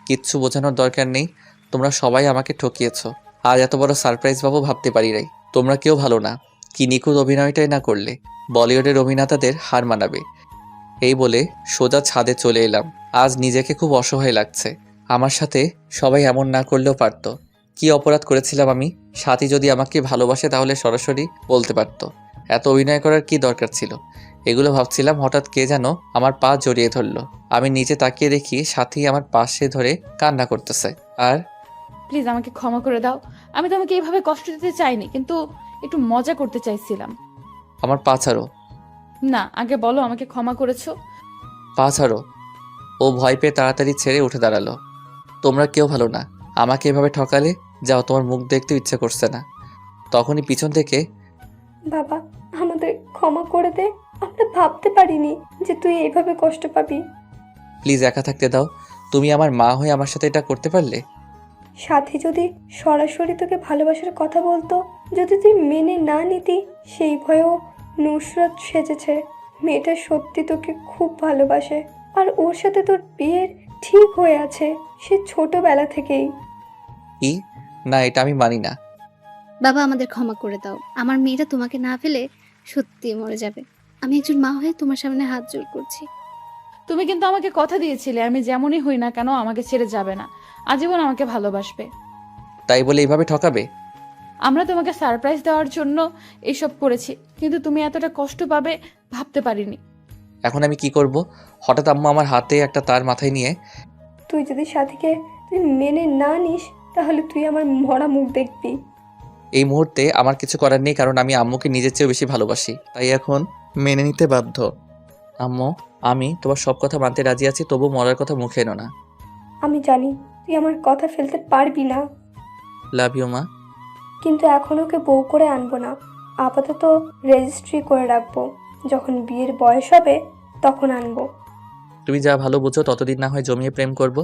Speaker 2: কিচ্ছু বোঝানোর দরকার নেই। তোমরা সবাই আমাকে ঠকিয়েছো। আজ এত বড় সারপ্রাইজ পাবো ভাবতে পারি নাই। তোমরা কেউ ভালো না। কি নিখুঁত অভিনয়টাই না করলে, বলিউডের অভিনেতাদের হার মানাবে। এই বলে সোজা ছাদে চলে এলাম। আজ নিজেকে খুব অসহায় লাগছে। আমার সাথে সবাই এমন না করলেও পারতো। কি অপরাধ করেছিলাম আমি? সাথী যদি আমাকে ভালোবাসে তাহলে সরাসরি বলতে পারতো। এত অভিনয় করার কি দরকার ছিল? এগুলো ভাবছিলাম, হঠাৎ কে যেন আমার পা জড়িয়ে ধরলো। আমি নিচে তাকিয়ে দেখি সাথী আমার পাশে ধরে কান্না করতেছে। আর
Speaker 4: প্লিজ আমাকে ক্ষমা করে দাও। আমি তোমাকে এইভাবে কষ্ট দিতে চাইনি, কিন্তু একটু মজা করতে চাইছিলাম।
Speaker 2: আমার পা ছাড়ো।
Speaker 4: না, আগে বলো আমাকে ক্ষমা করেছো।
Speaker 2: পা ছাড়ো। ও ভয় পেয়ে তাড়াতাড়ি ছেড়ে উঠে দাঁড়ালো। তোমরা কেউ ভালো না। আমাকে এভাবে ঠকালে। যাও, তোমার মুখ দেখতেও ইচ্ছে করছে না। তখনই পিছন থেকে
Speaker 1: বাবা আমাদের ক্ষমা করে দে, আমরা ভাবতে পারিনি যে তুই এইভাবে কষ্ট পাবি।
Speaker 2: প্লিজ একা থাকতে দাও। তুমি আমার মা হয়ে আমার সাথে এটা করতে পারলে?
Speaker 1: সাথী যদি সরাসরি তোকে ভালোবাসার কথা বলতো, যদি তুই মেনে না নিতি, সেই ভয়েও নুসরাত সেজেছে। মেয়েটা সত্যি তোকে খুব ভালোবাসে, আর ওর সাথে তোর বিয়ের ঠিক হয়ে আছে সে ছোটবেলা থেকেই।
Speaker 2: কি? না, এটা আমি মানি না।
Speaker 5: বাবা আমাদের ক্ষমা করে দাও। আমার মেয়েটা তোমাকে না ফেলে সত্যি মরে যাবে। আমি একজন মা হয়ে তোমার সামনে হাত জোড় করছি।
Speaker 4: তুমি কিন্তু আমাকে কথা দিয়েছিলে আমি যেমনই হই না কেন আমাকে ছেড়ে যাবে না, আজীবন আমাকে ভালোবাসবে।
Speaker 2: তাই বলে এইভাবে ঠকাবে?
Speaker 4: আমরা তোমাকে সারপ্রাইজ দেওয়ার জন্য এসব করেছি, কিন্তু তুমি এতটা কষ্ট পাবে ভাবতে পারিনি।
Speaker 2: এখন আমি কি করব? হঠাৎ আম্মু আমার হাতে একটা তার মাথায় নিয়ে,
Speaker 1: তুই যদি সাথীকে তুই মেনে না নিস, তাহলে তুই আমার মরা মুখ দেখবি।
Speaker 2: এই মুহূর্তে আমার কিছু করার নেই, কারণ আমি আম্মুকে নিজের চেয়েও বেশি ভালোবাসি। তাই এখন মেনে নিতে বাধ্য। আম্মু, আমি তোমার সব কথা মানতে রাজি আছি, তবু মরার কথা মুখে এনো না।
Speaker 1: আমি জানি তুই আমার কথা ফেলতে পারবি না,
Speaker 2: লাভ ইউ মা।
Speaker 1: কিন্তু এখন ওকে বউ করে আনবো না। আপাতত রেজিস্ট্রি করে রাখবো, যখন বিয়ের বয়স হবে তখন আনবো।
Speaker 2: তুমি যা ভালো বুঝো, ততদিন না হয় জমিয়ে প্রেম করব।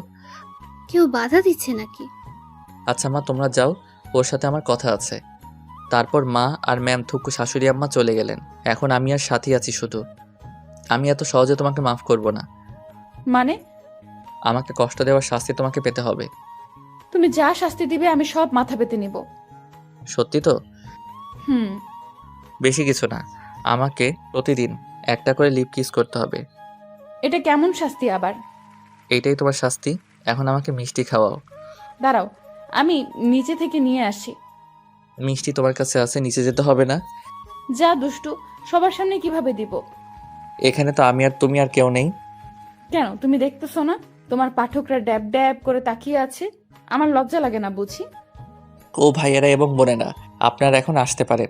Speaker 5: কেউ বাধা দিচ্ছে নাকি?
Speaker 2: আচ্ছা মা, তোমরা যাও, ওর সাথে আমার কথা আছে। তারপর মা আর ম্যাম থুকু শাশুড়ি আম্মা চলে গেলেন। এখন আমি আর সাথী আছি শুধু। আমি এত সহজে তোমাকে মাফ করব না।
Speaker 4: মানে?
Speaker 2: আমাকে কষ্ট দেওয়ার শাস্তি তোমাকে পেতে হবে।
Speaker 4: তুমি যা শাস্তি দিবে আমি সব মাথা পেতে নিব।
Speaker 2: সত্যি তো?
Speaker 4: হুম।
Speaker 2: বেশি কিছু না, আমাকে প্রতিদিন একটা করে লিপ কিস করতে হবে।
Speaker 4: এটা কেমন শাস্তি আবার?
Speaker 2: এইটাই তোমার শাস্তি। এখন আমাকে মিষ্টি খাওয়াও।
Speaker 4: দাঁড়াও, আমি নিচে থেকে নিয়ে আসি।
Speaker 2: মিষ্টি তোমার কাছে আছে, নিচে যেতে হবে না।
Speaker 4: যা দুষ্টু, সবার সামনে কিভাবে দিব?
Speaker 2: এখানে তো আমি আর তুমি আর কেউ নেই।
Speaker 4: কেন, তুমি দেখতেছো না তোমার পাঠকরা ড্যাব ড্যাব করে তাকিয়ে আছে? আমার লজ্জা লাগে না বুঝি?
Speaker 2: ও ভাইয়েরা এবং বোনেরা, আপনারা এখন আসতে পারেন।